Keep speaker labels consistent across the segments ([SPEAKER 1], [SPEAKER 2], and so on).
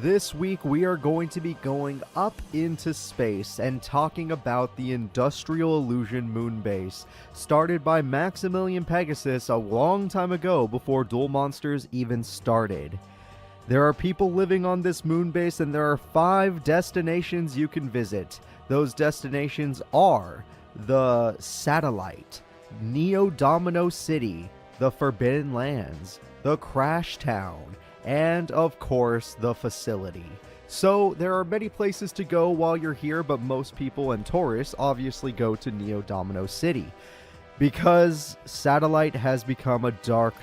[SPEAKER 1] This week we are going to be going up into space and talking about the Industrial Illusion moon base, started by Maximilian Pegasus a long time ago before Duel Monsters even started. There are people living on this moon base and there are 5 destinations you can visit. Those destinations are the Satellite, Neo Domino City, the Forbidden Lands, the Crash Town, and of course the facility. So there are many places to go while you're here, but most people and tourists obviously go to Neo Domino City because Satellite has become a dark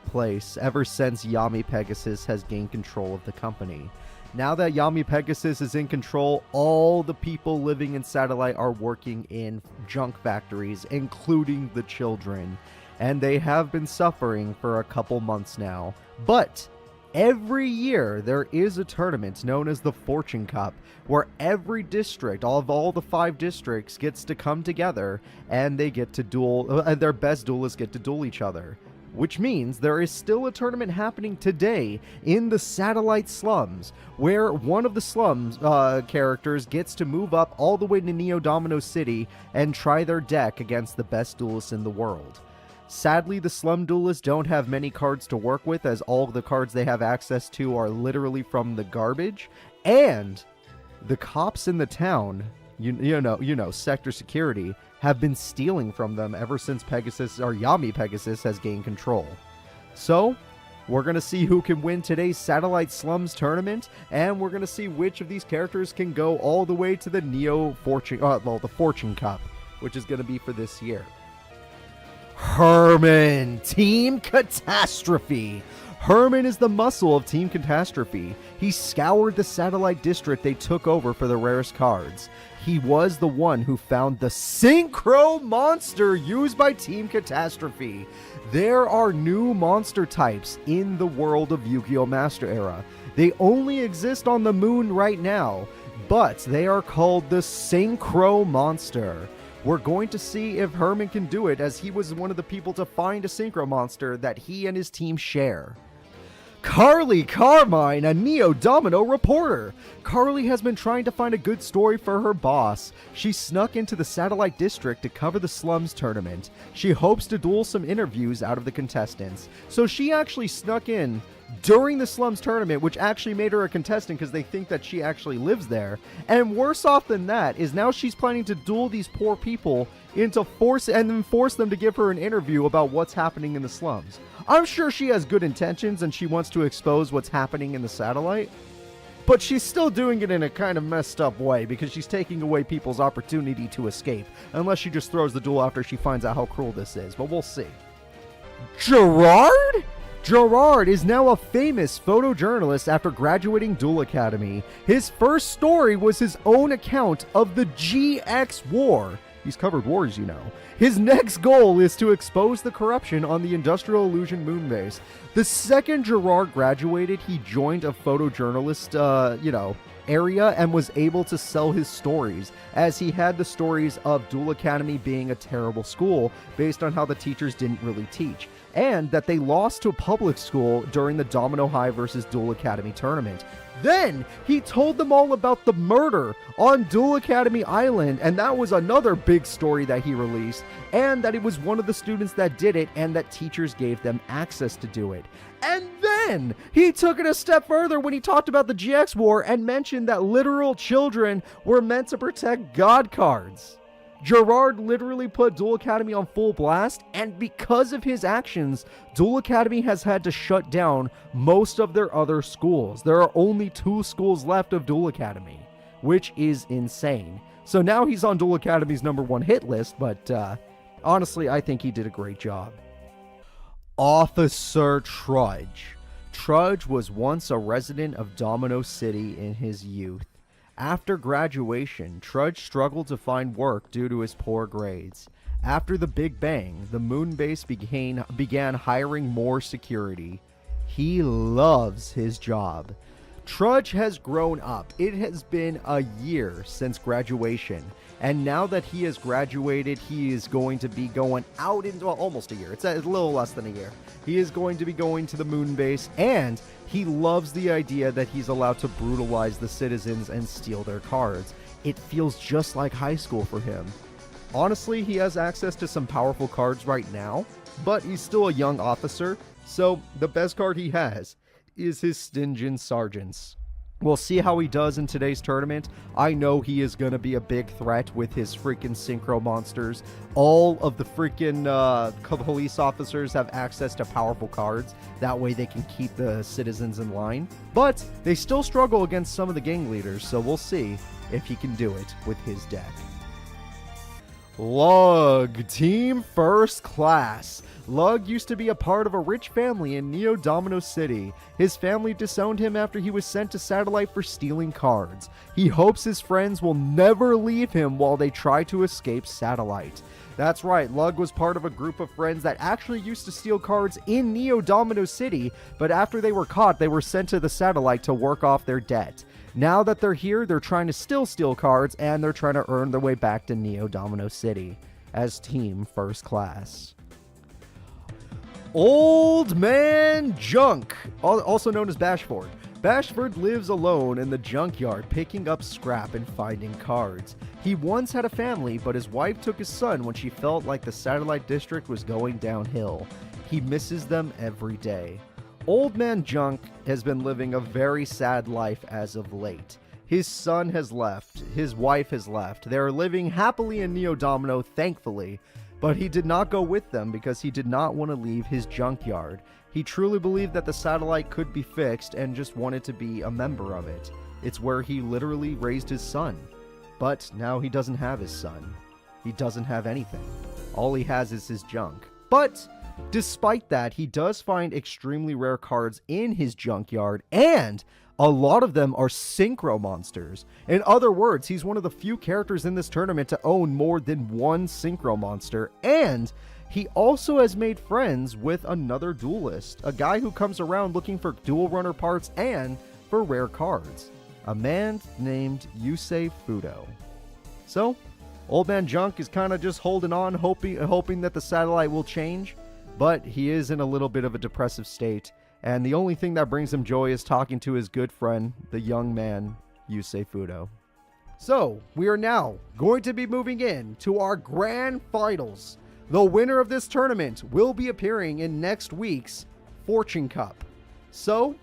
[SPEAKER 1] place ever since Yami Pegasus has gained control of the company. Now that Yami Pegasus is in control, all the people living in Satellite are working in junk factories, including the children, and they have been suffering for a couple months now. But every year, there is a tournament known as the Fortune Cup, where every district, all the 5 districts, gets to come together, and they get to duel, their best duelists get to duel each other. Which means there is still a tournament happening today in the Satellite Slums, where one of the slums characters gets to move up all the way to Neo Domino City and try their deck against the best duelists in the world. Sadly, the slum duelists don't have many cards to work with, as all of the cards they have access to are literally from the garbage, and the cops in the town, you know, sector security, have been stealing from them ever since Pegasus, or Yami Pegasus, has gained control. So, we're going to see who can win today's Satellite Slums tournament, and we're going to see which of these characters can go all the way to the the Fortune Cup, which is going to be for this year. Herman, Team Catastrophe. Herman is the muscle of Team Catastrophe. He scoured the Satellite District they took over for the rarest cards. He was the one who found the Synchro Monster used by Team Catastrophe. There are new monster types in the world of Yu-Gi-Oh! Master Era. They only exist on the moon right now, but they are called the Synchro Monster. We're going to see if Herman can do it, as he was one of the people to find a Synchro Monster that he and his team share. Carly Carmine, a Neo Domino reporter. Carly has been trying to find a good story for her boss. She snuck into the Satellite District to cover the Slums tournament. She hopes to duel some interviews out of the contestants. So she actually snuck in during the Slums tournament, which actually made her a contestant because they think that she actually lives there. And worse off than that is now she's planning to duel these poor people into force them to give her an interview about what's happening in the slums. I'm sure she has good intentions and she wants to expose what's happening in the Satellite, but she's still doing it in a kind of messed up way because she's taking away people's opportunity to escape, unless she just throws the duel after she finds out how cruel this is, but we'll see. Gerard? Gerard is now a famous photojournalist after graduating Duel Academy. His first story was his own account of the GX War. He's covered wars, you know. His next goal is to expose the corruption on the Industrial Illusion moon base. The second Gerard graduated, he joined a photojournalist, area and was able to sell his stories, as he had the stories of Duel Academy being a terrible school based on how the teachers didn't really teach, and that they lost to a public school during the Domino High versus Duel Academy tournament. Then he told them all about the murder on Duel Academy Island, and that was another big story that he released, and that it was one of the students that did it and that teachers gave them access to do it. And then he took it a step further when he talked about the GX War and mentioned that literal children were meant to protect God cards. Gerard literally put Duel Academy on full blast, and because of his actions, Duel Academy has had to shut down most of their other schools. There are only 2 schools left of Duel Academy, which is insane. So now he's on Duel Academy's #1 hit list, but honestly, I think he did a great job. Officer Trudge. Trudge was once a resident of Domino City in his youth. After graduation, Trudge struggled to find work due to his poor grades. After the Big Bang, the moon base began hiring more security. He loves his job. Trudge has grown up. It has been a year since graduation. And now that he has graduated, he is going to be going out into, well, almost a year. It's a little less than a year. He is going to be going to the moon base, and he loves the idea that he's allowed to brutalize the citizens and steal their cards. It feels just like high school for him. Honestly, he has access to some powerful cards right now, but he's still a young officer, so the best card he has is his Stingent Sergeants. We'll see how he does in today's tournament. I know he is going to be a big threat with his freaking synchro monsters. All of the freaking police officers have access to powerful cards. That way they can keep the citizens in line. But they still struggle against some of the gang leaders, so we'll see if he can do it with his deck. Lug, Team First Class. Lug used to be a part of a rich family in Neo Domino City. His family disowned him after he was sent to Satellite for stealing cards. He hopes his friends will never leave him while they try to escape Satellite. That's right, Lug was part of a group of friends that actually used to steal cards in Neo Domino City, but after they were caught, they were sent to the Satellite to work off their debt. Now that they're here, they're trying to still steal cards, and they're trying to earn their way back to Neo Domino City as Team First Class. Old Man Junk, also known as Bashford. Bashford lives alone in the junkyard, picking up scrap and finding cards. He once had a family, but his wife took his son when she felt like the Satellite District was going downhill. He misses them every day. Old Man Junk has been living a very sad life as of late. His son has left, his wife has left. They are living happily in Neo Domino, thankfully, but he did not go with them because he did not want to leave his junkyard. He truly believed that the Satellite could be fixed and just wanted to be a member of it. It's where he literally raised his son. But now he doesn't have his son. He doesn't have anything. All he has is his junk. But despite that, he does find extremely rare cards in his junkyard, and a lot of them are synchro monsters. In other words, he's one of the few characters in this tournament to own more than one synchro monster, and he also has made friends with another duelist, a guy who comes around looking for dual runner parts and for rare cards, a man named Yusei Fudo. So, Old Man Junk is kind of just holding on, hoping that the Satellite will change, but he is in a little bit of a depressive state, and the only thing that brings him joy is talking to his good friend, the young man, Yusei Fudo. So, we are now going to be moving in to our grand finals. The winner of this tournament will be appearing in next week's Fortune Cup. So,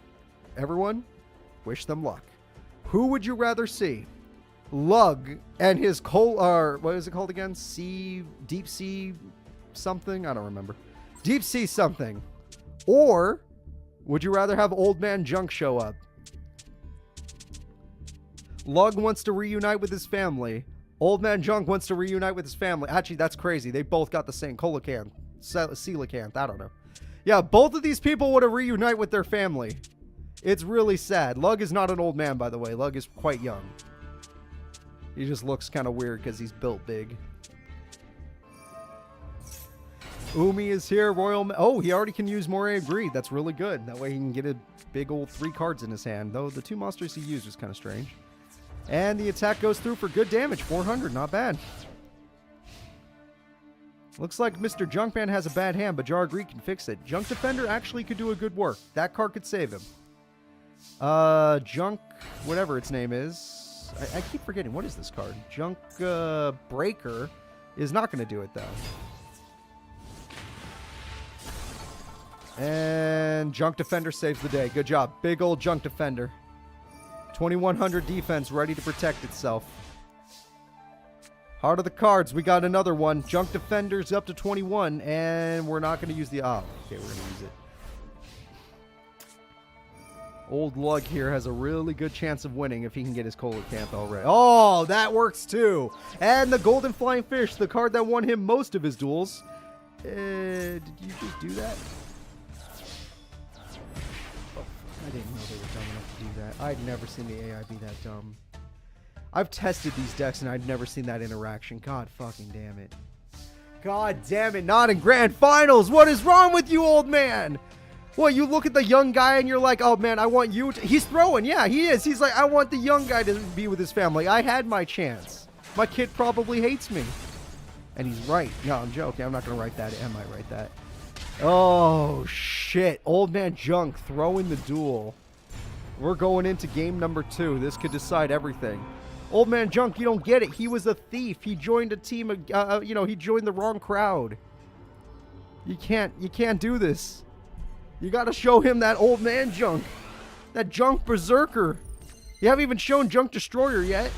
[SPEAKER 1] everyone, wish them luck. Who would you rather see? Lug and his what is it called again? Deep sea something? I don't remember. Deep sea something. Or would you rather have Old Man Junk show up? Lug wants to reunite with his family. Old Man Junk wants to reunite with his family. Actually, that's crazy. They both got the same coelacanth. Coelacanth. I don't know. Yeah, both of these people want to reunite with their family. It's really sad. Lug is not an old man, by the way. Lug is quite young. He just looks kind of weird because he's built big. Umi is here. Oh, he already can use Moray of Greed. That's really good. That way he can get a big old 3 cards in his hand. Though the 2 monsters he used was kind of strange. And the attack goes through for good damage. 400. Not bad. Looks like Mr. Junkman has a bad hand, but Jar of Greed can fix it. Junk Defender actually could do a good work. That card could save him. Junk, whatever its name is. I keep forgetting. What is this card? Junk Breaker is not going to do it, though. And Junk Defender saves the day. Good job. Big old Junk Defender. 2100 defense, ready to protect itself. Heart of the cards. We got another one. Junk Defender's up to 21, and we're not going to use the... Oh, okay, we're going to use it. Old Lug here has a really good chance of winning if he can get his coelacanth already. Oh, that works too. And the Golden Flying Fish, the card that won him most of his duels. Did you just do that? I didn't know they were dumb enough to do that. I'd never seen the AI be that dumb. I've tested these decks and I'd never seen that interaction. God fucking damn it. God damn it, not in grand finals! What is wrong with you, old man? Well, you look at the young guy and you're like, oh man, I want you to... He's throwing, yeah, he is. He's like, I want the young guy to be with his family. I had my chance. My kid probably hates me. And he's right. No, I'm joking. I'm not going to write that. I might write that. Oh, shit. Old Man Junk throwing the duel. We're going into game number 2. This could decide everything. Old Man Junk, you don't get it. He was a thief. He joined a team of, he joined the wrong crowd. You can't do this. You gotta show him that Old Man Junk. That Junk Berserker. You haven't even shown Junk Destroyer yet.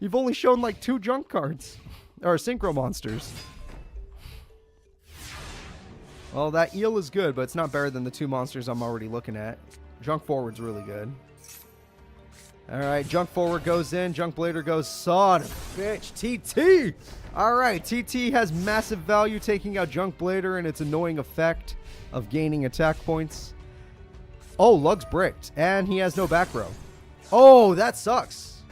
[SPEAKER 1] You've only shown like 2 Junk cards. Or Synchro Monsters. Well, that eel is good, but it's not better than the 2 monsters I'm already looking at. Junk Forward's really good. Alright, Junk Forward goes in. Junk Blader goes, son of a bitch. TT! Alright, TT has massive value taking out Junk Blader and its annoying effect of gaining attack points. Oh, Lug's bricked. And he has no back row. Oh, that sucks.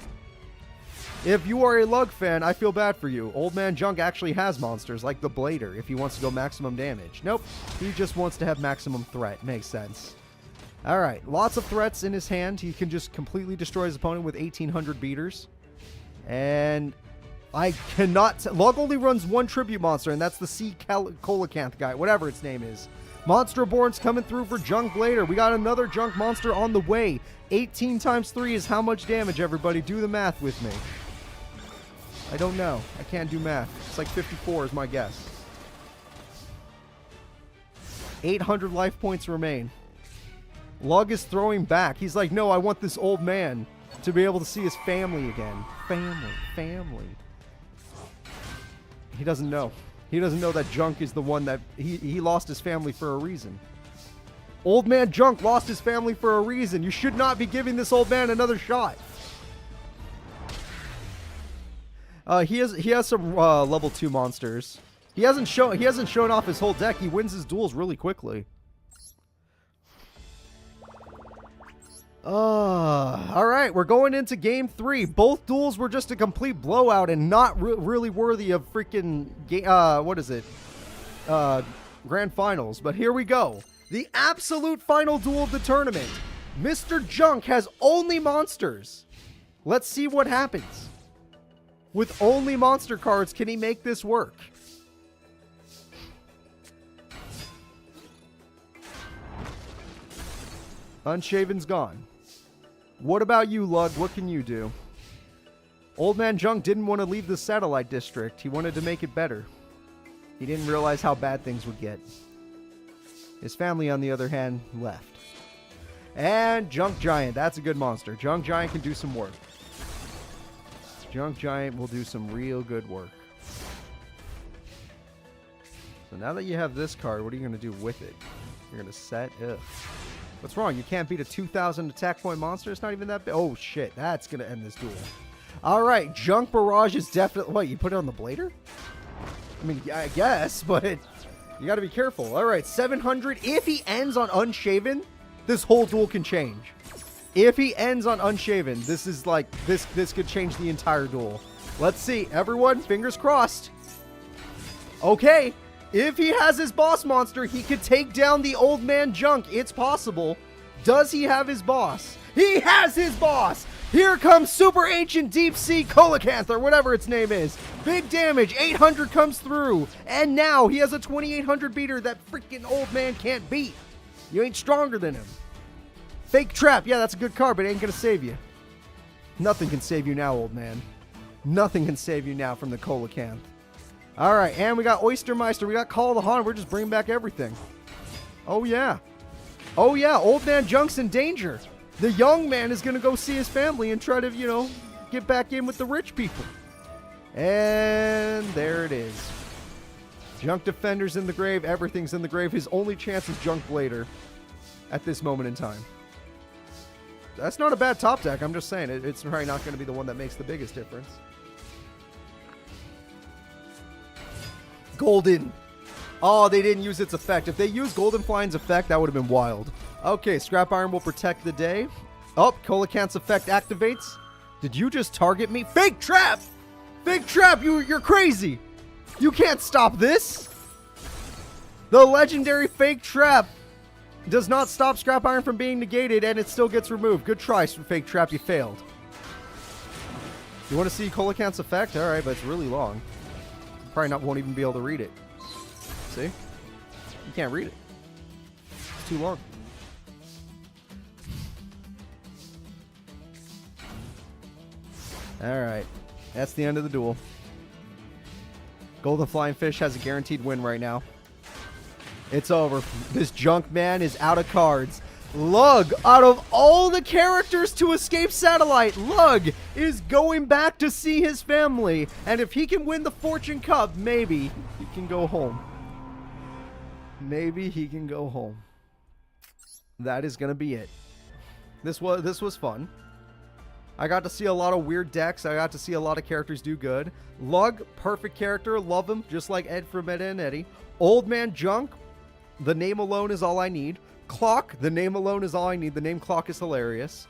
[SPEAKER 1] If you are a Lug fan, I feel bad for you. Old Man Junk actually has monsters, like the Blader, if he wants to go maximum damage. Nope, he just wants to have maximum threat. Makes sense. Alright, lots of threats in his hand. He can just completely destroy his opponent with 1800 beaters. And I cannot... Lug only runs 1 tribute monster, and that's the C. Colacanth guy, whatever its name is. Monster Born's coming through for Junk Blader. We got another Junk monster on the way. 18 times 3 is how much damage, everybody? Do the math with me. I don't know. I can't do math. It's like 54 is my guess. 800 life points remain. Lug is throwing back. He's like, no, I want this old man to be able to see his family again. Family. He doesn't know. He doesn't know that Junk is the one that... He lost his family for a reason. Old Man Junk lost his family for a reason. You should not be giving this old man another shot. He has some level 2 monsters. He hasn't shown off his whole deck. He wins his duels really quickly. Alright, we're going into game 3. Both duels were just a complete blowout and not really worthy of freaking, what is it? Grand Finals. But here we go. The absolute final duel of the tournament. Mr. Junk has only monsters. Let's see what happens. With only monster cards, can he make this work? Unshaven's gone. What about you, Lug? What can you do? Old Man Junk didn't want to leave the satellite district. He wanted to make it better. He didn't realize how bad things would get. His family, on the other hand, left. And Junk Giant. That's a good monster. Junk Giant can do some work. Junk Giant will do some real good work. So now that you have this card, what are you going to do with it? You're going to set... Ugh. What's wrong? You can't beat a 2,000 attack point monster? It's not even that big. Oh, shit. That's going to end this duel. All right. Junk Barrage is definitely... What, you put it on the Blader? I mean, I guess, but you got to be careful. All right. 700. If he ends on Unshaven, this whole duel can change. If he ends on Unshaven, this is like... This could change the entire duel. Let's see. Everyone, fingers crossed. Okay. If he has his boss monster, he could take down the Old Man Junk. It's possible. Does he have his boss? He has his boss! Here comes Super Ancient Deep Sea Colacanth, or whatever its name is. Big damage. 800 comes through. And now he has a 2800 beater that freaking old man can't beat. You ain't stronger than him. Fake Trap. Yeah, that's a good card, but it ain't gonna save you. Nothing can save you now, old man. Nothing can save you now from the Colacanth. Alright, and we got Oystermeister, we got Call of the Han, we're just bringing back everything. Oh yeah. Oh yeah, Old Man Junk's in danger. The young man is going to go see his family and try to, get back in with the rich people. And there it is. Junk Defender's in the grave, everything's in the grave. His only chance is Junk Blader at this moment in time. That's not a bad top deck, I'm just saying. It's probably not going to be the one that makes the biggest difference. Golden. Oh, they didn't use its effect. If they used Golden Flying's effect, that would have been wild. Okay, Scrap Iron will protect the day. Oh, Colacanth's effect activates. Did you just target me? Fake Trap! Fake Trap, you're crazy! You can't stop this! The legendary fake trap does not stop scrap iron from being negated, and it still gets removed. Good try, fake trap. You failed. You want to see Coelacanth's effect? All right, but it's really long. Probably won't even be able to read it. See? You can't read it. It's too long. All right. That's the end of the duel. Golden Flying Fish has a guaranteed win right now. It's over. This junk man is out of cards. Lug, out of all the characters to escape Satellite, Lug is going back to see his family. And if he can win the Fortune Cup, maybe he can go home. Maybe he can go home. That is going to be it. This was fun. I got to see a lot of weird decks. I got to see a lot of characters do good. Lug, perfect character. Love him, just like Ed from Ed and Eddie. Old Man Junk, the name alone is all I need. Clock, the name alone is all I need. The name Clock is hilarious.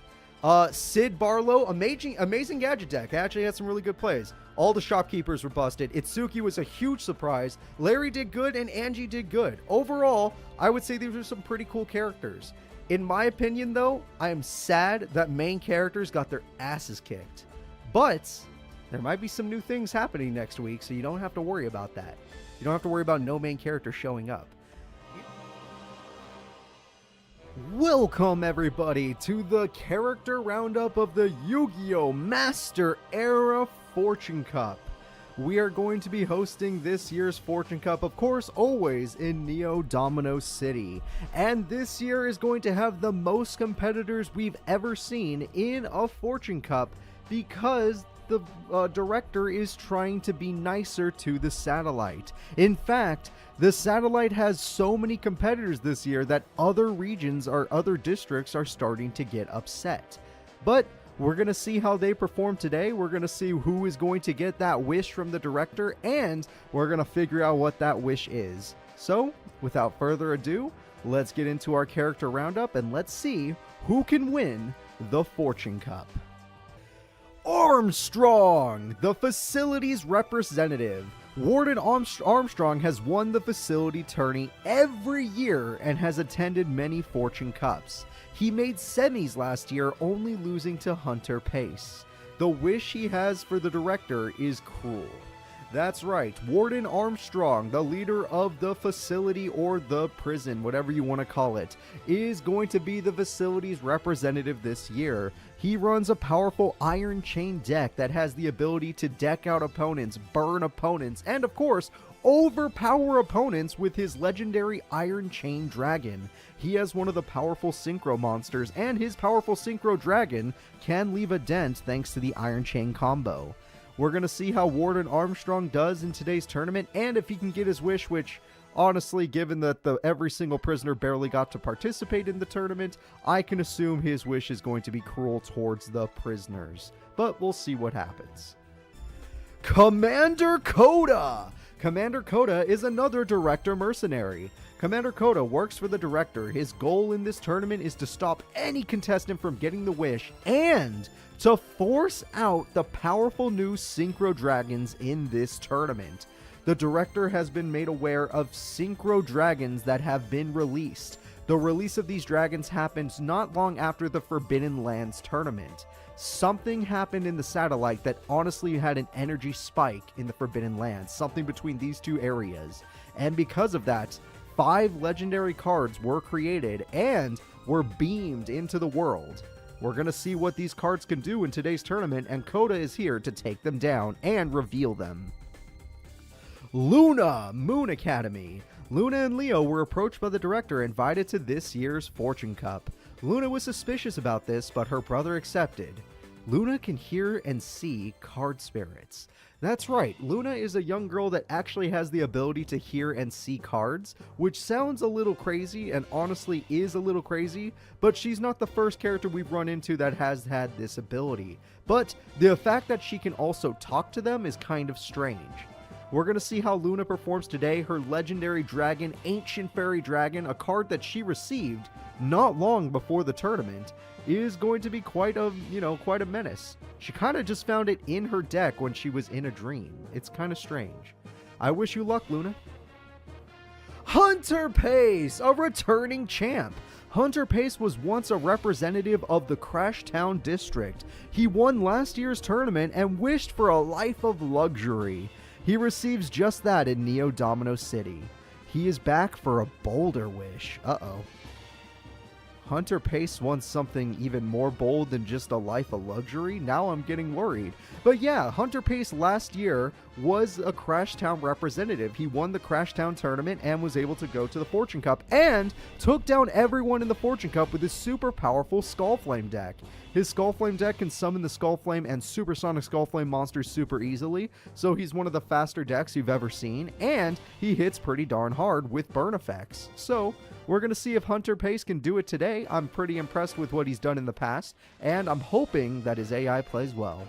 [SPEAKER 1] Sid Barlow, amazing gadget deck. Actually had some really good plays. All the shopkeepers were busted. Itsuki was a huge surprise. Larry did good and Angie did good. Overall, I would say these are some pretty cool characters. In my opinion, though, I am sad that main characters got their asses kicked. But there might be some new things happening next week, so you don't have to worry about that. You don't have to worry about no main character showing up. Welcome, everybody, to the character roundup of the Yu-Gi-Oh! Master Era Fortune Cup. We are going to be hosting this year's Fortune Cup, of course, always in Neo Domino City. And this year is going to have the most competitors we've ever seen in a Fortune Cup because the director is trying to be nicer to the Satellite. In fact, the Satellite has so many competitors this year that other regions or other districts are starting to get upset. But we're going to see how they perform today. We're going to see who is going to get that wish from the director, and we're going to figure out what that wish is. So, without further ado, let's get into our character roundup, and let's see who can win the Fortune Cup. Armstrong, the facility's representative. Warden Armstrong has won the facility tourney every year and has attended many Fortune Cups. He made semis last year, only losing to Hunter Pace. The wish he has for the director is cruel. That's right, Warden Armstrong, the leader of the facility or the prison, whatever you want to call it, is going to be the facility's representative this year. He runs a powerful Iron Chain deck that has the ability to deck out opponents, burn opponents, and of course, overpower opponents with his legendary Iron Chain Dragon. He has one of the powerful Synchro monsters, and his powerful Synchro Dragon can leave a dent thanks to the Iron Chain combo. We're going to see how Warden Armstrong does in today's tournament, and if he can get his wish, which, honestly, given that every single prisoner barely got to participate in the tournament, I can assume his wish is going to be cruel towards the prisoners. But we'll see what happens. Commander Coda! Commander Coda is another director mercenary. Commander Coda works for the director. His goal in this tournament is to stop any contestant from getting the wish and to force out the powerful new Synchro Dragons in this tournament. The director has been made aware of Synchro Dragons that have been released. The release of these dragons happens not long after the Forbidden Lands tournament. Something happened in the Satellite that honestly had an energy spike in the Forbidden Lands, something between these two areas. And because of that, 5 legendary cards were created and were beamed into the world. We're going to see what these cards can do in today's tournament, and Coda is here to take them down and reveal them. Luna, Moon Academy. Luna and Leo were approached by the director and invited to this year's Fortune Cup. Luna was suspicious about this, but her brother accepted. Luna can hear and see card spirits. That's right, Luna is a young girl that actually has the ability to hear and see cards, which sounds a little crazy and honestly is a little crazy, but she's not the first character we've run into that has had this ability. But the fact that she can also talk to them is kind of strange. We're going to see how Luna performs today. Her legendary dragon, Ancient Fairy Dragon, a card that she received not long before the tournament, is going to be quite a menace. She kind of just found it in her deck when she was in a dream. It's kind of strange. I wish you luck, Luna. Hunter Pace, a returning champ. Hunter Pace was once a representative of the Crashtown district. He won last year's tournament and wished for a life of luxury. He receives just that in Neo Domino City. He is back for a bolder wish. Uh-oh. Hunter Pace wants something even more bold than just a life of luxury? Now I'm getting worried. But yeah, Hunter Pace last year was a Crashtown representative. He won the Crashtown tournament and was able to go to the Fortune Cup and took down everyone in the Fortune Cup with his super powerful Skullflame deck. His Skullflame deck can summon the Skullflame and Supersonic Skullflame monsters super easily, so he's one of the faster decks you've ever seen, and he hits pretty darn hard with burn effects. So we're going to see if Hunter Pace can do it today. I'm pretty impressed with what he's done in the past, and I'm hoping that his AI plays well.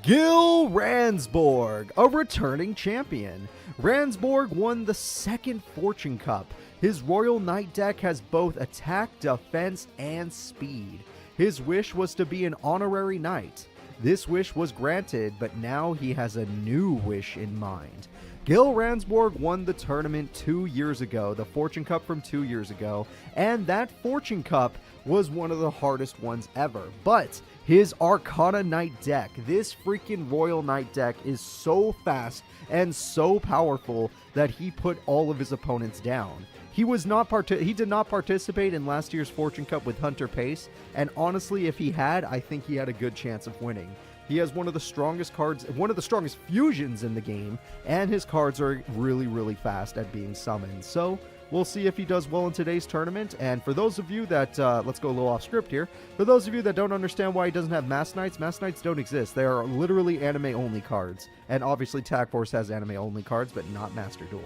[SPEAKER 1] Gil Ransborg, a returning champion. Ransborg won the second Fortune Cup. His Royal Knight deck has both attack, defense, and speed. His wish was to be an honorary knight. This wish was granted, but now he has a new wish in mind. Gil Ransborg won the tournament 2 years ago, the Fortune Cup from 2 years ago, and that Fortune Cup was one of the hardest ones ever. But his Arcana Knight deck, this freaking Royal Knight deck, is so fast and so powerful that he put all of his opponents down. He did not participate in last year's Fortune Cup with Hunter Pace, and honestly, if he had, I think he had a good chance of winning. He has one of the strongest cards, one of the strongest fusions in the game, and his cards are really, really fast at being summoned. So we'll see if he does well in today's tournament. And for those of you that, let's go a little off script here. For those of you that don't understand why he doesn't have Mass Knights don't exist. They are literally anime-only cards. And obviously Tag Force has anime-only cards, but not Master Duel.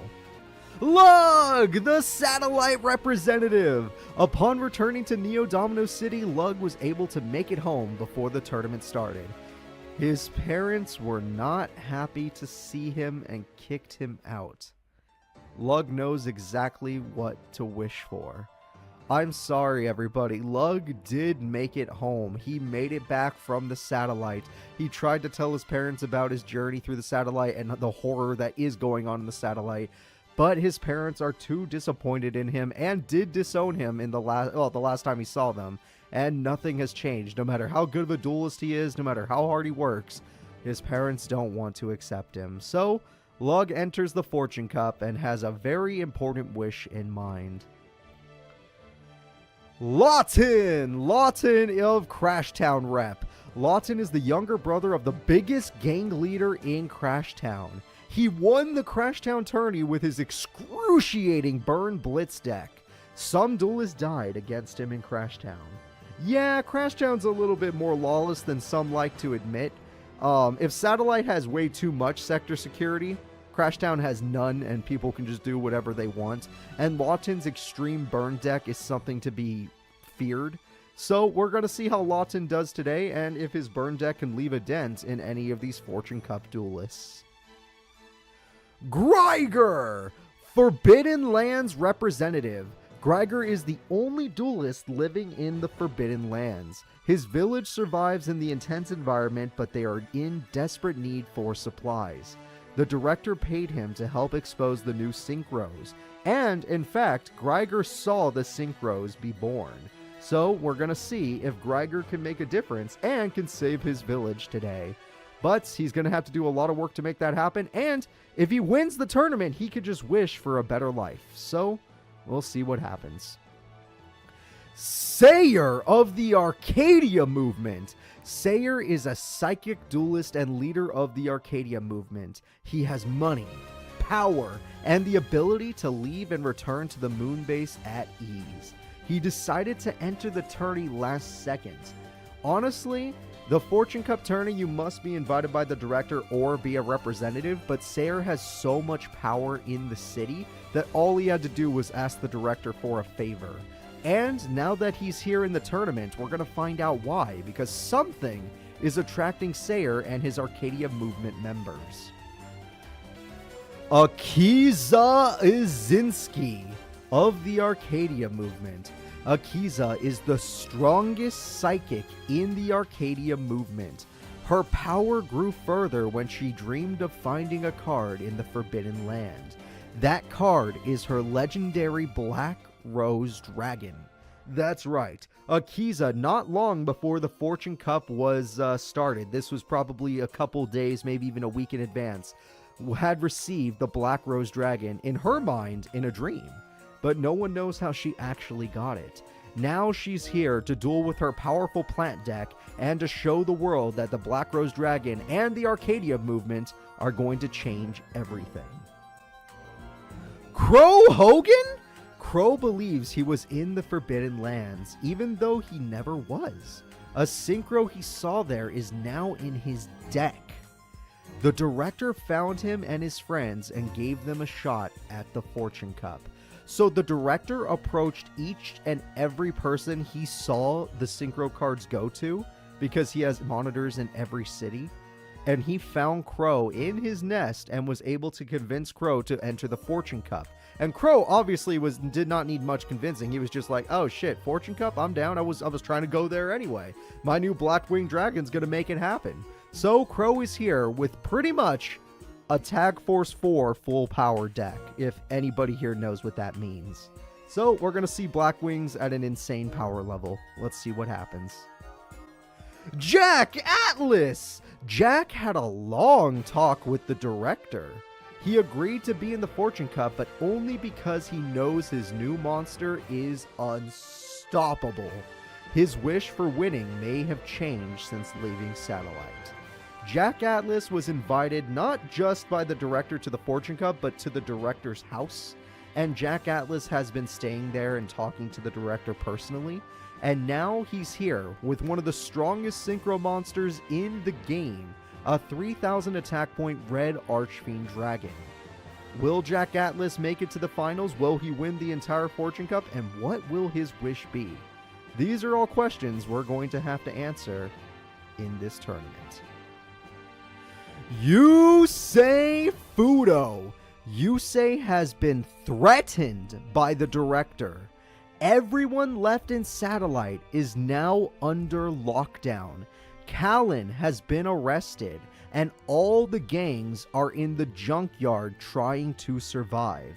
[SPEAKER 1] Lug, the satellite representative. Upon returning to Neo Domino City, Lug was able to make it home before the tournament started. His parents were not happy to see him and kicked him out. Lug knows exactly what to wish for. I'm sorry, everybody. Lug did make it home. He made it back from the satellite. He tried to tell his parents about his journey through the satellite and the horror that is going on in the satellite. But his parents are too disappointed in him and did disown him in the last time he saw them. And nothing has changed. No matter how good of a duelist he is, no matter how hard he works, his parents don't want to accept him. So, Lug enters the Fortune Cup and has a very important wish in mind. Lawton! Lawton of Crashtown Rep. Lawton is the younger brother of the biggest gang leader in Crashtown. He won the Crashtown tourney with his excruciating Burn Blitz deck. Some duelists died against him in Crashtown. Yeah, Crashtown's a little bit more lawless than some like to admit. If Satellite has way too much sector security, Crashtown has none and people can just do whatever they want. And Lawton's extreme burn deck is something to be feared. So we're going to see how Lawton does today and if his burn deck can leave a dent in any of these Fortune Cup duelists. Greiger, Forbidden Lands representative. Greiger is the only duelist living in the Forbidden Lands. His village survives in the intense environment, but they are in desperate need for supplies. The director paid him to help expose the new synchros, and in fact, Greiger saw the synchros be born. So we're gonna see if Greiger can make a difference and can save his village today. But he's gonna have to do a lot of work to make that happen, and if he wins the tournament, he could just wish for a better life. So we'll see what happens. Sayer of the Arcadia movement. Sayer is a psychic duelist and leader of the Arcadia movement. He has money, power, and the ability to leave and return to the moon base at ease. He decided to enter the tourney last second. Honestly, the Fortune Cup tourney, you must be invited by the director or be a representative, but Sayer has so much power in the city that all he had to do was ask the director for a favor. And now that he's here in the tournament, we're going to find out why, because something is attracting Sayer and his Arcadia movement members. Akiza Izinski of the Arcadia movement. Akiza is the strongest psychic in the Arcadia movement. Her power grew further when she dreamed of finding a card in the Forbidden Land. That card is her legendary Black Rose Dragon. That's right. Akiza, not long before the Fortune Cup was started, this was probably a couple days, maybe even a week in advance, had received the Black Rose Dragon, in her mind, in a dream. But no one knows how she actually got it. Now she's here to duel with her powerful plant deck and to show the world that the Black Rose Dragon and the Arcadia movement are going to change everything. Crow Hogan? Crow believes he was in the Forbidden Lands, even though he never was. A synchro he saw there is now in his deck. The director found him and his friends and gave them a shot at the Fortune Cup. So the director approached each and every person he saw the synchro cards go to, because he has monitors in every city, and he found Crow in his nest and was able to convince Crow to enter the Fortune Cup. And Crow obviously did not need much convincing. He was just like, oh shit, Fortune Cup, I'm down. I was trying to go there anyway. My new Blackwing Dragon's gonna make it happen. So Crow is here with pretty much a Tag Force 4 full power deck, if anybody here knows what that means. So we're gonna see Blackwings at an insane power level. Let's see what happens. Jack Atlas! Jack had a long talk with the director. He agreed to be in the Fortune Cup, but only because he knows his new monster is unstoppable. His wish for winning may have changed since leaving Satellite. Jack Atlas was invited not just by the director to the Fortune Cup, but to the director's house. And Jack Atlas has been staying there and talking to the director personally. And now he's here with one of the strongest synchro monsters in the game, a 3,000 attack point red Archfiend Dragon. Will Jack Atlas make it to the finals? Will he win the entire Fortune Cup? And what will his wish be? These are all questions we're going to have to answer in this tournament. Yusei Fudo. Yusei has been threatened by the director. Everyone left in Satellite is now under lockdown. Callan has been arrested, and all the gangs are in the junkyard trying to survive.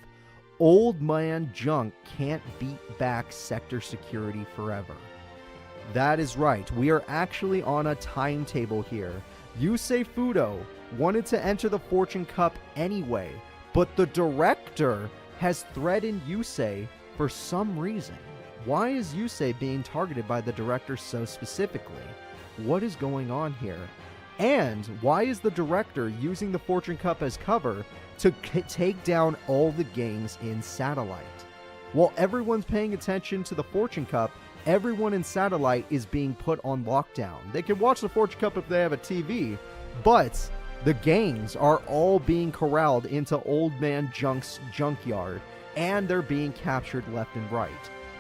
[SPEAKER 1] Old Man Junk can't beat back Sector Security forever. That is right, we are actually on a timetable here. Yusei Fudo wanted to enter the Fortune Cup anyway, but the director has threatened Yusei for some reason. Why is Yusei being targeted by the director so specifically? What is going on here? And why is the director using the Fortune Cup as cover to take down all the gangs in Satellite? While everyone's paying attention to the Fortune Cup, everyone in Satellite is being put on lockdown. They can watch the Fortune Cup if they have a TV, but the gangs are all being corralled into Old Man Junk's junkyard, and they're being captured left and right.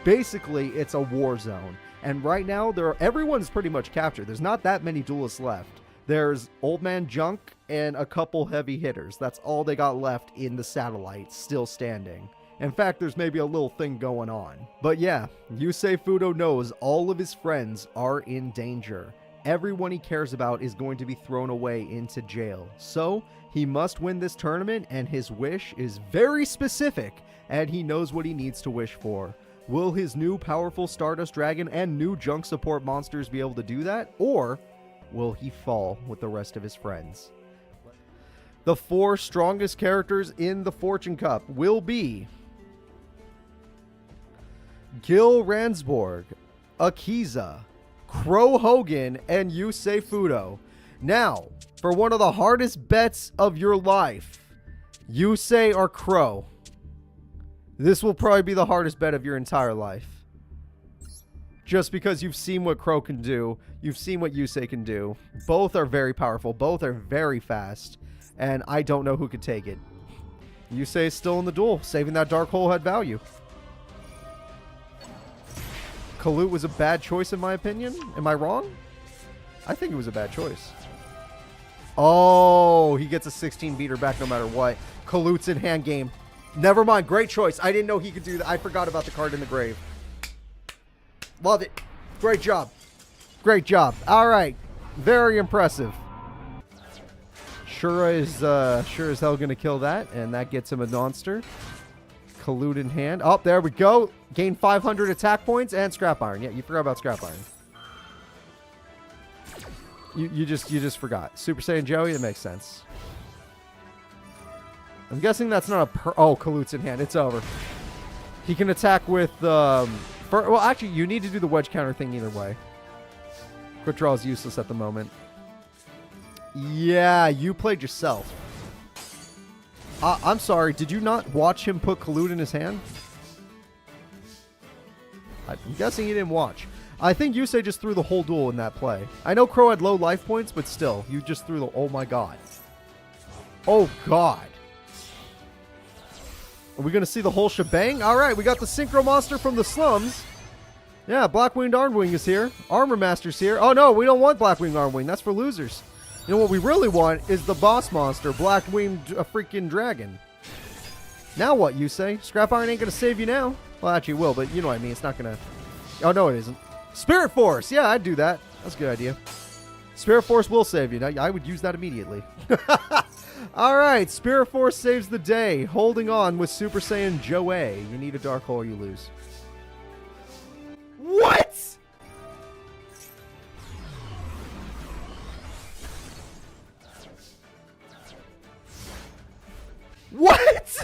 [SPEAKER 1] Basically, it's a war zone. And right now, everyone's pretty much captured. There's not that many duelists left. There's Old Man Junk and a couple heavy hitters. That's all they got left in the Satellite, still standing. In fact, there's maybe a little thing going on. But yeah, Yusei Fudo knows all of his friends are in danger. Everyone he cares about is going to be thrown away into jail. So, he must win this tournament, and his wish is very specific, and he knows what he needs to wish for. Will his new powerful Stardust Dragon and new junk support monsters be able to do that? Or will he fall with the rest of his friends? The 4 strongest characters in the Fortune Cup will be Gil Ransborg, Akiza, Crow Hogan, and Yusei Fudo. Now, for one of the hardest bets of your life, Yusei or Crow. This will probably be the hardest bet of your entire life. Just because you've seen what Crow can do, you've seen what Yusei can do. Both are very powerful, both are very fast, and I don't know who could take it. Yusei is still in the duel, saving that dark hole had value. Kalut was a bad choice in my opinion. Am I wrong? I think it was a bad choice. Oh, he gets a 16 beater back no matter what. Kalut's in hand game. Never mind. Great choice. I didn't know he could do that. I forgot about the card in the grave. Love it. Great job. Great job. All right. Very impressive. Shura is sure as hell gonna kill that, and that gets him a monster. Collude in hand. Oh, there we go. Gain 500 attack points and scrap iron. Yeah, you forgot about scrap iron. You just forgot. Super Saiyan Joey, that makes sense. I'm guessing that's not a oh, Collude's in hand. It's over. He can attack with well, actually, you need to do the wedge counter thing either way. Quick draw is useless at the moment. Yeah, you played yourself. I'm sorry, did you not watch him put Collude in his hand? I'm guessing you didn't watch. I think Yusei just threw the whole duel in that play. I know Crow had low life points, but still, you just threw the... Oh my god. Oh god. Are we going to see the whole shebang? Alright, we got the Synchro Monster from the slums. Yeah, Black-Winged Armwing is here. Armor Master's here. Oh no, we don't want Black-Winged Armwing. That's for losers. You know what we really want is the boss monster, Black-Winged freaking Dragon. Now what, Yusei? Scrap Iron ain't going to save you now. Well, actually it will, but you know what I mean. It's not going to... Oh, no, it isn't. Spirit Force! Yeah, I'd do that. That's a good idea. Spirit Force will save you. Now, I would use that immediately. Alright, Spirit Force saves the day. Holding on with Super Saiyan Joey. You need a Dark Hole or you lose. What?! What?!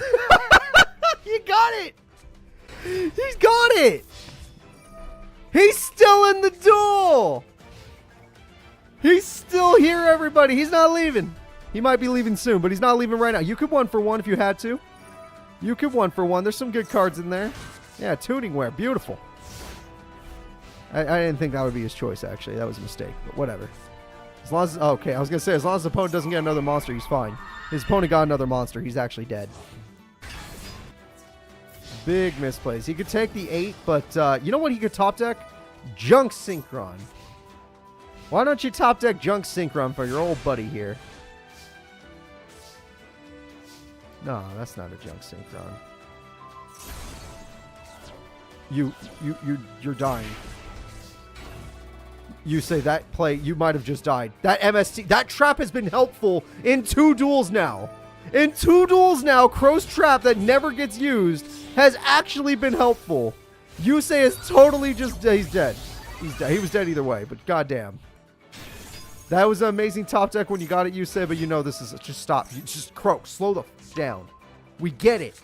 [SPEAKER 1] You got it! He's got it! He's still in the duel! He's still here, everybody. He's not leaving. He might be leaving soon, but he's not leaving right now. You could 1-for-1 if you had to. You could 1-for-1. There's some good cards in there. Yeah, tuning wear. Beautiful. I didn't think that would be his choice, actually. That was a mistake, but whatever. As long as... Okay, I was going to say, as long as the opponent doesn't get another monster, he's fine. His opponent got another monster. He's actually dead. Big misplays. He could take the 8, but you know what he could top deck? Junk Synchron. Why don't you top deck Junk Synchron for your old buddy here? No, that's not a Junk Synchron. You're dying. You say that play, you might have just died. That MST, that trap has been helpful in 2 duels now. In 2 duels now, Crow's trap that never gets used has actually been helpful. Yusei is totally just... He's dead. He's dead. He was dead either way, but goddamn. That was an amazing top deck when you got it, Yusei, but you know this is... Just stop. You just Crow, slow the f down. We get it.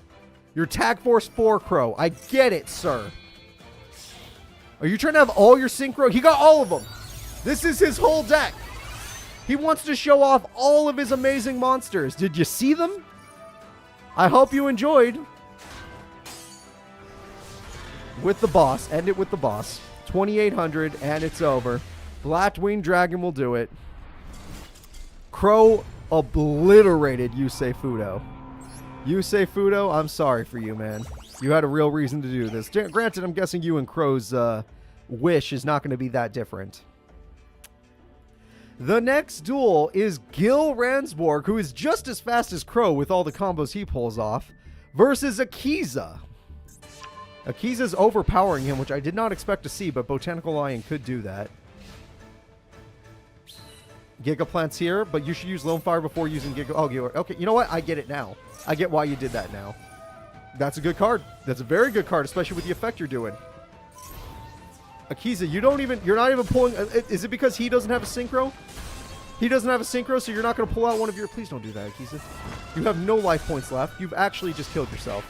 [SPEAKER 1] You're Tag Force 4, Crow. I get it, sir. Are you trying to have all your Synchro? He got all of them. This is his whole deck. He wants to show off all of his amazing monsters. Did you see them? I hope you enjoyed. With the boss. End it with the boss. 2,800 and it's over. Black-Winged Dragon will do it. Crow obliterated Yusei Fudo. Yusei Fudo, I'm sorry for you, man. You had a real reason to do this. Granted, I'm guessing you and Crow's wish is not going to be that different. The next duel is Gil Ransborg, who is just as fast as Crow with all the combos he pulls off, versus Akiza. Akiza's overpowering him, which I did not expect to see, but Botanical Lion could do that. Gigaplant's here, but you should use Lone Fire before using Giga... Oh, okay, you know what? I get it now. I get why you did that now. That's a good card. That's a very good card, especially with the effect you're doing. Akiza, you're not even pulling... Is it because he doesn't have a Synchro? He doesn't have a Synchro, so you're not going to pull out one of your... Please don't do that, Akiza. You have no life points left. You've actually just killed yourself.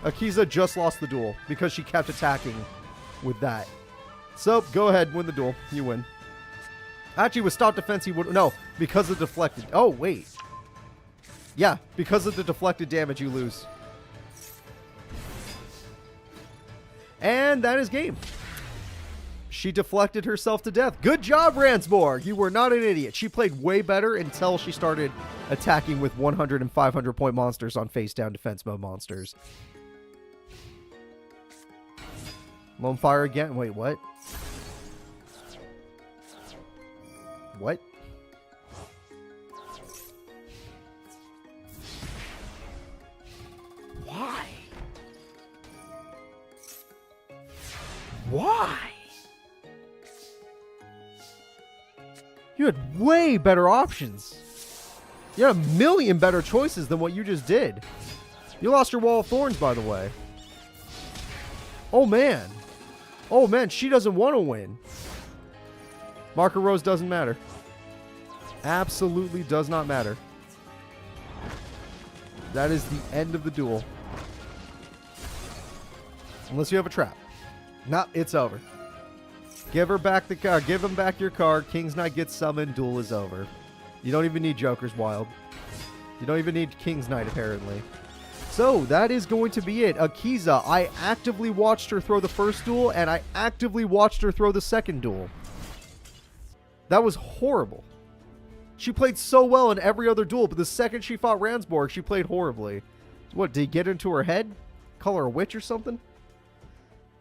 [SPEAKER 1] Akiza just lost the duel because she kept attacking with that. So, go ahead, win the duel. You win. Actually, with stop defense, he would... No, because of deflected... Oh, wait. Yeah, because of the deflected damage, you lose. And that is game. She deflected herself to death. Good job, Ransborg. You were not an idiot. She played way better until she started attacking with 100 and 500 point monsters on face down defense mode monsters. Lone Fire again. Wait, what? What? Why? Why? You had way better options. You had a million better choices than what you just did. You lost your Wall of Thorns, by the way. Oh, man. Oh, man, she doesn't want to win. Marker Rose doesn't matter. Absolutely does not matter. That is the end of the duel. Unless you have a trap. No, it's over. Give her back the card. Give him back your card. King's Knight gets summoned. Duel is over. You don't even need Joker's Wild. You don't even need King's Knight, apparently. So, that is going to be it. Akiza, I actively watched her throw the first duel, and I actively watched her throw the second duel. That was horrible. She played so well in every other duel, but the second she fought Ransborg, she played horribly. What, did he get into her head? Call her a witch or something?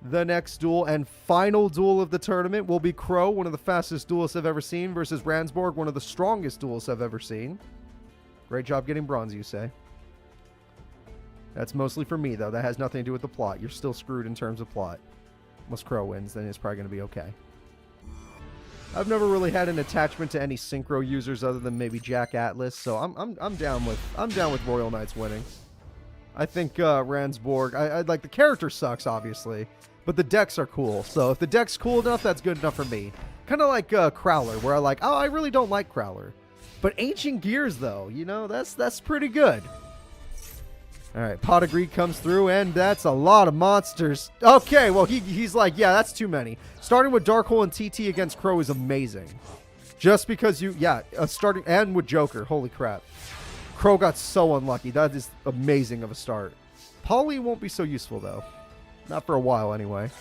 [SPEAKER 1] The next duel and final duel of the tournament will be Crow, one of the fastest duelists I've ever seen, versus Ransborg, one of the strongest duelists I've ever seen. Great job getting bronze, you say. That's mostly for me, though. That has nothing to do with the plot. You're still screwed in terms of plot. Unless Crow wins, then it's probably going to be okay. I've never really had an attachment to any synchro users other than maybe Jack Atlas, so I'm down with Royal Knights winning. I think Ransborg, I like the character sucks obviously, but the decks are cool. So if the deck's cool enough, that's good enough for me. Kind of like Crowler, where I really don't like Crowler, but Ancient Gears though, you know, that's pretty good. All right, Pot of Greed comes through, and that's a lot of monsters. Okay, well, he's like, yeah, that's too many. Starting with Darkhole and TT against Crow is amazing. Just because starting, and with Joker, holy crap. Crow got so unlucky. That is amazing of a start. Polly won't be so useful, though. Not for a while, anyway.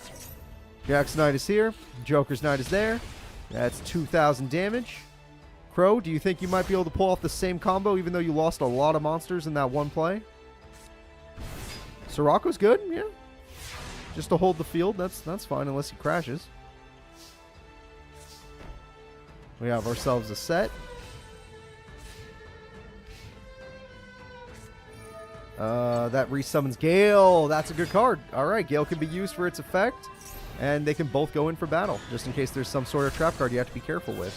[SPEAKER 1] Jack's Knight is here. Joker's Knight is there. That's 2,000 damage. Crow, do you think you might be able to pull off the same combo, even though you lost a lot of monsters in that one play? Sirocco's good, yeah. Just to hold the field, that's fine unless he crashes. We have ourselves a set. That resummons Gale. That's a good card. Alright, Gale can be used for its effect. And they can both go in for battle, just in case there's some sort of trap card you have to be careful with.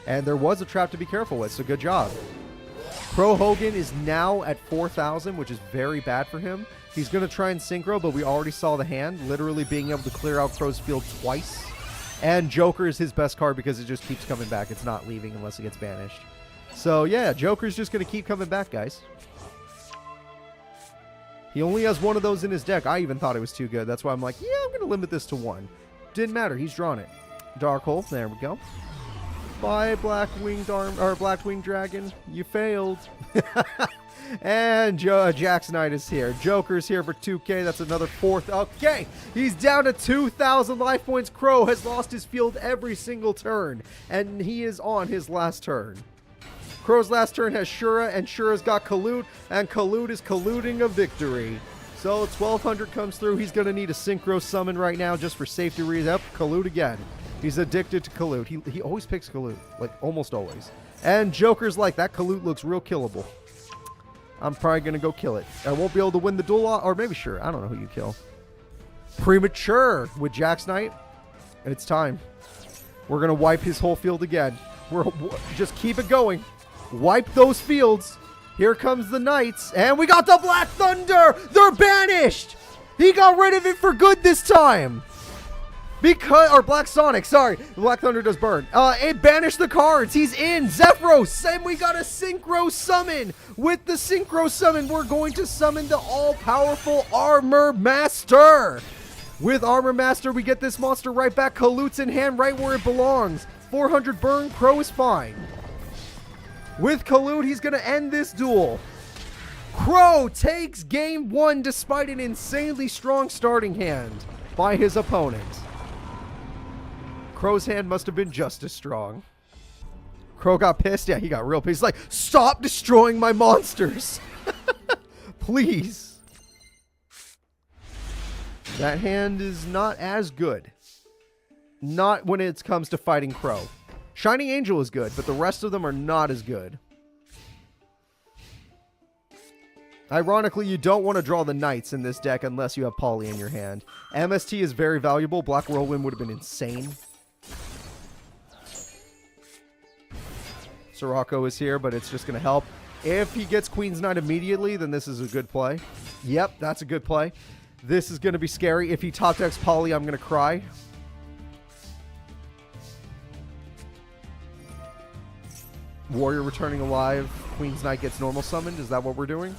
[SPEAKER 1] And there was a trap to be careful with, so good job. Pro Hogan is now at 4,000, which is very bad for him. He's going to try and synchro, but we already saw the hand, literally being able to clear out Crow's field twice. And Joker is his best card because it just keeps coming back. It's not leaving unless it gets banished. So, yeah, Joker's just going to keep coming back, guys. He only has one of those in his deck. I even thought it was too good. That's why I'm like, yeah, I'm going to limit this to one. Didn't matter. He's drawn it. Darkhole. There we go. Bye, Black-Winged Dragon. You failed. And Jack's Knight is here. Joker's here for 2k. That's another fourth. Okay. He's down to 2,000 life points. Crow has lost his field every single turn. And he is on his last turn. Crow's last turn has Shura, and Shura's got Kalut, and Kalut is colluding a victory. So 1,200 comes through. He's going to need a synchro summon right now just for safety reasons. Yep, Kalut again. He's addicted to Kalut. He always picks Kalut, like almost always. And Joker's like, that Kalut looks real killable. I'm probably going to go kill it. I won't be able to win the duel, or maybe sure. I don't know who you kill. Premature with Jack's Knight. And it's time. We're going to wipe his whole field again. Just keep it going. Wipe those fields. Here comes the Knights. And we got the Black Thunder. They're banished. He got rid of it for good this time. Or Black Sonic, sorry. Black Thunder does burn. It banished the cards. He's in. Zephyros. And we got a Synchro Summon. With the Synchro Summon, we're going to summon the all-powerful Armor Master. With Armor Master, we get this monster right back. Kalut's in hand right where it belongs. 400 burn. Crow is fine. With Kalut, he's going to end this duel. Crow takes game one despite an insanely strong starting hand by his opponent. Crow's hand must have been just as strong. Crow got pissed. Yeah, he got real pissed. He's like, stop destroying my monsters. Please. That hand is not as good. Not when it comes to fighting Crow. Shining Angel is good, but the rest of them are not as good. Ironically, you don't want to draw the Knights in this deck unless you have Polly in your hand. MST is very valuable. Black Whirlwind would have been insane. Sirocco is here, but it's just going to help. If he gets Queen's Knight immediately, then this is a good play. Yep, that's a good play. This is going to be scary. If he top decks Poly, I'm going to cry. Warrior returning alive. Queen's Knight gets normal summoned. Is that what we're doing?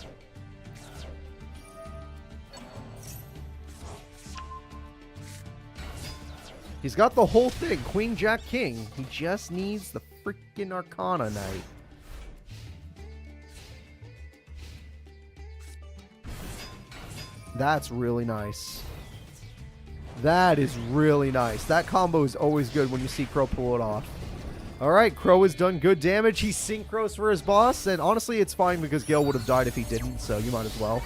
[SPEAKER 1] He's got the whole thing. Queen, Jack, King. He just needs the freaking Arcana Knight. That's really nice. That is really nice. That combo is always good when you see Crow pull it off. Alright, Crow has done good damage. He synchros for his boss, and honestly, it's fine because Gale would have died if he didn't, so you might as well.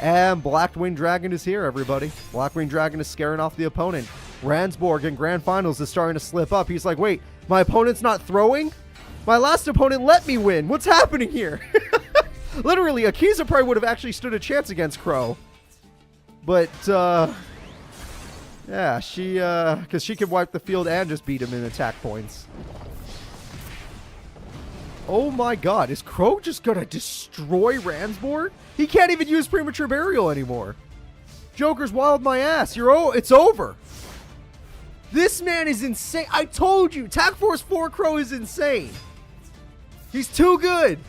[SPEAKER 1] And Blackwing Dragon is here, everybody. Blackwing Dragon is scaring off the opponent. Ransborg in Grand Finals is starting to slip up. He's like, wait, my opponent's not throwing? My last opponent let me win. What's happening here? Literally, Akiza probably would have actually stood a chance against Crow. But, yeah, because she could wipe the field and just beat him in attack points. Oh my god, is Crow just gonna destroy Ransborg? He can't even use Premature Burial anymore. Joker's wild my ass. It's over. This man is insane. I told you, Attack Force 4 Crow is insane. He's too good.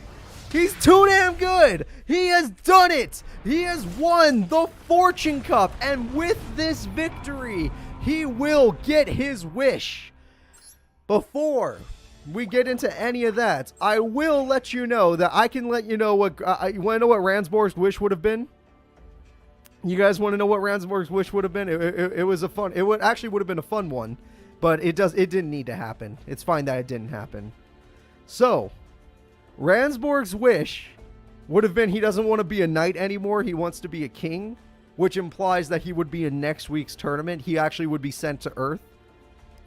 [SPEAKER 1] He's too damn good. He has done it. He has won the Fortune Cup. And with this victory, he will get his wish. Before we get into any of that, I will let you know that I can let you know what... you want to know what Ransborg's wish would have been? You guys want to know what Ransborg's wish would have been? It was a fun... It would have been a fun one. But it didn't need to happen. It's fine that it didn't happen. So... Ransborg's wish would have been he doesn't want to be a knight anymore. He wants to be a king, which implies that he would be in next week's tournament. He actually would be sent to Earth,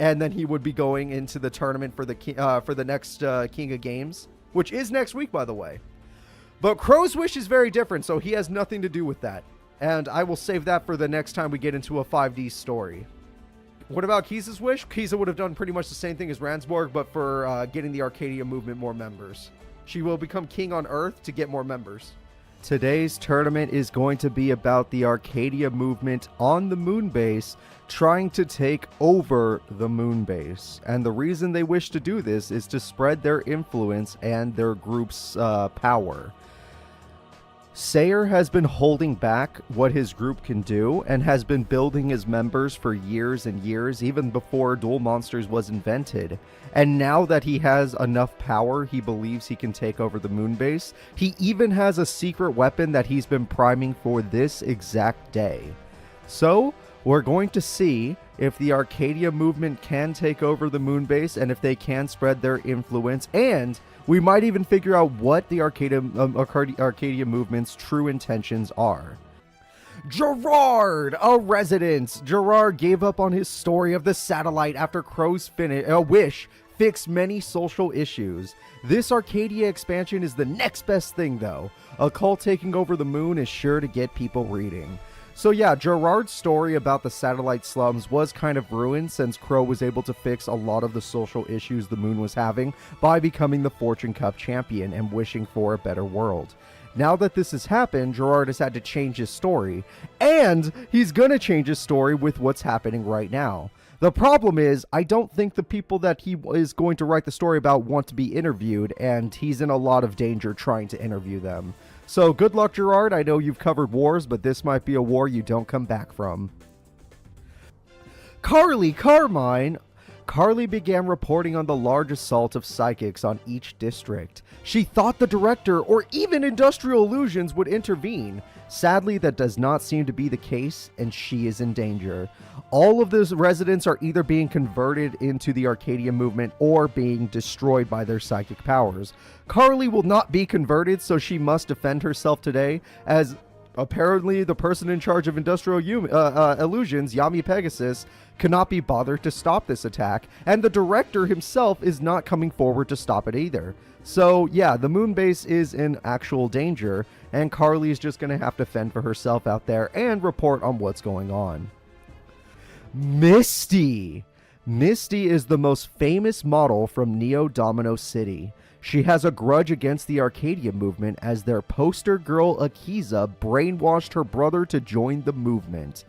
[SPEAKER 1] and then he would be going into the tournament for the next King of Games, which is next week, by the way. But Crow's wish is very different, so he has nothing to do with that. And I will save that for the next time we get into a 5D story. What about Kiza's wish? Kiza would have done pretty much the same thing as Ransborg, but for getting the Arcadia movement more members. She will become king on Earth to get more members. Today's tournament is going to be about the Arcadia movement on the moon base trying to take over the moon base. And the reason they wish to do this is to spread their influence and their group's power. Sayer has been holding back what his group can do and has been building his members for years and years, even before Duel Monsters was invented. And now that he has enough power, he believes he can take over the moon base. He even has a secret weapon that he's been priming for this exact day. So, we're going to see if the Arcadia movement can take over the moon base and if they can spread their influence, and we might even figure out what the Arcadia movement's true intentions are. Gerard, a resident. Gerard gave up on his story of the satellite after Crow's wish fixed many social issues. This Arcadia expansion is the next best thing, though. A cult taking over the moon is sure to get people reading. So yeah, Gerard's story about the satellite slums was kind of ruined since Crow was able to fix a lot of the social issues the moon was having by becoming the Fortune Cup champion and wishing for a better world. Now that this has happened, Gerard has had to change his story, and he's gonna change his story with what's happening right now. The problem is, I don't think the people that he is going to write the story about want to be interviewed, and he's in a lot of danger trying to interview them. So good luck, Gerard. I know you've covered wars, but this might be a war you don't come back from. Carmine began reporting on the large assault of psychics on each district. She thought the director or even Industrial Illusions would intervene. Sadly, that does not seem to be the case, and she is in danger. All of those residents are either being converted into the Arcadia movement or being destroyed by their psychic powers. Carly will not be converted, so she must defend herself today, as apparently the person in charge of Industrial Illusions, Yami Pegasus, cannot be bothered to stop this attack, and the director himself is not coming forward to stop it either. So yeah, the moon base is in actual danger, and Carly is just going to have to fend for herself out there and report on what's going on. Misty is the most famous model from Neo Domino City. She has a grudge against the Arcadia movement as their poster girl Akiza brainwashed her brother to join the movement.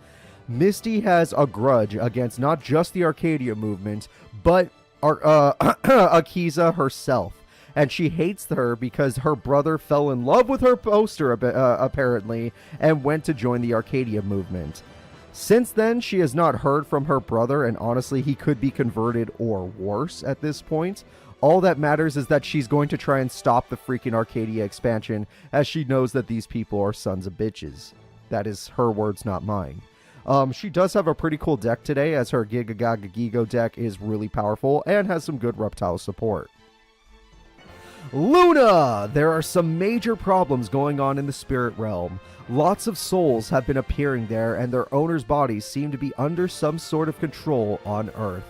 [SPEAKER 1] Misty has a grudge against not just the Arcadia movement, but Akiza herself. And she hates her because her brother fell in love with her poster, apparently, and went to join the Arcadia movement. Since then, she has not heard from her brother, and honestly, he could be converted or worse at this point. All that matters is that she's going to try and stop the freaking Arcadia expansion, as she knows that these people are sons of bitches. That is her words, not mine. She does have a pretty cool deck today, as her Giga deck is really powerful and has some good reptile support. Luna! There are some major problems going on in the spirit realm. Lots of souls have been appearing there, and their owners' bodies seem to be under some sort of control on Earth.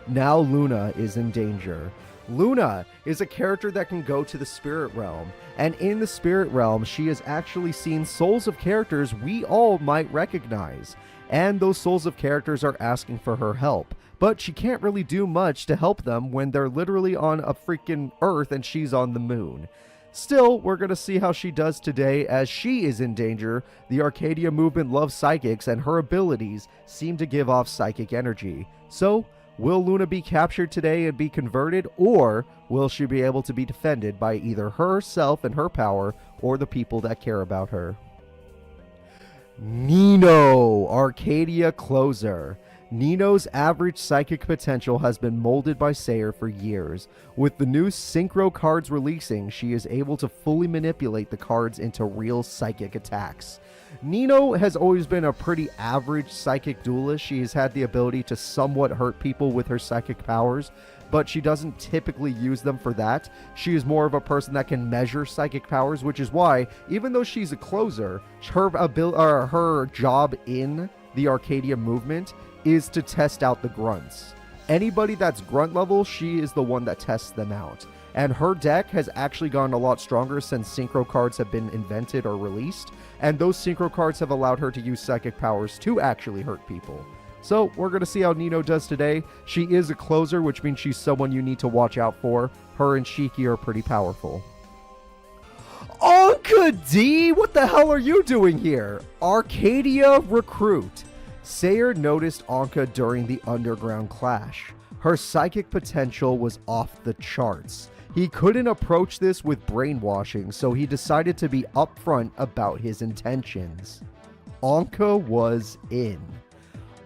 [SPEAKER 1] Now Luna is in danger. Luna is a character that can go to the spirit realm, and in the spirit realm, she has actually seen souls of characters we all might recognize, and those souls of characters are asking for her help. But she can't really do much to help them when they're literally on a freaking Earth and she's on the moon. Still, we're going to see how she does today, as she is in danger. The Arcadia movement loves psychics, and her abilities seem to give off psychic energy. So, will Luna be captured today and be converted, or will she be able to be defended by either herself and her power, or the people that care about her? Nino, Arcadia Closer. Nino's average psychic potential has been molded by Sayer for years. With the new Synchro cards releasing, she is able to fully manipulate the cards into real psychic attacks. Nino has always been a pretty average psychic duelist. She has had the ability to somewhat hurt people with her psychic powers, but she doesn't typically use them for that. She is more of a person that can measure psychic powers, which is why, even though she's a closer, her job in the Arcadia movement is to test out the grunts. Anybody that's grunt level, she is the one that tests them out. And her deck has actually gotten a lot stronger since Synchro cards have been invented or released, and those Synchro cards have allowed her to use psychic powers to actually hurt people. So we're going to see how Nino does today. She is a closer, which means she's someone you need to watch out for. Her and Shiki are pretty powerful. Anka D, what the hell are you doing here? Arcadia Recruit. Sayer noticed Anka during the underground clash. Her psychic potential was off the charts. He couldn't approach this with brainwashing, so he decided to be upfront about his intentions. Anka was in.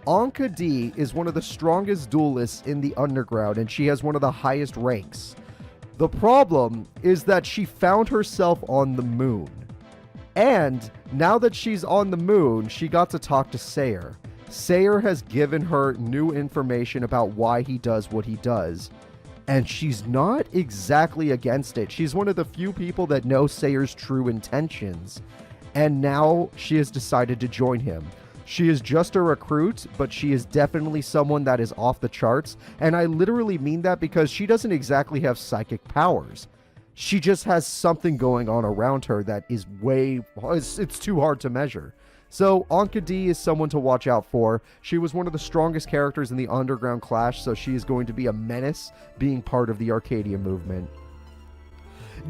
[SPEAKER 1] Anka D is one of the strongest duelists in the underground, and she has one of the highest ranks. The problem is that she found herself on the moon. And now that she's on the moon, she got to talk to Sayer. Sayer has given her new information about why he does what he does, and she's not exactly against it. She's one of the few people that know Sayer's true intentions, and now she has decided to join him. She is just a recruit, but she is definitely someone that is off the charts, and I literally mean that because she doesn't exactly have psychic powers. She just has something going on around her that is it's too hard to measure. So Anka D is someone to watch out for. She was one of the strongest characters in the underground clash, so she is going to be a menace being part of the Arcadia movement.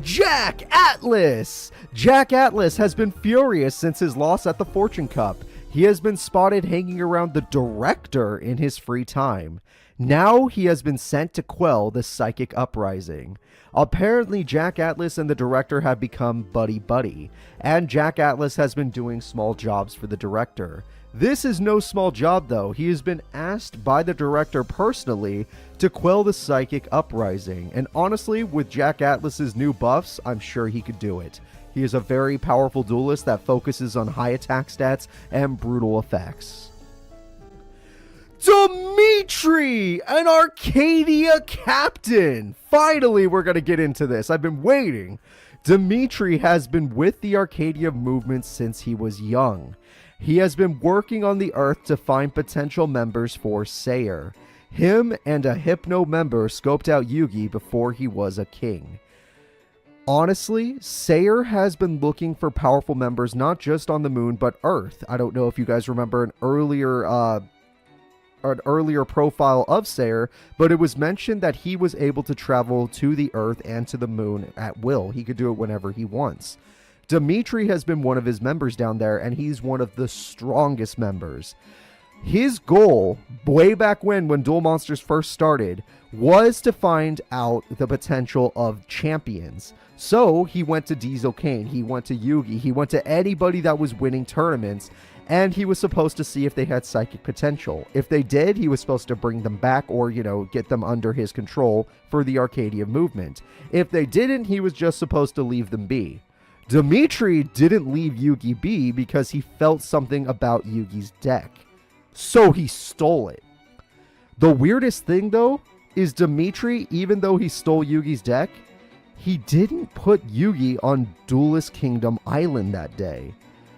[SPEAKER 1] Jack Atlas! Jack Atlas has been furious since his loss at the Fortune Cup. He has been spotted hanging around the director in his free time. Now he has been sent to quell the psychic uprising. Apparently, Jack Atlas and the director have become buddy-buddy, and Jack Atlas has been doing small jobs for the director. This is no small job, though. He has been asked by the director personally to quell the psychic uprising, and honestly, with Jack Atlas's new buffs, I'm sure he could do it. He is a very powerful duelist that focuses on high attack stats and brutal effects. Dimitri, an Arcadia captain! Finally, we're going to get into this. I've been waiting. Dimitri has been with the Arcadia movement since he was young. He has been working on the Earth to find potential members for Sayer. Him and a Hypno member scoped out Yugi before he was a king. Honestly, Sayer has been looking for powerful members not just on the moon, but Earth. I don't know if you guys remember an earlier an earlier profile of Sayer, but it was mentioned that he was able to travel to the Earth and to the Moon at will. He could do it whenever he wants. Dimitri has been one of his members down there, and he's one of the strongest members. His goal, way back when Duel Monsters first started, was to find out the potential of champions. So he went to Diesel Kane, he went to Yugi, he went to anybody that was winning tournaments, and he was supposed to see if they had psychic potential. If they did, he was supposed to bring them back or, get them under his control for the Arcadia movement. If they didn't, he was just supposed to leave them be. Dimitri didn't leave Yugi be because he felt something about Yugi's deck. So he stole it. The weirdest thing, though, is Dimitri, even though he stole Yugi's deck, he didn't put Yugi on Duelist Kingdom Island that day.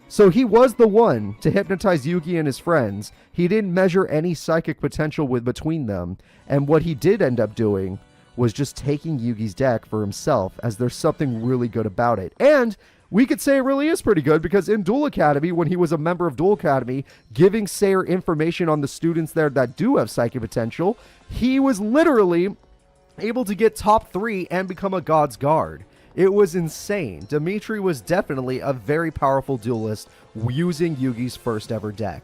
[SPEAKER 1] So he was the one to hypnotize Yugi and his friends. He didn't measure any psychic potential between them. And what he did end up doing was just taking Yugi's deck for himself, as there's something really good about it. And we could say it really is pretty good, because in Duel Academy, when he was a member of Duel Academy, giving Sayer information on the students there that do have psychic potential, he was literally able to get top 3 and become a God's Guard. It was insane. Dimitri was definitely a very powerful duelist using Yugi's first ever deck.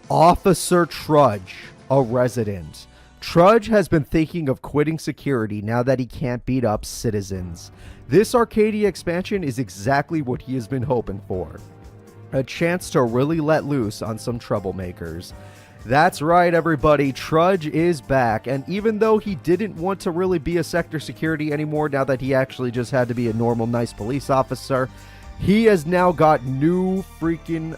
[SPEAKER 1] Officer Trudge, a resident. Trudge has been thinking of quitting security now that he can't beat up citizens. This Arcadia expansion is exactly what he has been hoping for. A chance to really let loose on some troublemakers. That's right, everybody, Trudge is back, and even though he didn't want to really be a sector security anymore now that he actually just had to be a normal, nice police officer, he has now got new freaking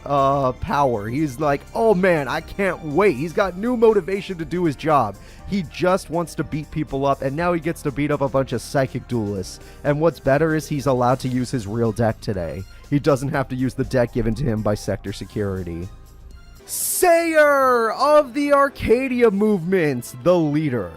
[SPEAKER 1] power. He's like, oh man, I can't wait. He's got new motivation to do his job. He just wants to beat people up, and now he gets to beat up a bunch of psychic duelists. And what's better is he's allowed to use his real deck today. He doesn't have to use the deck given to him by sector security. Sayer of the Arcadia movement, the leader.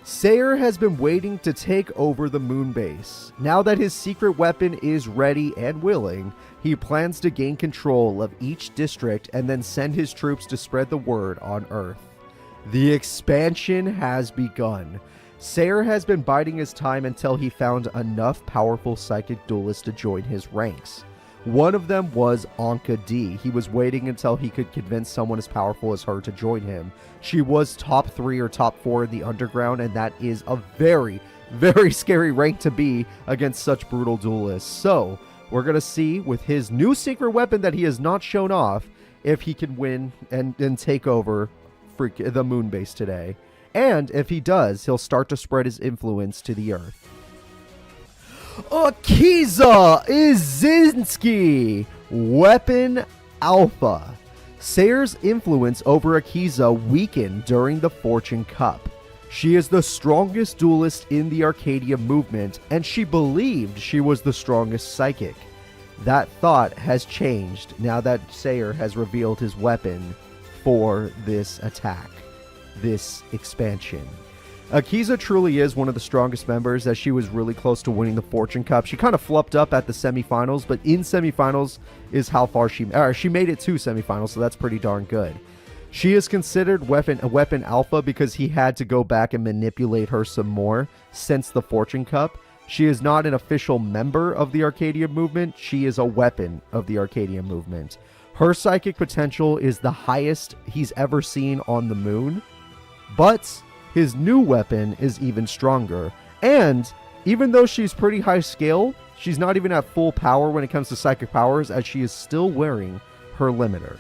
[SPEAKER 1] Sayer has been waiting to take over the moon base. Now that his secret weapon is ready and willing, he plans to gain control of each district and then send his troops to spread the word on Earth. The expansion has begun. Sayer has been biding his time until he found enough powerful psychic duelists to join his ranks. One of them was Anka D. He was waiting until he could convince someone as powerful as her to join him. She was top 3 or top 4 in the underground, and that is a very, very scary rank to be against such brutal duelists. So, we're going to see with his new secret weapon that he has not shown off if he can win and take over the moon base today. And if he does, he'll start to spread his influence to the Earth. Akiza Izinski, Weapon Alpha. Sayer's influence over Akiza weakened during the Fortune Cup. She is the strongest duelist in the Arcadia movement, and she believed she was the strongest psychic. That thought has changed now that Sayer has revealed his weapon for this attack, this expansion. Akiza truly is one of the strongest members, as she was really close to winning the Fortune Cup. She kind of flopped up at the semifinals, but in semifinals is how far she made it to semifinals, so that's pretty darn good. She is considered a weapon alpha because he had to go back and manipulate her some more since the Fortune Cup. She is not an official member of the Arcadia movement. She is a weapon of the Arcadia movement. Her psychic potential is the highest he's ever seen on the moon, but his new weapon is even stronger. And even though she's pretty high scale, she's not even at full power when it comes to psychic powers, as she is still wearing her limiter.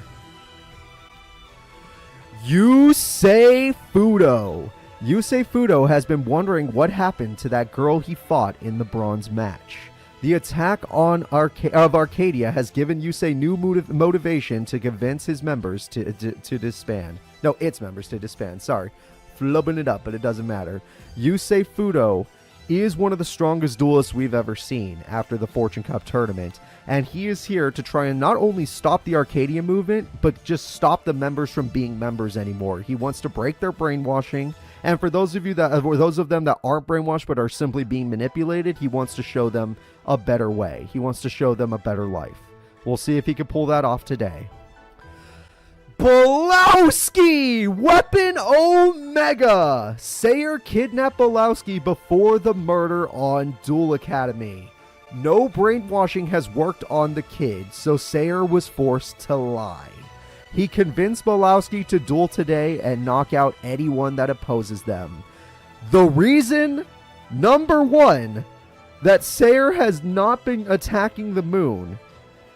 [SPEAKER 1] Yusei Fudo. Yusei Fudo has been wondering what happened to that girl he fought in the bronze match. The attack on Arcadia has given Yusei new motivation to convince his members to disband. No, its members to disband, sorry. Flubbing it up, but it doesn't matter. Yusei Fudo is one of the strongest duelists we've ever seen after the Fortune Cup tournament, and he is here to try and not only stop the Arcadia movement, but just stop the members from being members anymore. He wants to break their brainwashing, and for those of them that aren't brainwashed but are simply being manipulated, he wants to show them a better way. He wants to show them a better life. We'll see if he can pull that off today. Belowski! Weapon Omega! Sayer kidnapped Belowski before the murder on Duel Academy. No brainwashing has worked on the kid, so Sayer was forced to lie. He convinced Belowski to duel today and knock out anyone that opposes them. The reason, number one, that Sayer has not been attacking the moon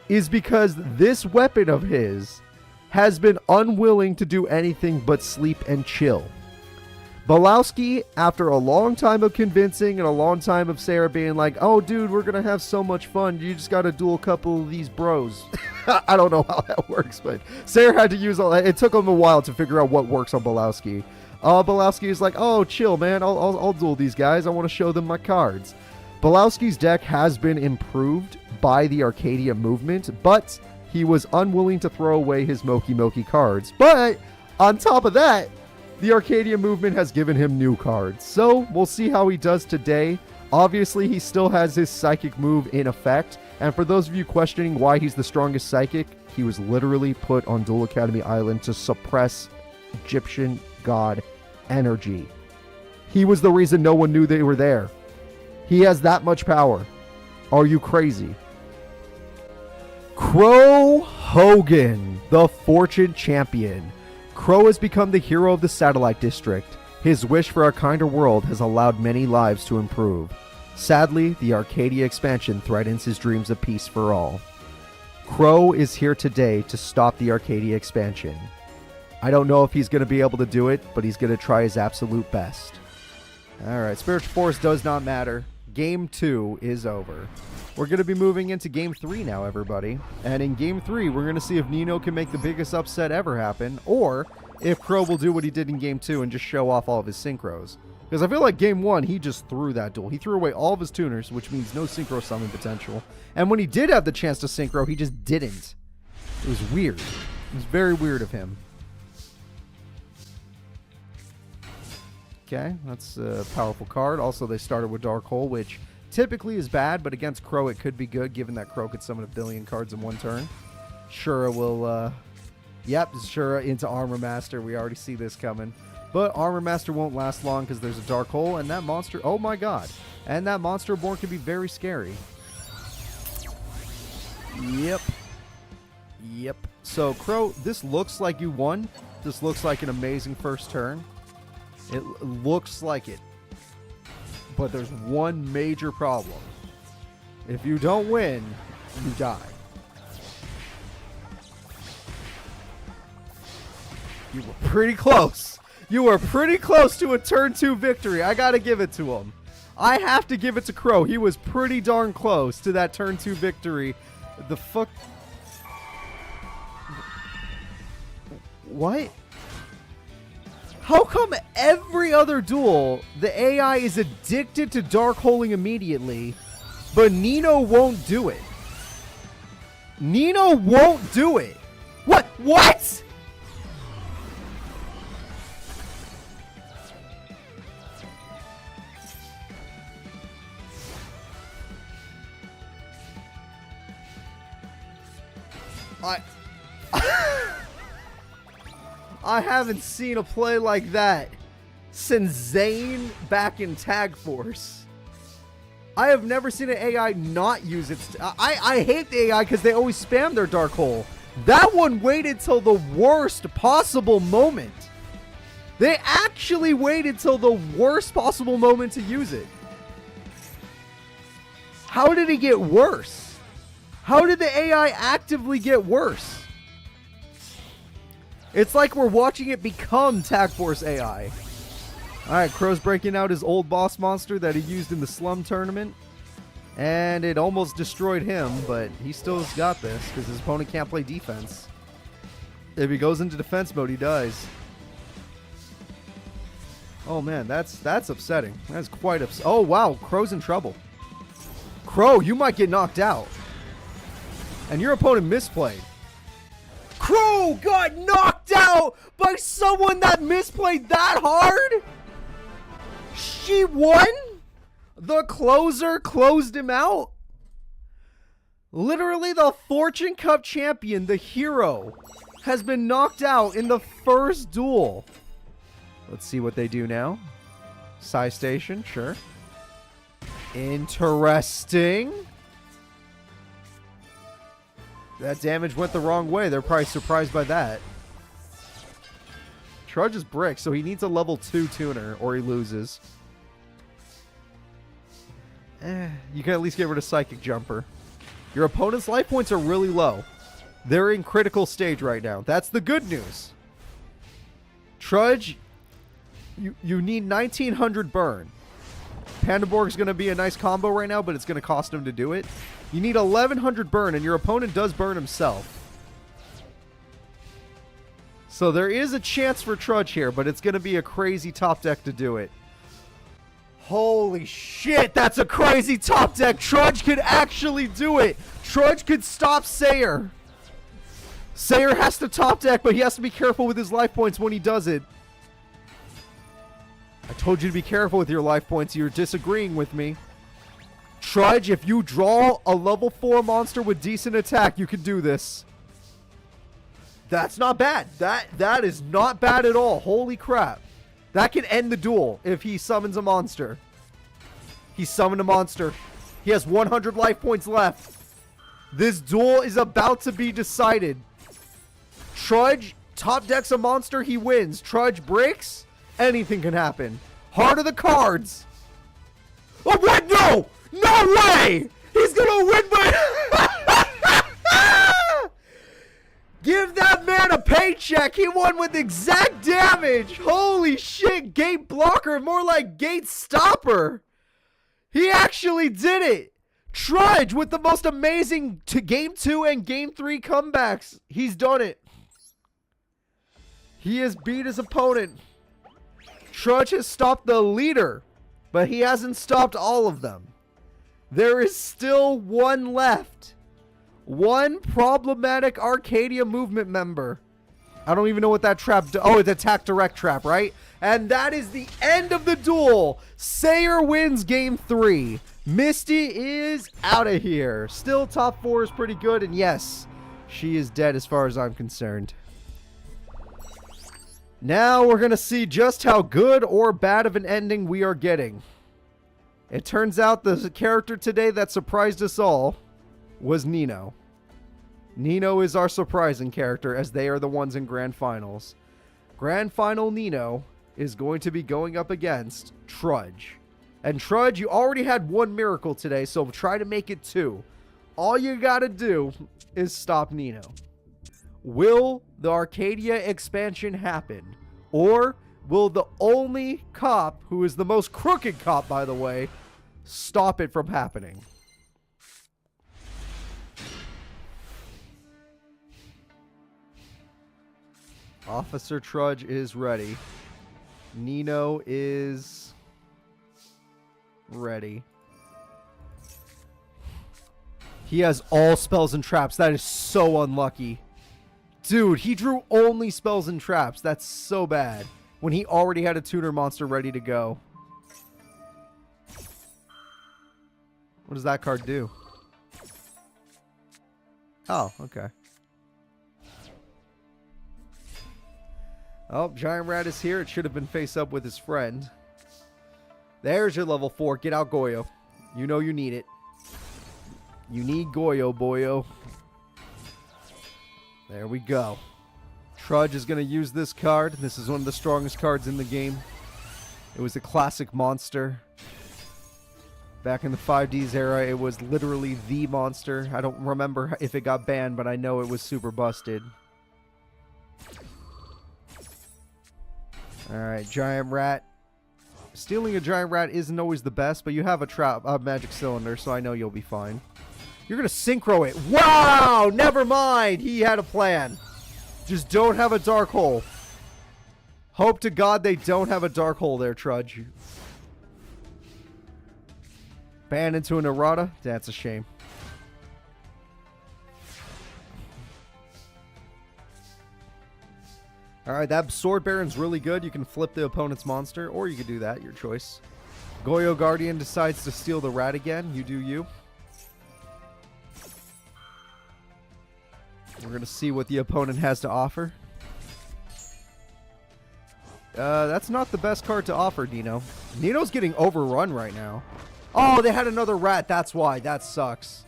[SPEAKER 1] is because this weapon of his has been unwilling to do anything but sleep and chill. Belowski, after a long time of convincing and a long time of Sayer being like, oh dude, we're gonna have so much fun, you just gotta duel a couple of these bros. I don't know how that works, but Sayer had to use it took him a while to figure out what works on Belowski. Belowski is like, oh chill man, I'll duel these guys, I want to show them my cards. Belowski's deck has been improved by the Arcadia movement, but he was unwilling to throw away his Moki Moki cards. But on top of that, the Arcadia movement has given him new cards. So we'll see how he does today. Obviously, he still has his psychic move in effect. And for those of you questioning why he's the strongest psychic, he was literally put on Duel Academy Island to suppress Egyptian god energy. He was the reason no one knew they were there. He has that much power. Are you crazy? Crow Hogan, the Fortune Champion. Crow has become the hero of the Satellite District. His wish for a kinder world has allowed many lives to improve. Sadly, the Arcadia expansion threatens his dreams of peace for all. Crow is here today to stop the Arcadia expansion. I don't know if he's going to be able to do it, but he's going to try his absolute best. Alright, Spiritual Force does not matter. Game 2 is over. We're going to be moving into Game 3 now, everybody. And in Game 3, we're going to see if Nino can make the biggest upset ever happen, or if Crow will do what he did in Game 2 and just show off all of his synchros. Because I feel like Game 1, he just threw that duel. He threw away all of his tuners, which means no synchro summon potential. And when he did have the chance to synchro, he just didn't. It was weird. It was very weird of him. Okay, that's a powerful card. Also, they started with Dark Hole, which typically is bad, but against Crow it could be good, given that Crow could summon 1 billion cards in one turn. Shura will, yep, Shura into Armor Master. We already see this coming. But Armor Master won't last long because there's a Dark Hole, and that monster, oh my god. And that Monster Born can be very scary. Yep. Yep. So, Crow, this looks like you won. This looks like an amazing first turn. It looks like it. But there's one major problem. If you don't win, you die. You were pretty close. You were pretty close to a turn 2 victory. I gotta give it to him. I have to give it to Crow. He was pretty darn close to that turn 2 victory. The fuck? What? How come every other duel, the AI is addicted to Dark Holing immediately, but Nino won't do it? Nino won't do it. What? What? I haven't seen a play like that since Zane back in Tag Force. I have never seen an AI not use it. I hate the AI because they always spam their Dark Hole. That one waited till the worst possible moment. They actually waited till the worst possible moment to use it. How did it get worse? How did the AI actively get worse? It's like we're watching it become Tag Force AI. Alright, Crow's breaking out his old boss monster that he used in the Slum tournament. And it almost destroyed him, but he still has got this because his opponent can't play defense. If he goes into defense mode, he dies. Oh man, that's upsetting. That's quite upsetting. Oh wow, Crow's in trouble. Crow, you might get knocked out. And your opponent misplayed. Crow got knocked out by someone that misplayed that hard? She won? The closer closed him out? Literally the Fortune Cup champion, the hero, has been knocked out in the first duel. Let's see what they do now. Psi Station, sure. Interesting. That damage went the wrong way. They're probably surprised by that. Trudge is brick, so he needs a level 2 tuner or he loses. You can at least get rid of Psychic Jumper. Your opponent's life points are really low. They're in critical stage right now. That's the good news. Trudge, you need 1900 burn. Pandaborg's going to be a nice combo right now, but it's going to cost him to do it. You need 1100 burn, and your opponent does burn himself. So there is a chance for Trudge here, but it's going to be a crazy top deck to do it. Holy shit, that's a crazy top deck. Trudge could actually do it. Trudge could stop Sayer. Sayer has to top deck, but he has to be careful with his life points when he does it. I told you to be careful with your life points. You're disagreeing with me. Trudge, if you draw a level 4 monster with decent attack, you can do this. That's not bad. That is not bad at all. Holy crap. That can end the duel if he summons a monster. He summoned a monster. He has 100 life points left. This duel is about to be decided. Trudge top decks a monster, he wins. Trudge breaks, anything can happen. Heart of the cards. Oh, what? No! No way! He's gonna win by... Give that man a paycheck. He won with exact damage. Holy shit. Gate blocker. More like gate stopper. He actually did it. Trudge with the most amazing game 2 and game 3 comebacks. He's done it. He has beat his opponent. Trudge has stopped the leader, but he hasn't stopped all of them. There is still one left. One problematic Arcadia movement member. I don't even know what that trap oh, it's attack direct trap, right? And that is the end of the duel. Sayer wins game 3. Misty is out of here. Still top 4 is pretty good, and yes, she is dead as far as I'm concerned. Now we're going to see just how good or bad of an ending we are getting. It turns out the character today that surprised us all was Nino. Nino is our surprising character, as they are the ones in Grand Finals. Grand Final Nino is going to be going up against Trudge. And Trudge, you already had 1 miracle today, so try to make it 2. All you gotta do is stop Nino. Will the Arcadia expansion happen? Or will the only cop, who is the most crooked cop, by the way, stop it from happening? Officer Trudge is ready. Nino is ready. He has all spells and traps. That is so unlucky. Dude, he drew only spells and traps. That's so bad. When he already had a tuner monster ready to go. What does that card do? Oh, okay. Oh, Giant Rat is here. It should have been face up with his friend. There's your level 4. Get out, Goyo. You know you need it. You need Goyo, boyo. There we go. Trudge is going to use this card. This is one of the strongest cards in the game. It was a classic monster. Back in the 5Ds era, it was literally the monster. I don't remember if it got banned, but I know it was super busted. Alright, Giant Rat. Stealing a Giant Rat isn't always the best, but you have a magic cylinder, so I know you'll be fine. You're going to synchro it. Wow! Never mind! He had a plan. Just don't have a dark hole. Hope to God they don't have a dark hole there, Trudge. Ban into an errata? That's a shame. Alright, that Sword Baron's really good. You can flip the opponent's monster, or you could do that, your choice. Goyo Guardian decides to steal the rat again. You do you. We're going to see what the opponent has to offer. That's not the best card to offer, Nino. Nino's getting overrun right now. Oh, they had another rat. That's why. That sucks.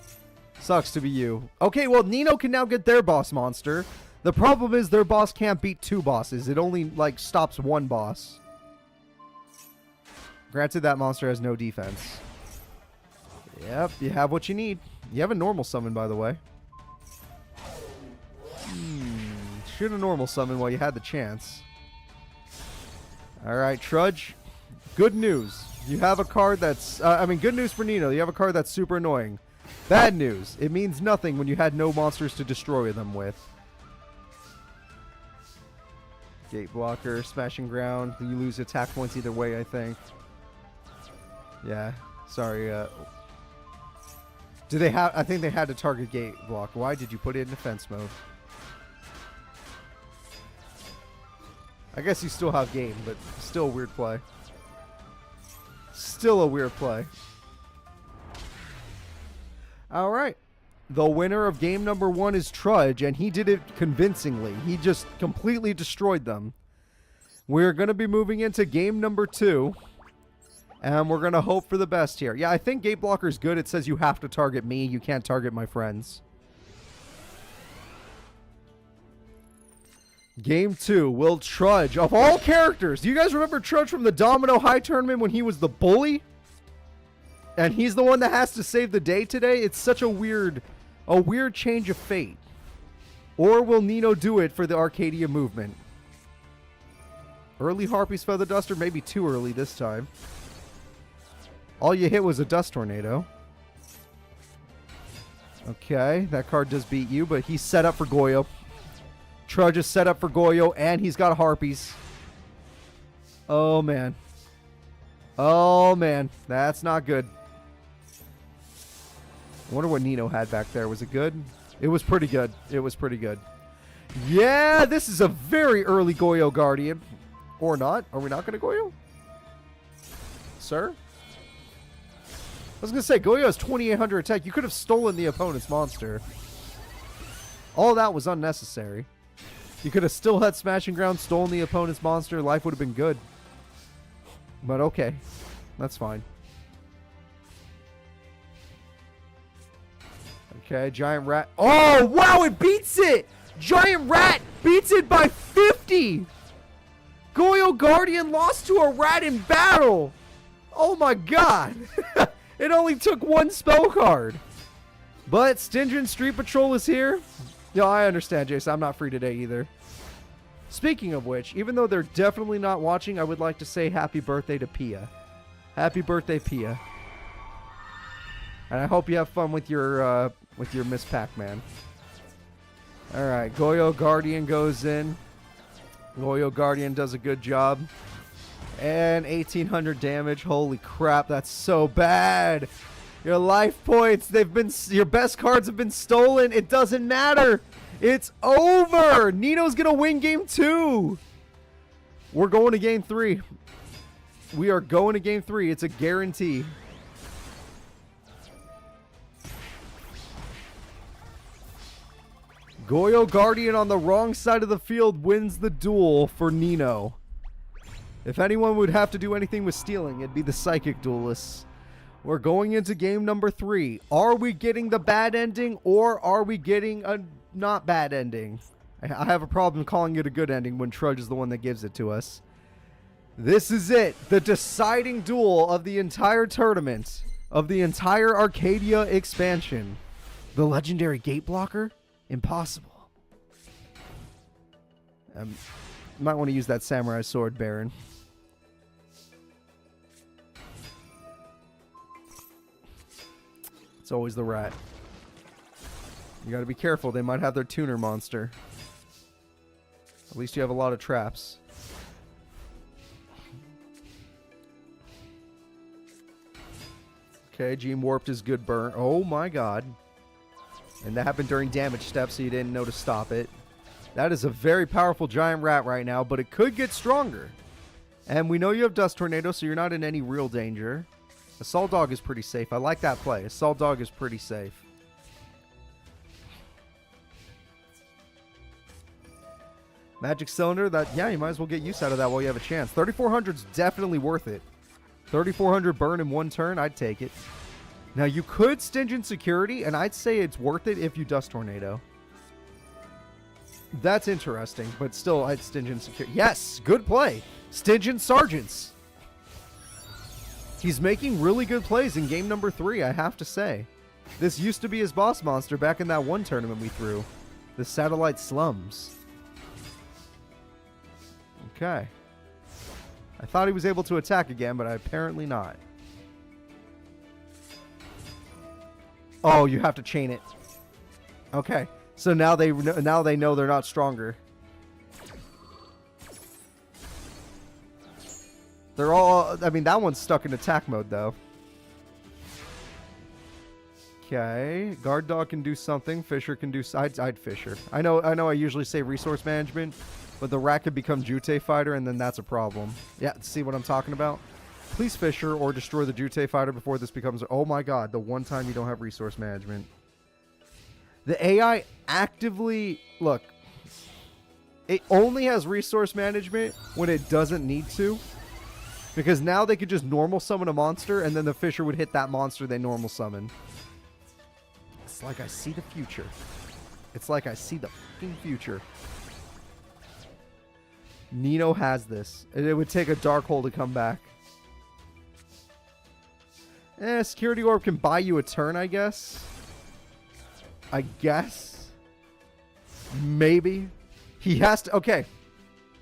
[SPEAKER 1] Sucks to be you. Okay, well, Nino can now get their boss monster. The problem is their boss can't beat 2 bosses. It only, like, stops 1 boss. Granted, that monster has no defense. Yep, you have what you need. You have a normal summon, by the way. Should have normal summon while you had the chance. Alright, Trudge. Good news. You have a card that's... good news for Nino. You have a card that's super annoying. Bad news. It means nothing when you had no monsters to destroy them with. Gate blocker, smashing ground. You lose attack points either way, I think. Yeah. Sorry. Do they have... I think they had to target gate block. Why did you put it in defense mode? I guess you still have game, but still a weird play. Still a weird play. Alright. The winner of game number 1 is Trudge, and he did it convincingly. He just completely destroyed them. We're going to be moving into game number 2. And we're going to hope for the best here. Yeah, I think Gate Blocker is good. It says you have to target me. You can't target my friends. Game 2, will Trudge, of all characters, do you guys remember Trudge from the Domino High Tournament when he was the bully? And he's the one that has to save the day today? It's such a weird change of fate. Or will Nino do it for the Arcadia movement? Early Harpy's Feather Duster, maybe too early this time. All you hit was a Dust Tornado. Okay, that card does beat you, but he's set up for Goyo. Trudge is set up for Goyo, and he's got Harpies. Oh, man. Oh, man. That's not good. I wonder what Nino had back there. Was it good? It was pretty good. It was pretty good. Yeah, this is a very early Goyo Guardian. Or not. Are we not going to Goyo? Sir? I was going to say, Goyo has 2,800 attack. You could have stolen the opponent's monster. All that was unnecessary. You could have still had Smashing Ground, stolen the opponent's monster. Life would have been good. But okay. That's fine. Okay, Giant Rat. Oh, wow, it beats it! Giant Rat beats it by 50! Goyo Guardian lost to a rat in battle! Oh my god! It only took 1 spell card. But Stingent Street Patrol is here. Yeah, I understand, Jason. I'm not free today either. Speaking of which, even though they're definitely not watching, I would like to say happy birthday to Pia. Happy birthday, Pia. And I hope you have fun with your Miss Pac-Man. Alright, Goyo Guardian goes in. Goyo Guardian does a good job. And 1,800 damage. Holy crap, that's so bad. Your life points, your best cards have been stolen. It doesn't matter. It's over. Nino's going to win game 2. We're going to game 3. We are going to game 3. It's a guarantee. Goyo Guardian on the wrong side of the field wins the duel for Nino. If anyone would have to do anything with stealing, it'd be the Psychic Duelists. We're going into game number 3. Are we getting the bad ending, or are we getting a not bad ending? I have a problem calling it a good ending when Trudge is the one that gives it to us. This is it. The deciding duel of the entire tournament. Of the entire Arcadia expansion. The legendary Gate Blocker? Impossible. Might want to use that Samurai Sword, Baron. It's always the rat. You gotta be careful. They might have their tuner monster. At least you have a lot of traps. Okay, Gene Warped is good burn. Oh my god. And that happened during damage steps, so you didn't know to stop it. That is a very powerful giant rat right now, but it could get stronger. And we know you have Dust Tornado, so you're not in any real danger. Assault Dog is pretty safe. I like that play. Assault Dog is pretty safe. Magic Cylinder, yeah, you might as well get use out of that while you have a chance. 3,400's definitely worth it. 3,400 burn in one turn, I'd take it. Now, you could Stingent Security, and I'd say it's worth it if you Dust Tornado. That's interesting, but still, I'd Stingent Security. Yes, good play. Stingent Sergeants. He's making really good plays in game number 3, I have to say. This used to be his boss monster back in that one tournament we threw. The Satellite Slums. Okay. I thought he was able to attack again, but apparently not. Oh, you have to chain it. Okay. So now they know they're not stronger. They're all... I mean, that one's stuck in attack mode, though. Okay. Guard Dog can do something. Fisher can do... I'd Fisher. I know I usually say resource management, but the rat could become Jutei Fighter, and then that's a problem. Yeah, see what I'm talking about? Please Fisher or destroy the Jutei Fighter before this becomes... Oh my god, the one time you don't have resource management. The AI actively... Look. It only has resource management when it doesn't need to. Because now they could just normal summon a monster, and then the Fisher would hit that monster they normal summon. It's like I see the future. It's like I see the fucking future. Nino has this. It would take a Dark Hole to come back. Security Orb can buy you a turn, I guess. I guess. Maybe. He has to... Okay.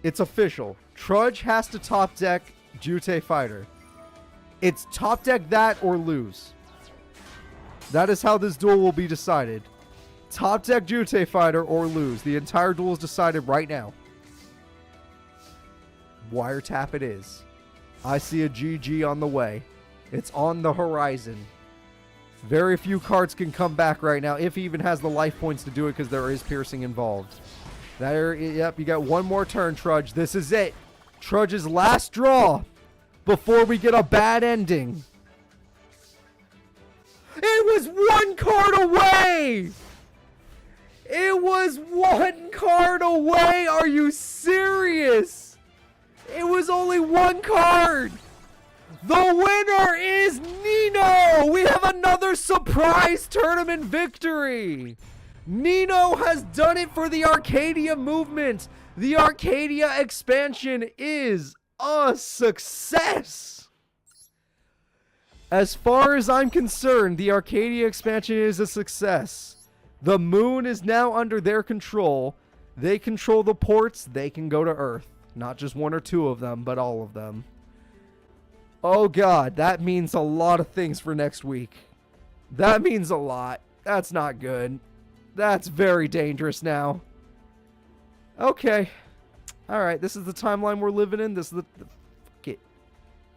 [SPEAKER 1] It's official. Trudge has to top deck Jutei Fighter. It's top deck that or lose. That is how this duel will be decided. Top deck Jutei Fighter or lose. The entire duel is decided right now. Wiretap it is. I see a GG on the way. It's on the horizon. Very few cards can come back right now, if he even has the life points to do it, because there is piercing involved. Yep, you got one more turn, Trudge. This is it. Trudge's last draw before we get a bad ending. It was one card away! It was one card away! Are you serious? It was only one card! The winner is Nino! We have another surprise tournament victory! Nino has done it for the Arcadia movement! The Arcadia expansion is a success! As far as I'm concerned, the Arcadia expansion is a success. The moon is now under their control. They control the ports. They can go to Earth. Not just one or two of them, but all of them. Oh god, that means a lot of things for next week. That means a lot. That's not good. That's very dangerous now. Okay. Alright, this is the timeline we're living in. This is the... Fuck it.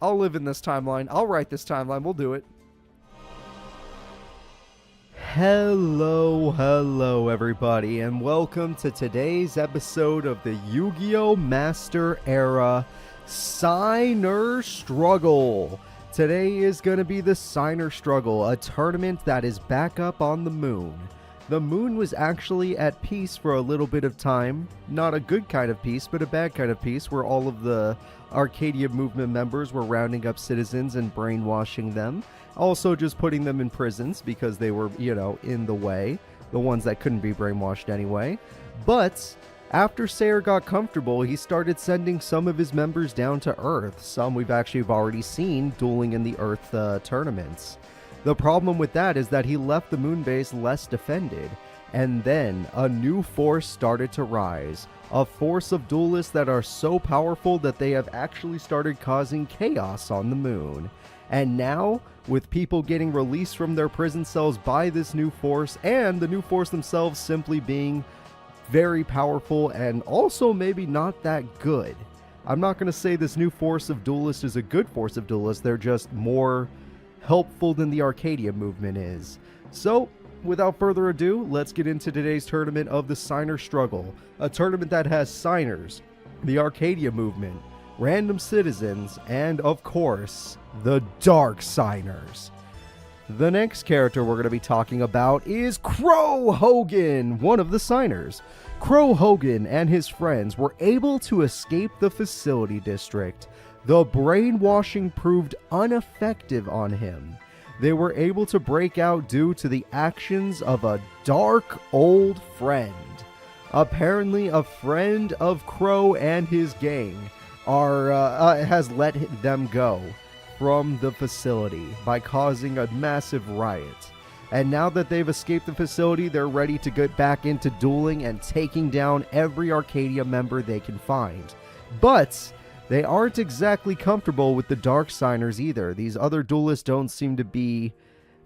[SPEAKER 1] I'll live in this timeline. I'll write this timeline. We'll do it. Hello everybody, and welcome to today's episode of the Yu-Gi-Oh! Master Era Signer Struggle. Today is going to be the Signer Struggle, a tournament that is back up on the moon. The moon was actually at peace for a little bit of time. Not a good kind of peace, but a bad kind of peace, where all of the Arcadia movement members were rounding up citizens and brainwashing them. Also just putting them in prisons because they were, you know, in the way. The ones that couldn't be brainwashed anyway. But after Sayer got comfortable, he started sending some of his members down to Earth. Some we've actually already seen dueling in the Earth tournaments. The problem with that is that he left the moon base less defended. And then a new force started to rise. A force of duelists that are so powerful that they have actually started causing chaos on the moon. And now, with people getting released from their prison cells by this new force, and the new force themselves simply being very powerful and also maybe not that good. I'm not going to say this new force of duelists is a good force of duelists, they're just more helpful than the Arcadia movement is. So, without further ado, let's get into today's tournament of the Signer Struggle. A tournament that has signers, the Arcadia movement, random citizens, and of course, the Dark Signers. The next character we're going to be talking about is Crow Hogan, one of the signers. Crow Hogan and his friends were able to escape the facility district. The brainwashing proved ineffective on him. They were able to break out due to the actions of a dark old friend. Apparently, a friend of Crow and his gang has let them go from the facility by causing a massive riot. And now that they've escaped the facility, they're ready to get back into dueling and taking down every Arcadia member they can find. But they aren't exactly comfortable with the Dark Signers either. These other duelists don't seem to be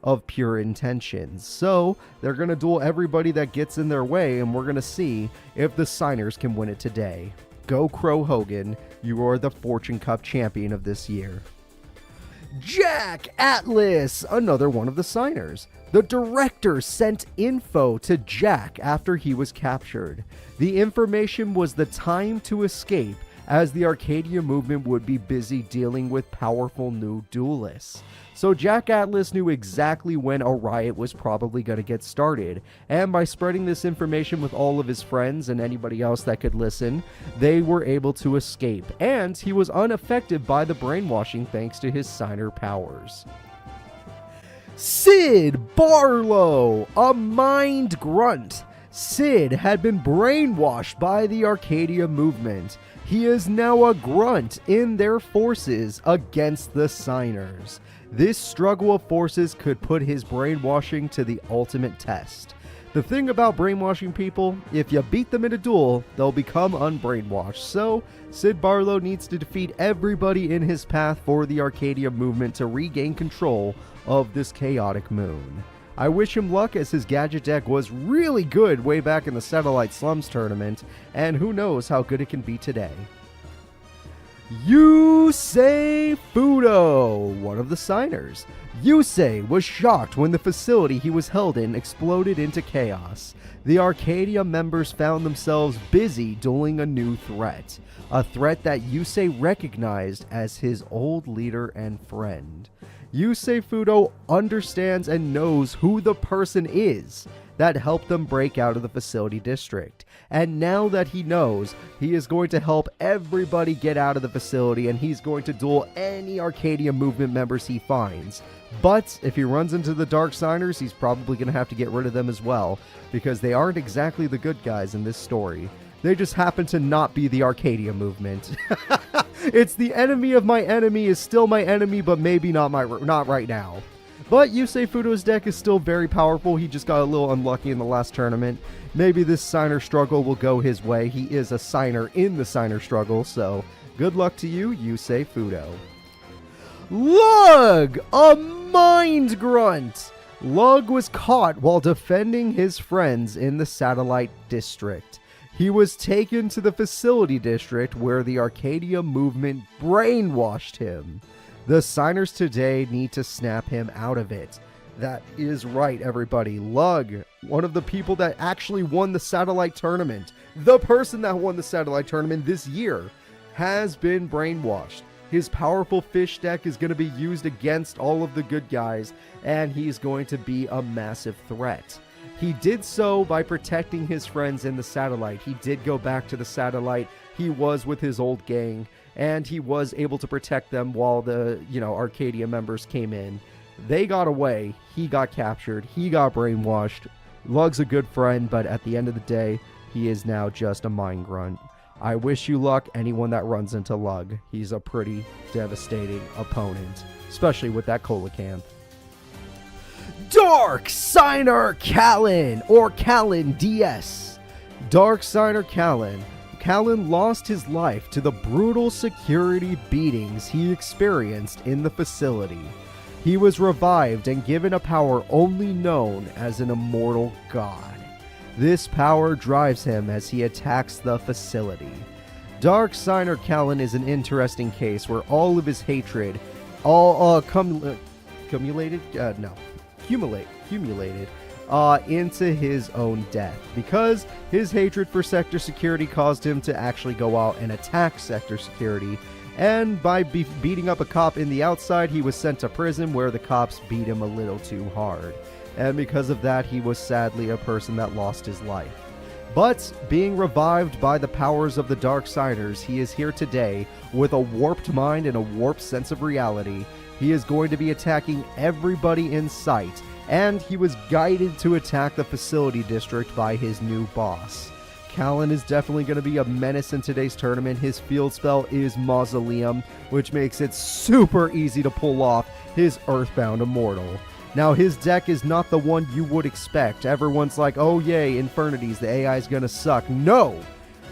[SPEAKER 1] of pure intentions. So they're going to duel everybody that gets in their way, and we're going to see if the Signers can win it today. Go Crow Hogan, you are the Fortune Cup champion of this year. Jack Atlas, another one of the signers. The director sent info to Jack after he was captured. The information was the time to escape, as the Arcadia movement would be busy dealing with powerful new duelists. So Jack Atlas knew exactly when a riot was probably going to get started, and by spreading this information with all of his friends and anybody else that could listen, they were able to escape, and he was unaffected by the brainwashing thanks to his signer powers. Sid Barlow, a mind grunt. Sid had been brainwashed by the Arcadia movement. He is now a grunt in their forces against the signers. This struggle of forces could put his brainwashing to the ultimate test. The thing about brainwashing people, if you beat them in a duel, they'll become unbrainwashed. So, Sid Barlow needs to defeat everybody in his path for the Arcadia movement to regain control of this chaotic moon. I wish him luck, as his gadget deck was really good way back in the Satellite Slums tournament, and who knows how good it can be today. Yusei Fudo, one of the signers. Yusei was shocked when the facility he was held in exploded into chaos. The Arcadia members found themselves busy dueling a new threat. A threat that Yusei recognized as his old leader and friend. Yusei Fudo understands and knows who the person is that helped them break out of the facility district. And now that he knows, he is going to help everybody get out of the facility, and he's going to duel any Arcadia movement members he finds. But if he runs into the Dark Signers, he's probably going to have to get rid of them as well, because they aren't exactly the good guys in this story. They just happen to not be the Arcadia movement. It's the enemy of my enemy is still my enemy, but maybe not right now. But Yusei Fudo's deck is still very powerful. He just got a little unlucky in the last tournament. Maybe this signer struggle will go his way. He is a signer in the signer struggle, so good luck to you, Yusei Fudo. Lug, a mind grunt. Lug was caught while defending his friends in the Satellite District. He was taken to the Facility District where the Arcadia movement brainwashed him. The signers today need to snap him out of it. That is right, everybody. Lug, one of the people that actually won the Satellite Tournament, the person that won the Satellite Tournament this year, has been brainwashed. His powerful fish deck is going to be used against all of the good guys, and he's going to be a massive threat. He did so by protecting his friends in the Satellite. He did go back to the Satellite. He was with his old gang, and he was able to protect them while the, Arcadia members came in. They got away. He got captured. He got brainwashed. Lug's a good friend, but at the end of the day, he is now just a mind grunt. I wish you luck, anyone that runs into Lug. He's a pretty devastating opponent, especially with that Coelacanth. Dark Signer Callan, or Callan DS. Dark Signer Callan. Callan lost his life to the brutal security beatings he experienced in the facility. He was revived and given a power only known as an immortal god. This power drives him as he attacks the facility. Dark Signer Callan is an interesting case where all of his hatred accumulated into his own death, because his hatred for Sector Security caused him to actually go out and attack Sector Security, and by beating up a cop in the outside, he was sent to prison where the cops beat him a little too hard. And because of that, he was sadly a person that lost his life. But being revived by the powers of the Darksiders, he is here today with a warped mind and a warped sense of reality. He is going to be attacking everybody in sight, and he was guided to attack the facility district by his new boss. Callan is definitely going to be a menace in today's tournament. His field spell is Mausoleum, which makes it super easy to pull off his Earthbound Immortal. Now, his deck is not the one you would expect. Everyone's like, oh yay, Infernities, the AI is gonna suck. No!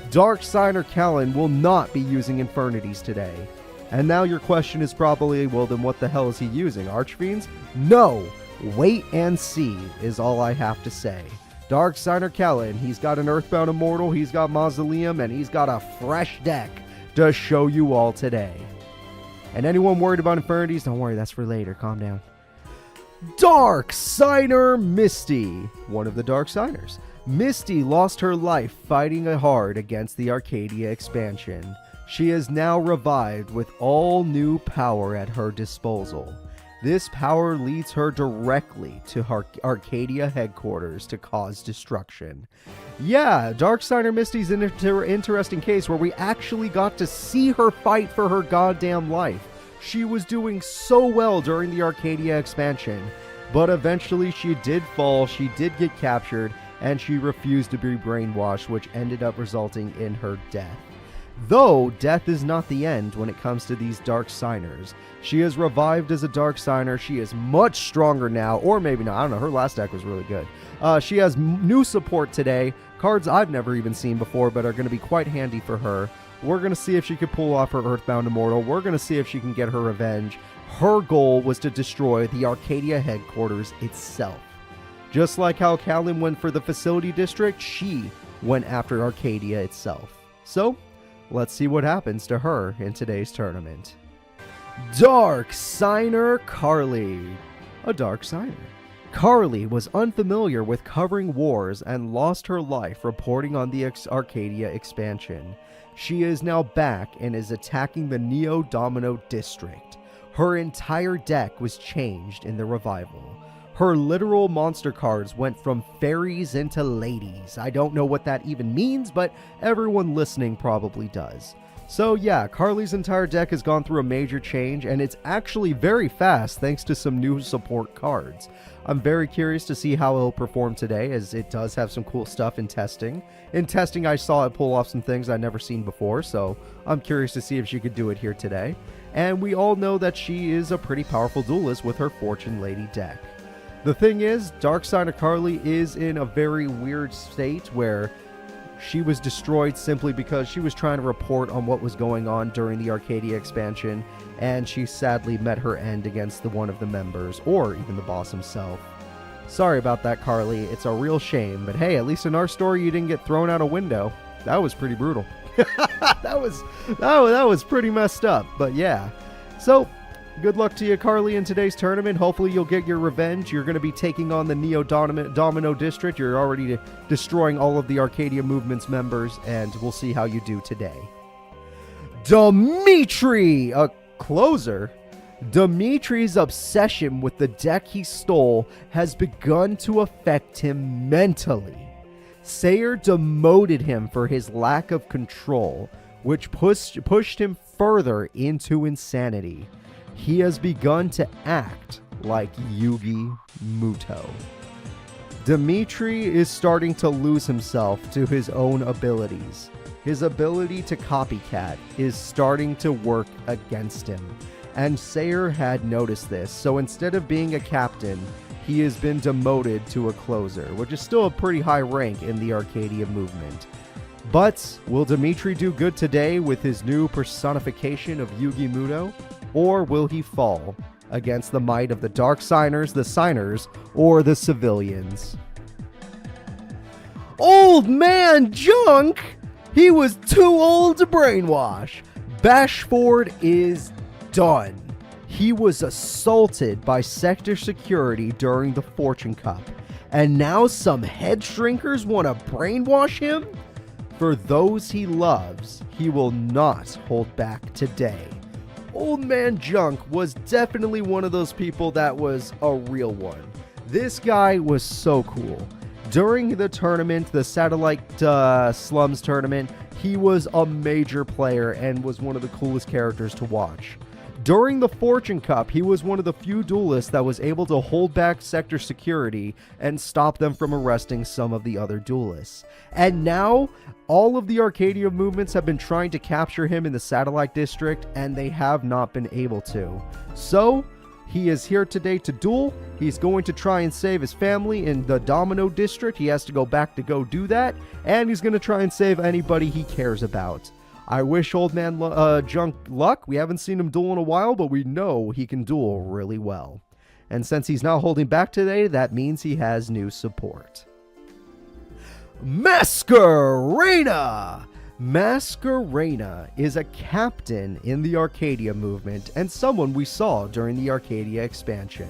[SPEAKER 1] Darksigner Callan will not be using Infernities today. And now your question is probably, well then what the hell is he using? Archfiends? No! Wait and see is all I have to say. Darksigner Callan, he's got an Earthbound Immortal, he's got Mausoleum, and he's got a fresh deck to show you all today. And anyone worried about Infernities, don't worry, that's for later. Calm down. Darksigner Misty, one of the Darksiders. Misty lost her life fighting hard against the Arcadia expansion. She is now revived with all new power at her disposal. This power leads her directly to Arcadia headquarters to cause destruction. Yeah, Darksigner Misty's an interesting case where we actually got to see her fight for her goddamn life. She was doing so well during the Arcadia expansion, but eventually she did fall, she did get captured, and she refused to be brainwashed, which ended up resulting in her death. Though, death is not the end when it comes to these Darksigners. She is revived as a Darksigner, she is much stronger now, or maybe not, I don't know, her last deck was really good. She has new support today, cards I've never even seen before, but are going to be quite handy for her. We're going to see if she can pull off her Earthbound Immortal. We're going to see if she can get her revenge. Her goal was to destroy the Arcadia headquarters itself. Just like how Callan went for the facility district, she went after Arcadia itself. So, let's see what happens to her in today's tournament. Darksigner Carly. A Darksigner. Carly was unfamiliar with covering wars and lost her life reporting on the Arcadia expansion. She is now back and is attacking the Neo Domino district. Her entire deck was changed in the revival. Her literal monster cards went from fairies into ladies. I don't know what that even means, but everyone listening probably does. So yeah, Carly's entire deck has gone through a major change, and it's actually very fast thanks to some new support cards. I'm very curious to see how it'll perform today, as it does have some cool stuff in testing. In testing, I saw it pull off some things I'd never seen before, so I'm curious to see if she could do it here today. And we all know that she is a pretty powerful duelist with her Fortune Lady deck. The thing is, Darksigner Carly is in a very weird state where she was destroyed simply because she was trying to report on what was going on during the Arcadia expansion, and she sadly met her end against one of the members, or even the boss himself. Sorry about that, Carly. It's a real shame, but hey, at least in our story you didn't get thrown out a window. That was pretty brutal. that was pretty messed up, but yeah. So, good luck to you, Carly, in today's tournament. Hopefully you'll get your revenge. You're going to be taking on the Neo Domino District. You're already destroying all of the Arcadia Movement's members, and we'll see how you do today. Dimitri, a closer. Dimitri's obsession with the deck he stole has begun to affect him mentally. Sayer demoted him for his lack of control, which pushed him further into insanity. He has begun to act like Yugi Muto. Dimitri is starting to lose himself to his own abilities. His ability to copycat is starting to work against him, and Sayer had noticed this, so instead of being a captain, he has been demoted to a closer, which is still a pretty high rank in the Arcadia movement. But will Dimitri do good today with his new personification of Yugi Muto? Or will he fall against the might of the Darksigners, the Signers, or the civilians? Old man Junk! He was too old to brainwash. Bashford is done. He was assaulted by Sector Security during the Fortune Cup, and now some head shrinkers want to brainwash him? For those he loves, he will not hold back today. Old Man Junk was definitely one of those people that was a real one. This guy was so cool. During the tournament, the Satellite Slums tournament, he was a major player and was one of the coolest characters to watch. During the Fortune Cup, he was one of the few duelists that was able to hold back sector security and stop them from arresting some of the other duelists. And now, all of the Arcadia movements have been trying to capture him in the Satellite District, and they have not been able to. So, he is here today to duel. He's going to try and save his family in the Domino District. He has to go back to go do that, and he's going to try and save anybody he cares about. I wish Old Man Junk luck. We haven't seen him duel in a while, but we know he can duel really well. And since he's not holding back today, that means he has new support. Masquerena! Masquerena is a captain in the Arcadia movement and someone we saw during the Arcadia expansion.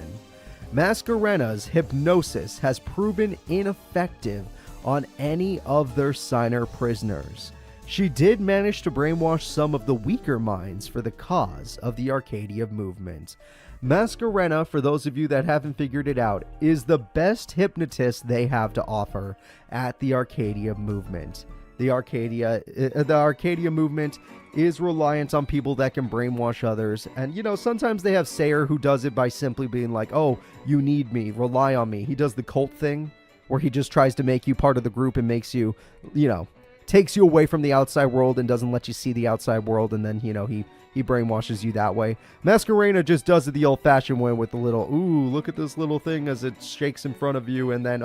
[SPEAKER 1] Masquerena's hypnosis has proven ineffective on any of their signer prisoners. She did manage to brainwash some of the weaker minds for the cause of the Arcadia movement. Masquerena, for those of you that haven't figured it out, is the best hypnotist they have to offer at the Arcadia movement. The Arcadia movement is reliant on people that can brainwash others. And, you know, sometimes they have Sayer who does it by simply being like, oh, you need me, rely on me. He does the cult thing where he just tries to make you part of the group and makes you, you know, takes you away from the outside world and doesn't let you see the outside world, and then, you know, he brainwashes you that way. Masquerena just does it the old-fashioned way with the little, ooh, look at this little thing as it shakes in front of you, and then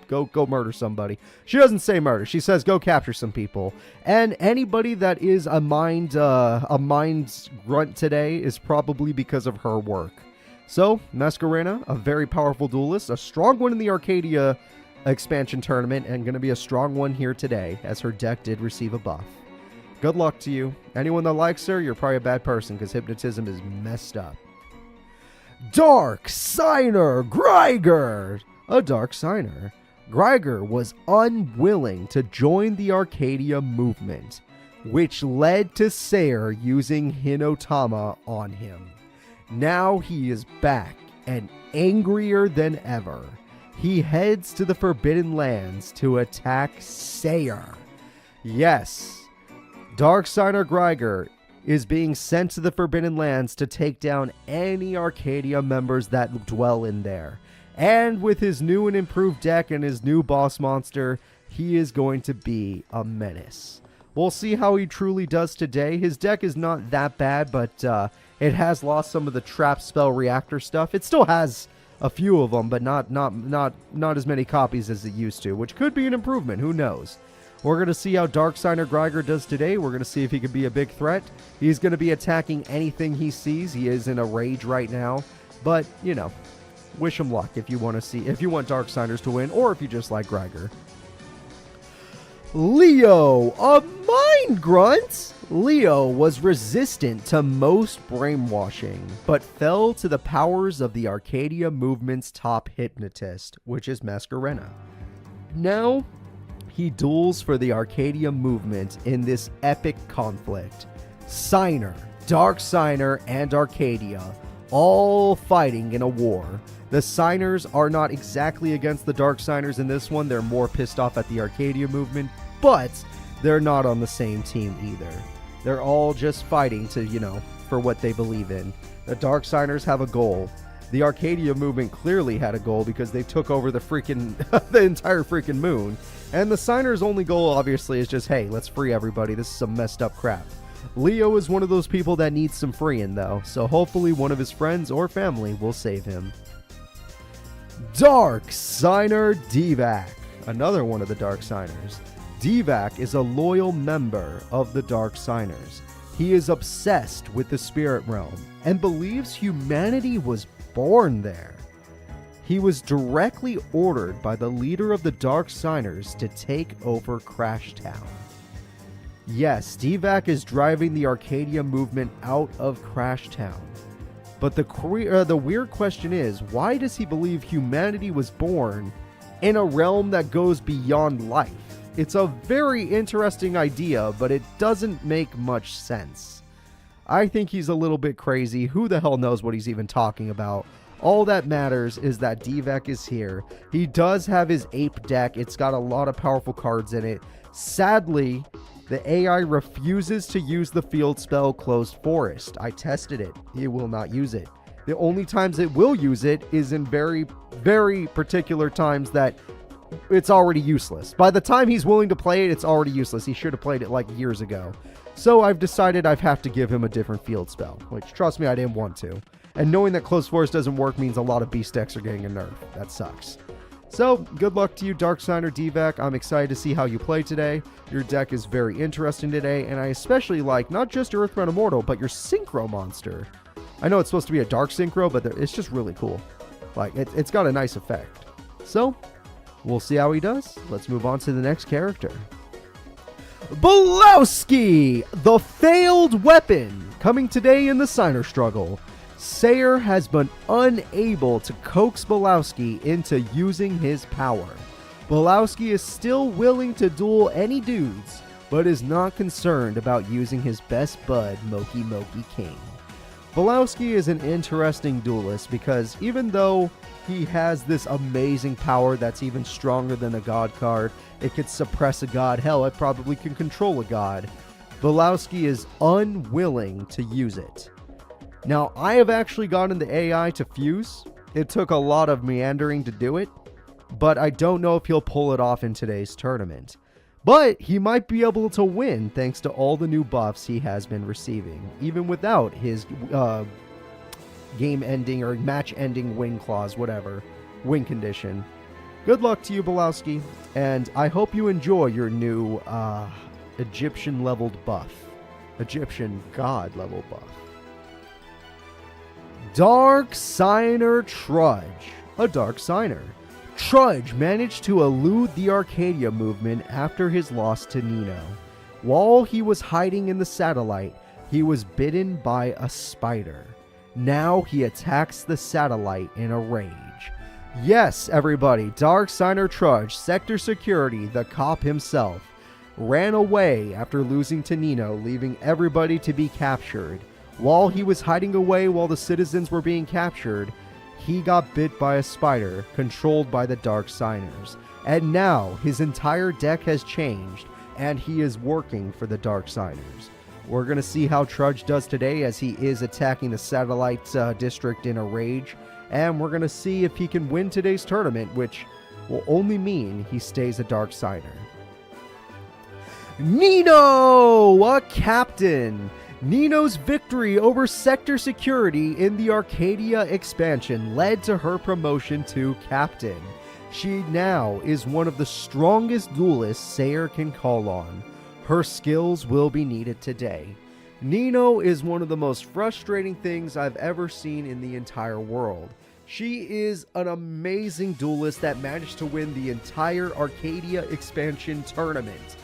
[SPEAKER 1] go murder somebody. She doesn't say murder. She says go capture some people. And anybody that is a mind's grunt today is probably because of her work. So, Masquerena, a very powerful duelist, a strong one in the Arcadia expansion tournament, and going to be a strong one here today, as her deck did receive a buff. Good luck to you. Anyone that likes her, you're probably a bad person, because hypnotism is messed up. Dark Signer Greiger! A Dark Signer. Greiger was unwilling to join the Arcadia movement, which led to Sayer using Hinotama on him. Now he is back, and angrier than ever. He heads to the Forbidden Lands to attack Sayer. Yes, Dark Signer Greiger is being sent to the Forbidden Lands to take down any Arcadia members that dwell in there. And with his new and improved deck and his new boss monster, he is going to be a menace. We'll see how he truly does today. His deck is not that bad, but it has lost some of the trap spell reactor stuff. It still has a few of them, but not as many copies as it used to, which could be an improvement. Who knows? We're going to see how Dark Signer Greiger does today. We're going to see if he can be a big threat. He's going to be attacking anything he sees. He is in a rage right now, but, you know, wish him luck if you want Dark Signers to win, or if you just like Greiger. Leo, a mind grunt. Leo was resistant to most brainwashing, but fell to the powers of the Arcadia movement's top hypnotist, which is Masquerena. Now, he duels for the Arcadia movement in this epic conflict. Signer, Dark Signer, and Arcadia, all fighting in a war. The Signers are not exactly against the Dark Signers in this one. They're more pissed off at the Arcadia movement, but they're not on the same team either. They're all just fighting to, you know, for what they believe in. The Dark Signers have a goal. The Arcadia movement clearly had a goal because they took over the the entire freaking moon. And the Signers' only goal, obviously, is just, hey, let's free everybody. This is some messed up crap. Leo is one of those people that needs some freeing, though. So hopefully one of his friends or family will save him. Dark Signer Divac. Another one of the Dark Signers. Divac is a loyal member of the Dark Signers. He is obsessed with the spirit realm and believes humanity was born there. He was directly ordered by the leader of the Dark Signers to take over Crash Town. Yes, Divac is driving the Arcadia movement out of Crash Town. But the weird question is, why does he believe humanity was born in a realm that goes beyond life? It's a very interesting idea, but it doesn't make much sense. I think he's a little bit crazy. Who the hell knows what he's even talking about? All that matters is that Divek is here. He does have his ape deck. It's got a lot of powerful cards in it. Sadly, the AI refuses to use the field spell Closed Forest. I tested it. It will not use it. The only times it will use it is in very, very particular times that it's already useless. By the time he's willing to play it, it's already useless. He should have played it like years ago. So I've decided I have to give him a different field spell, which, trust me, I didn't want to. And knowing that Closed Forest doesn't work means a lot of beast decks are getting a nerf. That sucks. So, good luck to you, Dark Signer Divek. I'm excited to see how you play today. Your deck is very interesting today, and I especially like not just your Earthbound Immortal, but your Synchro monster. I know it's supposed to be a Dark Synchro, but it's just really cool. Like, it's got a nice effect. So, we'll see how he does. Let's move on to the next character. Belowski, the failed weapon, coming today in the Signer Struggle. Sayer has been unable to coax Belowski into using his power. Belowski is still willing to duel any dudes, but is not concerned about using his best bud, Moki Moki King. Belowski is an interesting duelist because even though he has this amazing power that's even stronger than a god card, it could suppress a god, hell, it probably can control a god, Belowski is unwilling to use it. Now, I have actually gotten the AI to fuse. It took a lot of meandering to do it, but I don't know if he'll pull it off in today's tournament. But he might be able to win thanks to all the new buffs he has been receiving, even without his game-ending or match-ending win clause, whatever, win condition. Good luck to you, Belowski, and I hope you enjoy your new Egyptian-leveled buff. Egyptian god-level buff. Dark Signer Trudge, a Dark Signer. Trudge managed to elude the Arcadia movement after his loss to Nino. While he was hiding in the satellite, he was bitten by a spider. Now he attacks the satellite in a rage. Yes, everybody, Dark Signer Trudge, Sector Security, the cop himself, ran away after losing to Nino, leaving everybody to be captured. While he was hiding away while the citizens were being captured, he got bit by a spider controlled by the Dark Signers. And now his entire deck has changed and he is working for the Dark Signers. We're going to see how Trudge does today as he is attacking the satellite district in a rage. And we're going to see if he can win today's tournament, which will only mean he stays a Dark Signer. Nino, a captain. Nino's victory over Sector Security in the Arcadia expansion led to her promotion to captain. She now is one of the strongest duelists Sayer can call on. Her skills will be needed today. Nino is one of the most frustrating things I've ever seen in the entire world. She is an amazing duelist that managed to win the entire Arcadia expansion tournament.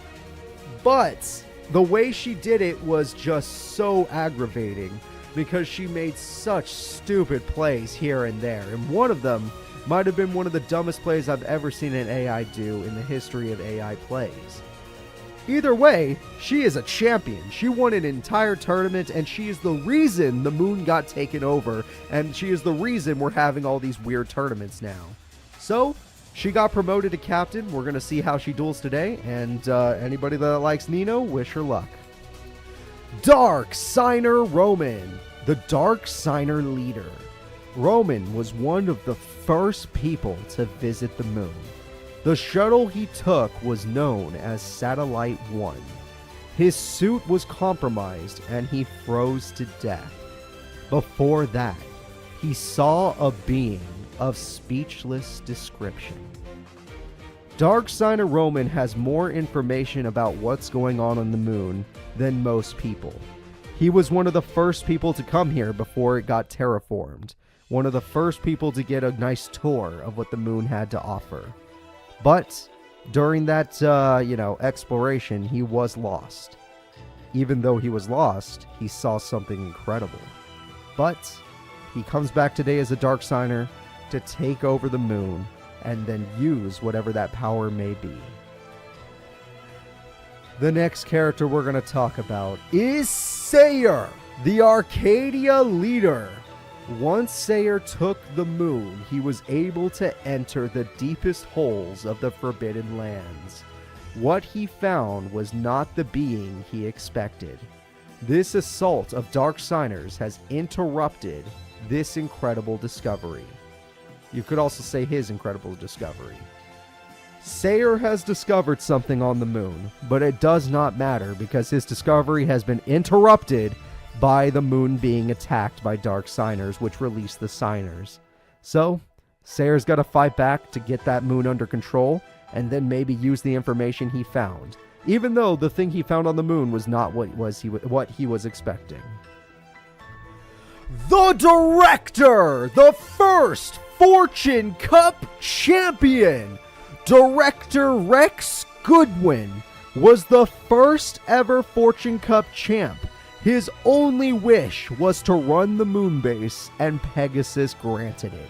[SPEAKER 1] But the way she did it was just so aggravating because she made such stupid plays here and there. And one of them might have been one of the dumbest plays I've ever seen an AI do in the history of AI plays. Either way, she is a champion. She won an entire tournament and she is the reason the moon got taken over. And she is the reason we're having all these weird tournaments now. So, she got promoted to captain. We're going to see how she duels today. And anybody that likes Nino, wish her luck. Dark Signer Roman, the Dark Signer leader. Roman was one of the first people to visit the moon. The shuttle he took was known as Satellite 1. His suit was compromised and he froze to death. Before that, he saw a being of speechless description. Dark Signer Roman has more information about what's going on the moon than most people. He was one of the first people to come here before it got terraformed. One of the first people to get a nice tour of what the moon had to offer. But during that, exploration, he was lost. Even though he was lost, he saw something incredible. But he comes back today as a Dark Signer to take over the moon and then use whatever that power may be. The next character we're going to talk about is Sayer, The Arcadia leader. Once Sayer took the moon, he was able to enter the deepest holes of the Forbidden Lands. What he found was not the being he expected. This assault of Dark Signers has interrupted this incredible discovery. You could also say his incredible discovery. Sayer has discovered something on the moon, but it does not matter because his discovery has been interrupted by the moon being attacked by Dark Signers, which release the Signers. So, Sayer's got to fight back to get that moon under control, and then maybe use the information he found, even though the thing he found on the moon was not what he was expecting. The Director! The first Fortune Cup champion! Director Rex Goodwin was the first ever Fortune Cup champ. His only wish was to run the moon base, and Pegasus granted it.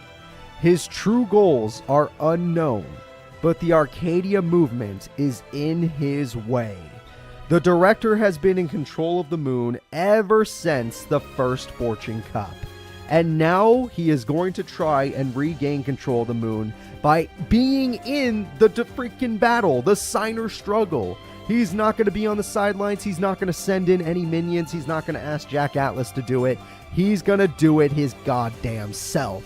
[SPEAKER 1] His true goals are unknown, but the Arcadia movement is in his way. The Director has been in control of the moon ever since the first Fortune Cup, and now he is going to try and regain control of the moon by being in the freaking battle, the Signer struggle. He's not going to be on the sidelines. He's not going to send in any minions. He's not going to ask Jack Atlas to do it. He's going to do it his goddamn self.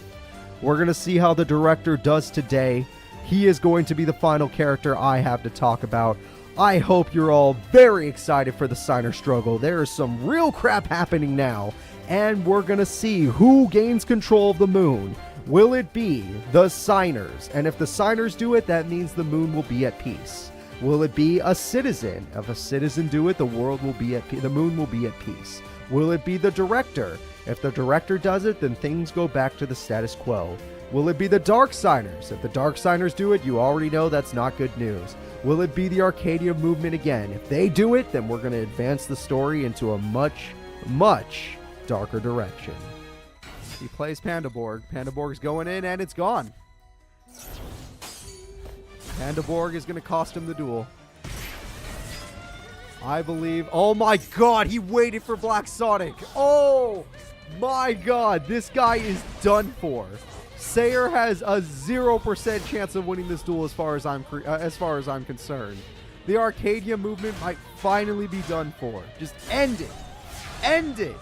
[SPEAKER 1] We're going to see how the Director does today. He is going to be the final character I have to talk about. I hope you're all very excited for the Signer struggle. There is some real crap happening now, and we're going to see who gains control of the moon. Will it be the Signers? And if the Signers do it, that means the moon will be at peace. Will it be a citizen? If a citizen do it, the world will be at peace. The moon will be at peace. Will it be the Director? If the Director does it, then things go back to the status quo. Will it be the Dark Signers? If the Dark Signers do it, you already know that's not good news. Will it be the Arcadia movement again? If they do it, then we're going to advance the story into a much, much darker direction. He plays Pandaborg. Pandaborg's going in, and it's gone. Pandaborg is going to cost him the duel. I believe... Oh my god, he waited for Black Sonic. Oh my god, this guy is done for. Sayer has a 0% chance of winning this duel as far as I'm concerned. The Arcadia movement might finally be done for. Just end it. End it.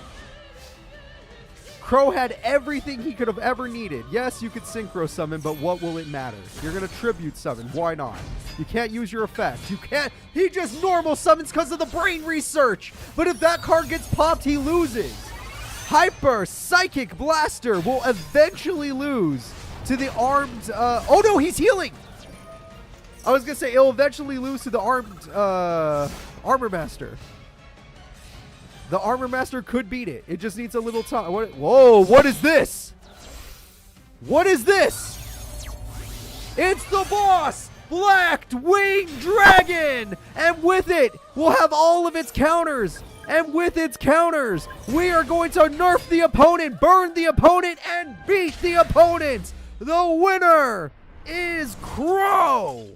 [SPEAKER 1] Crow had everything he could have ever needed. Yes, you could synchro summon, but what will it matter? You're going to tribute summon. Why not? You can't use your effect. You can't. He just normal summons because of the brain research. But if that card gets popped, he loses. Hyper Psychic Blaster will eventually lose to the armed... oh no, he's healing! I was going to say, it'll eventually lose to the armed Armor Master. The Armor Master could beat it. It just needs a little time. Whoa, what is this? What is this? It's the boss! Black Winged Dragon! And with it, we'll have all of its counters. And with its counters, we are going to nerf the opponent, burn the opponent, and beat the opponent. The winner is Crow.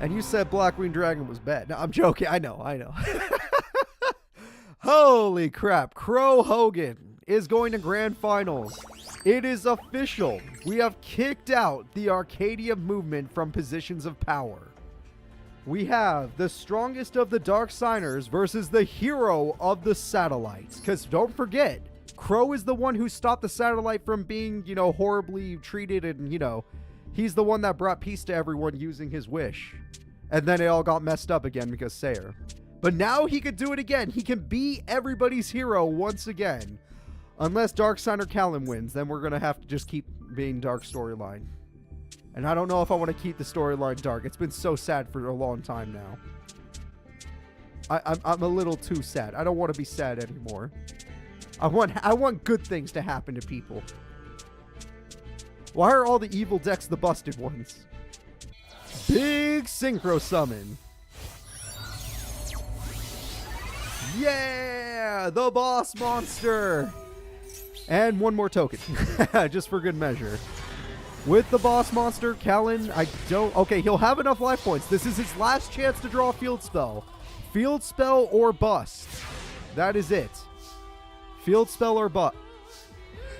[SPEAKER 1] And you said Black Winged Dragon was bad. No, I'm joking. I know. Holy crap. Crow Hogan is going to Grand Finals. It is official. We have kicked out the Arcadia movement from positions of power. We have the strongest of the Dark Signers versus the hero of the satellites. Because don't forget, Crow is the one who stopped the satellite from being, horribly treated, and, he's the one that brought peace to everyone using his wish. And then it all got messed up again because Sayer. But now he could do it again. He can be everybody's hero once again. Unless Dark Signer Callum wins, then we're going to have to just keep being dark storyline. And I don't know if I want to keep the storyline dark. It's been so sad for a long time now. I'm a little too sad. I don't want to be sad anymore. I want good things to happen to people. Why are all the evil decks the busted ones? Big Synchro Summon. Yeah! The boss monster! And one more token. Just for good measure. With the boss monster, Callan, okay, he'll have enough life points. This is his last chance to draw a field spell. Field spell or bust. That is it. Field spell or bust.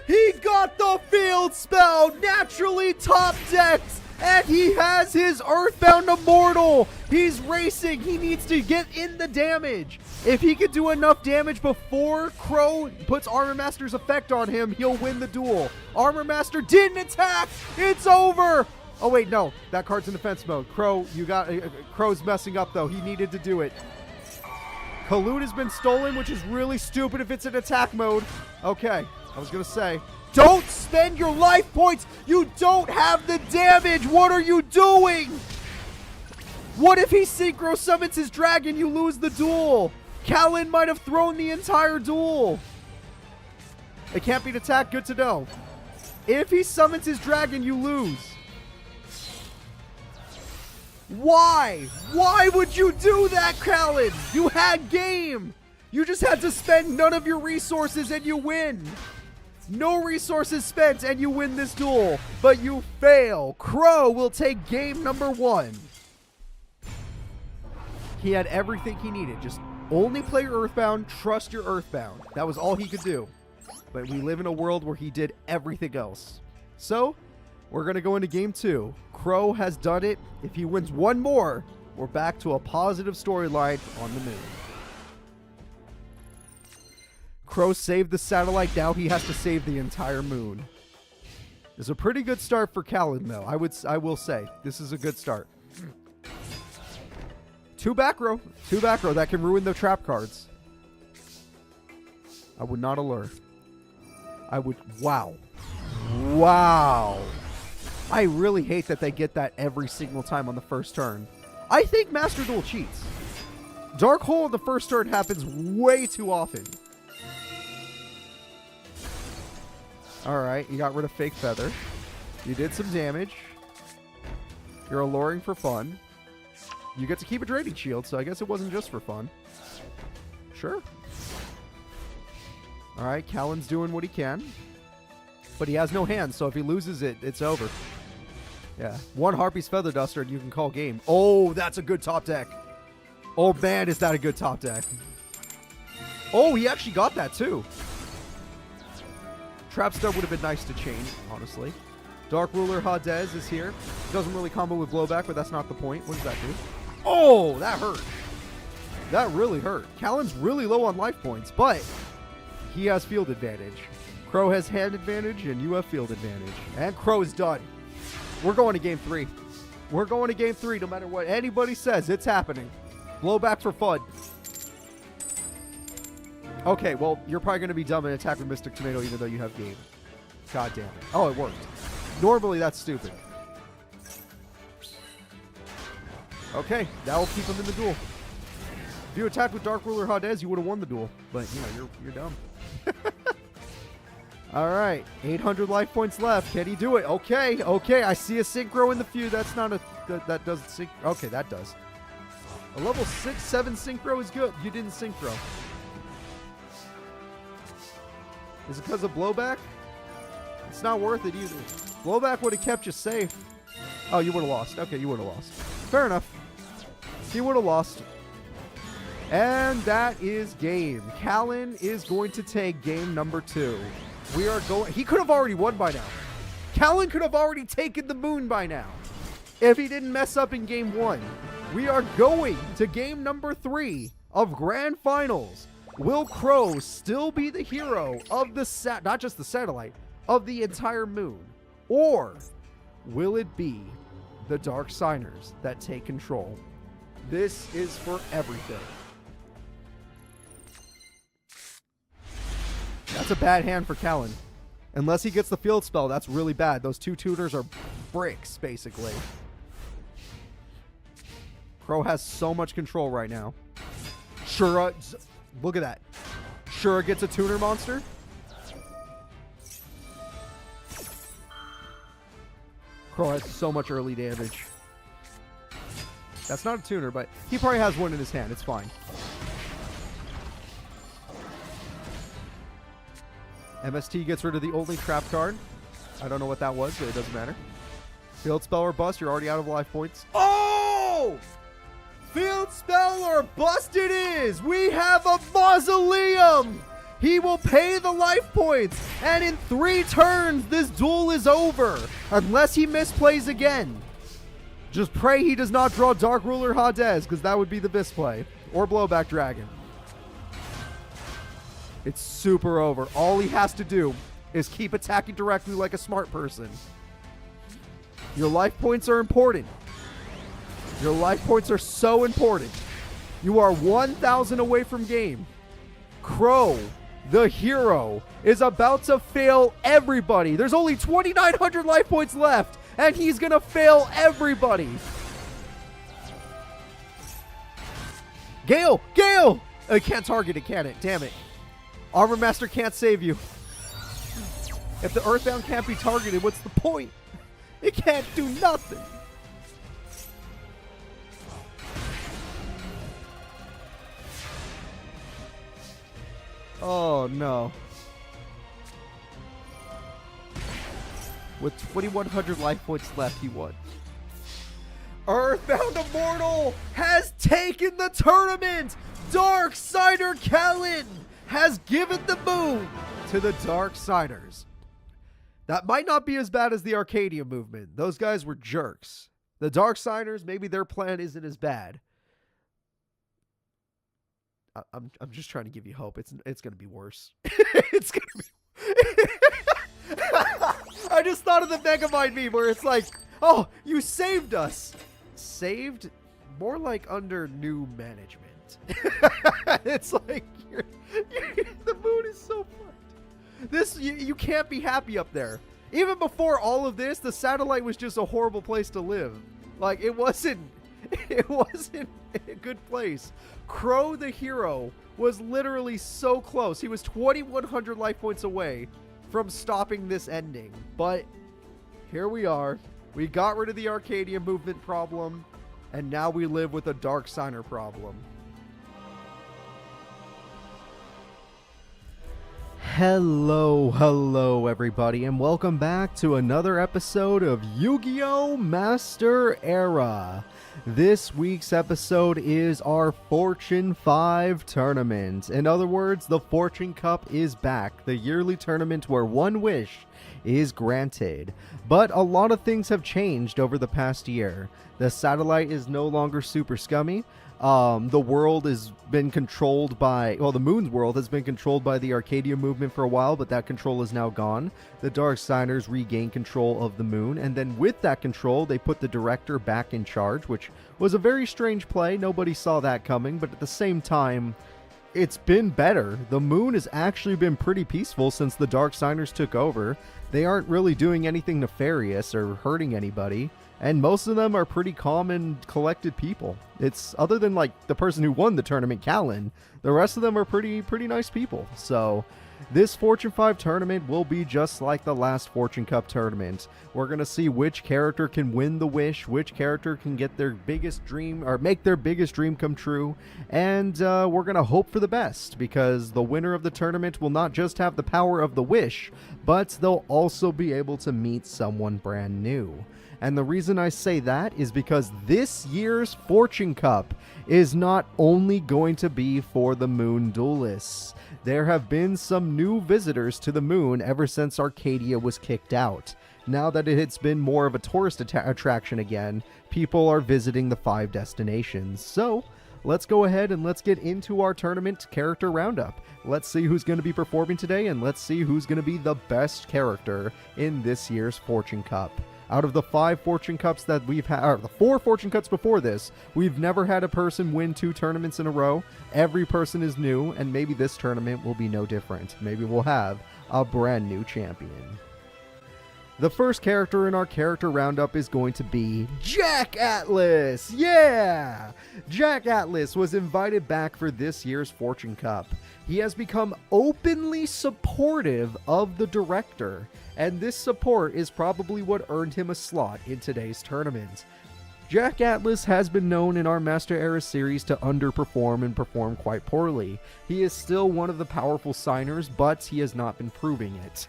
[SPEAKER 1] He got the field spell, naturally top decked, and he has his Earthbound Immortal. He's racing. He needs to get in the damage. If he can do enough damage before Crow puts Armor Master's effect on him, he'll win the duel. Armor Master didn't attack. It's over. Oh, wait, no. That card's in defense mode. Crow, Crow's messing up, though. He needed to do it. Khalud has been stolen, which is really stupid if it's in attack mode. Okay. I was going to say, don't spend your life points. You don't have the damage. What are you doing? What if he synchro summons his dragon? You lose the duel. Callan might have thrown the entire duel. It can't be an attack. Good to know. If he summons his dragon, you lose. Why? Why would you do that, Callan? You had game. You just had to spend none of your resources and you win. No resources spent and you win this duel, but you fail. Crow will take game number 1. He had everything he needed. Just only play your Earthbound, trust your Earthbound. That was all he could do. But we live in a world where he did everything else. So, we're going to go into game 2. Crow has done it. If he wins one more, we're back to a positive storyline on the moon. Crow saved the satellite. Now he has to save the entire moon. It's a pretty good start for Callan, though. I will say this is a good start. 2 back row that can ruin the trap cards. I would not allure. I would. Wow. I really hate that they get that every single time on the first turn. I think Master Duel cheats. Dark Hole on the first turn happens way too often. Alright, you got rid of Fake Feather. You did some damage. You're alluring for fun. You get to keep a Draining Shield, so I guess it wasn't just for fun. Sure. Alright, Callan's doing what he can. But he has no hands, so if he loses it, it's over. Yeah. 1 Harpy's Feather Duster and you can call game. Oh, that's a good top deck. Oh, man, is that a good top deck. Oh, he actually got that, too. Trapstar would have been nice to chain, honestly. Dark Ruler Hadez is here. Doesn't really combo with Blowback, but that's not the point. What does that do? Oh, that hurt. That really hurt. Callan's really low on life points, but he has field advantage. Crow has hand advantage, and you have field advantage. And Crow is done. We're going to game 3. We're going to game 3 no matter what anybody says. It's happening. Blowback for fun. Okay, well, you're probably going to be dumb and attack with Mystic Tomato even though you have game. God damn it. Oh, it worked. Normally, that's stupid. Okay, that will keep him in the duel. If you attacked with Dark Ruler Hadez, you would have won the duel. But, you know, you're dumb. All right, 800 life points left. Can he do it? Okay, I see a synchro in the feud. That's not a... That doesn't sync... Okay, that does. A level 6, 7 synchro is good. You didn't synchro. Is it because of Blowback? It's not worth it either. Blowback would have kept you safe. Oh, you would have lost. Okay, you would have lost. Fair enough. He would have lost. And that is game. Callan is going to take game number 2. We are going... He could have already won by now. Callan could have already taken the moon by now if he didn't mess up in game 1. We are going to game number 3 of Grand Finals. Will Crow still be the hero of the not just the satellite, of the entire moon? Or will it be the Dark Signers that take control? This is for everything. That's a bad hand for Callan. Unless he gets the field spell, that's really bad. Those 2 tuners are bricks, basically. Crow has so much control right now. Shura, look at that. Shura gets a tuner monster. Crow has so much early damage. That's not a tuner, but he probably has one in his hand. It's fine. MST gets rid of the only trap card. I don't know what that was, but it doesn't matter. Field spell or bust, you're already out of life points. Oh! Field spell or bust it is. We have a mausoleum. He will pay the life points, and in 3 turns, this duel is over, unless he misplays again. Just pray he does not draw Dark Ruler Hades, because that would be the misplay, or Blowback Dragon. It's super over. All he has to do is keep attacking directly like a smart person. Your life points are important. Your life points are so important. You are 1,000 away from game. Crow, the hero, is about to fail everybody. There's only 2,900 life points left, and he's going to fail everybody. Gale! Gale! I can't target it, can it? Damn it. Armor Master can't save you. If the Earthbound can't be targeted, what's the point? It can't do nothing. Oh, no. With 2,100 life points left, he won. Earthbound Immortal has taken the tournament! Darksider Kellen has given the moon to the Darksiders. That might not be as bad as the Arcadia movement. Those guys were jerks. The Darksiders, maybe their plan isn't as bad. I'm just trying to give you hope. It's going to be worse. It's going to be... I just thought of the Megamind meme where it's like, oh, you saved us. Saved? More like under new management. It's like, the moon is so fucked. This, you can't be happy up there. Even before all of this, the satellite was just a horrible place to live. Like, it wasn't a good place. Crow the hero was literally so close. He was 2,100 life points away from stopping this ending. But here we are. We got rid of the Arcadia movement problem, and now we live with a Darksider problem. Hello everybody, and welcome back to another episode of Yu-Gi-Oh! Master Era. This week's episode is our Fortune 5 tournament. In other words, the Fortune Cup is back, the yearly tournament where one wish is granted. But a lot of things have changed over the past year. The satellite is no longer super scummy. The world has been controlled by, well, the moon's world has been controlled by the Arcadia movement for a while, but that control is now gone. The Darksiders regained control of the moon, and then with that control, they put the director back in charge, which was a very strange play. Nobody saw that coming, but at the same time, it's been better. The moon has actually been pretty peaceful since the Darksiders took over. They aren't really doing anything nefarious or hurting anybody. And most of them are pretty calm and collected people. It's other than like the person who won the tournament, Callan, the rest of them are pretty nice people. So this Fortune 5 tournament will be just like the last Fortune Cup tournament. We're going to see which character can win the wish, which character can get their biggest dream or make their biggest dream come true. And we're going to hope for the best, because the winner of the tournament will not just have the power of the wish, but they'll also be able to meet someone brand new. And the reason I say that is because this year's Fortune Cup is not only going to be for the Moon Duelists. There have been some new visitors to the moon ever since Arcadia was kicked out. Now that it's been more of a tourist attraction again, people are visiting the 5 destinations. So let's go ahead and let's get into our tournament character roundup. Let's see who's going to be performing today, and let's see who's going to be the best character in this year's Fortune Cup. Out of the 5 Fortune Cups that we've had, or the 4 Fortune Cups before this, we've never had a person win 2 tournaments in a row. Every person is new, and maybe this tournament will be no different. Maybe we'll have a brand new champion. The first character in our character roundup is going to be Jack Atlas! Yeah! Jack Atlas was invited back for this year's Fortune Cup. He has become openly supportive of the director, and this support is probably what earned him a slot in today's tournament. Jack Atlas has been known in our Master Era series to underperform and perform quite poorly. He is still one of the powerful signers, but he has not been proving it.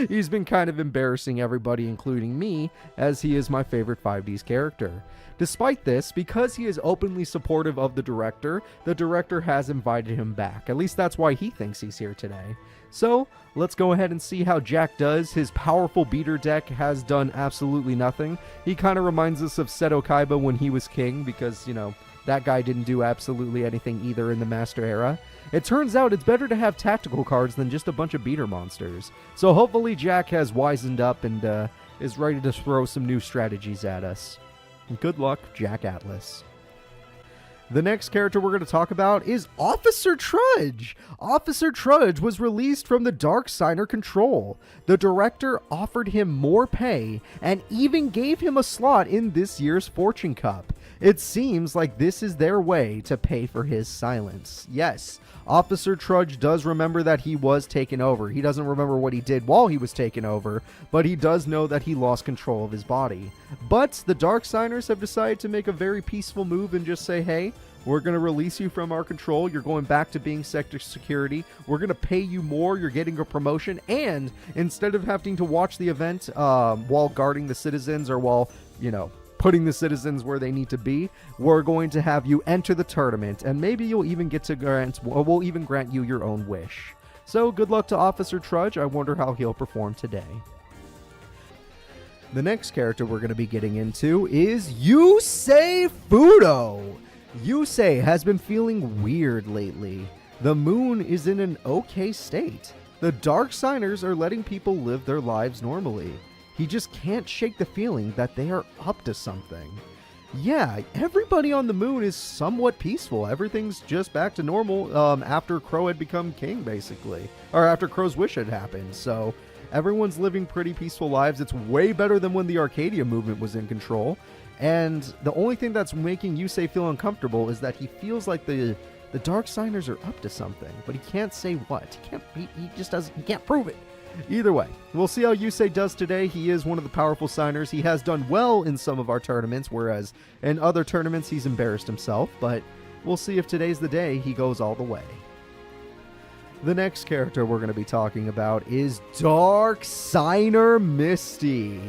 [SPEAKER 1] He's been kind of embarrassing everybody, including me, as he is my favorite 5Ds character. Despite this, because he is openly supportive of the director has invited him back. At least that's why he thinks he's here today. So, let's go ahead and see how Jack does. His powerful beater deck has done absolutely nothing. He kind of reminds us of Seto Kaiba when he was king, because, you know, that guy didn't do absolutely anything either in the Master Era. It turns out it's better to have tactical cards than just a bunch of beater monsters. So hopefully Jack has wisened up and is ready to throw some new strategies at us. Good luck, Jack Atlas. The next character we're going to talk about is Officer Trudge. Officer Trudge was released from the Dark Signer control. The director offered him more pay and even gave him a slot in this year's Fortune Cup. It seems like this is their way to pay for his silence. Yes, Officer Trudge does remember that he was taken over. He doesn't remember what he did while he was taken over, but he does know that he lost control of his body. But the Dark Signers have decided to make a very peaceful move and just say, hey, we're going to release you from our control. You're going back to being sector security. We're going to pay you more. You're getting a promotion. And instead of having to watch the event while guarding the citizens or while, you know, putting the citizens where they need to be, we're going to have you enter the tournament, and maybe you'll even get to we'll even grant you your own wish. So good luck to Officer Trudge. I wonder how he'll perform today. The next character we're going to be getting into is Yusei Fudo. Yusei has been feeling weird lately. The moon is in an okay state. The Dark Signers are letting people live their lives normally. He just can't shake the feeling that they are up to something. Yeah, everybody on the moon is somewhat peaceful. Everything's just back to normal after Crow had become king, basically. Or after Crow's wish had happened. So everyone's living pretty peaceful lives. It's way better than when the Arcadia movement was in control. And the only thing that's making Yusei feel uncomfortable is that he feels like the Dark Signers are up to something. But he can't say what. He can't prove it. Either way, we'll see how Yusei does today. He is one of the powerful signers. He has done well in some of our tournaments, whereas in other tournaments he's embarrassed himself, but we'll see if today's the day he goes all the way. The next character we're going to be talking about is Dark Signer Misty.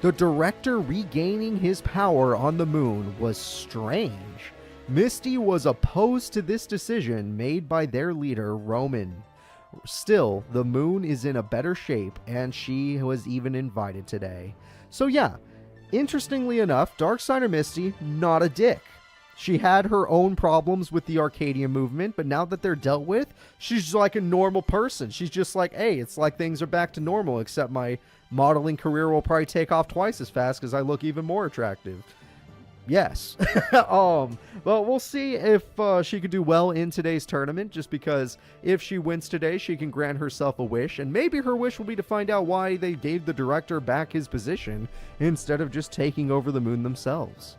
[SPEAKER 1] The director regaining his power on the moon was strange. Misty was opposed to this decision made by their leader, Roman. Still, the moon is in a better shape, and she was even invited today. So yeah, interestingly enough, Dark Signer Misty, not a dick. She had her own problems with the Arcadia movement, but now that they're dealt with, she's like a normal person. She's just like, hey, it's like things are back to normal, except my modeling career will probably take off twice as fast because I look even more attractive. Yes. But we'll see if she could do well in today's tournament, just because if she wins today, she can grant herself a wish, and maybe her wish will be to find out why they gave the director back his position instead of just taking over the moon themselves.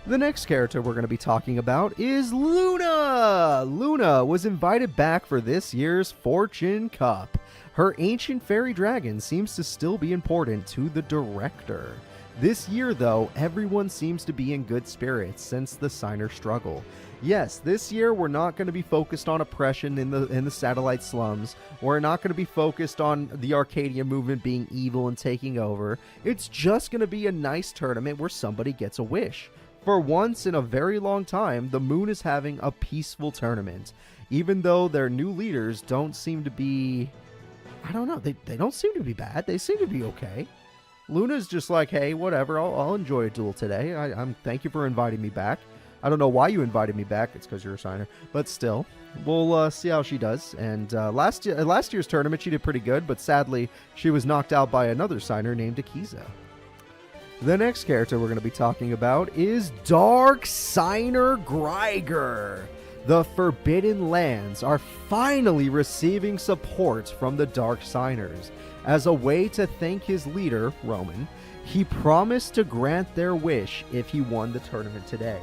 [SPEAKER 1] The next character we're going to be talking about is Luna! Luna was invited back for this year's Fortune Cup. Her ancient fairy dragon seems to still be important to the director. This year, though, everyone seems to be in good spirits since the signer struggle. Yes, this year we're not going to be focused on oppression in the satellite slums. We're not going to be focused on the Arcadia movement being evil and taking over. It's just going to be a nice tournament where somebody gets a wish. For once in a very long time, the moon is having a peaceful tournament. Even though their new leaders don't seem to be... I don't know, they don't seem to be bad. They seem to be okay. Luna's just like, hey, whatever, I'll enjoy a duel today. Thank you for inviting me back. I don't know why you invited me back. It's because you're a signer. But still, we'll see how she does. And last year's tournament, she did pretty good, but sadly, she was knocked out by another signer named Akiza. The next character we're going to be talking about is Dark Signer Greiger. The Forbidden Lands are finally receiving support from the Dark Signers. As a way to thank his leader, Roman, he promised to grant their wish if he won the tournament today.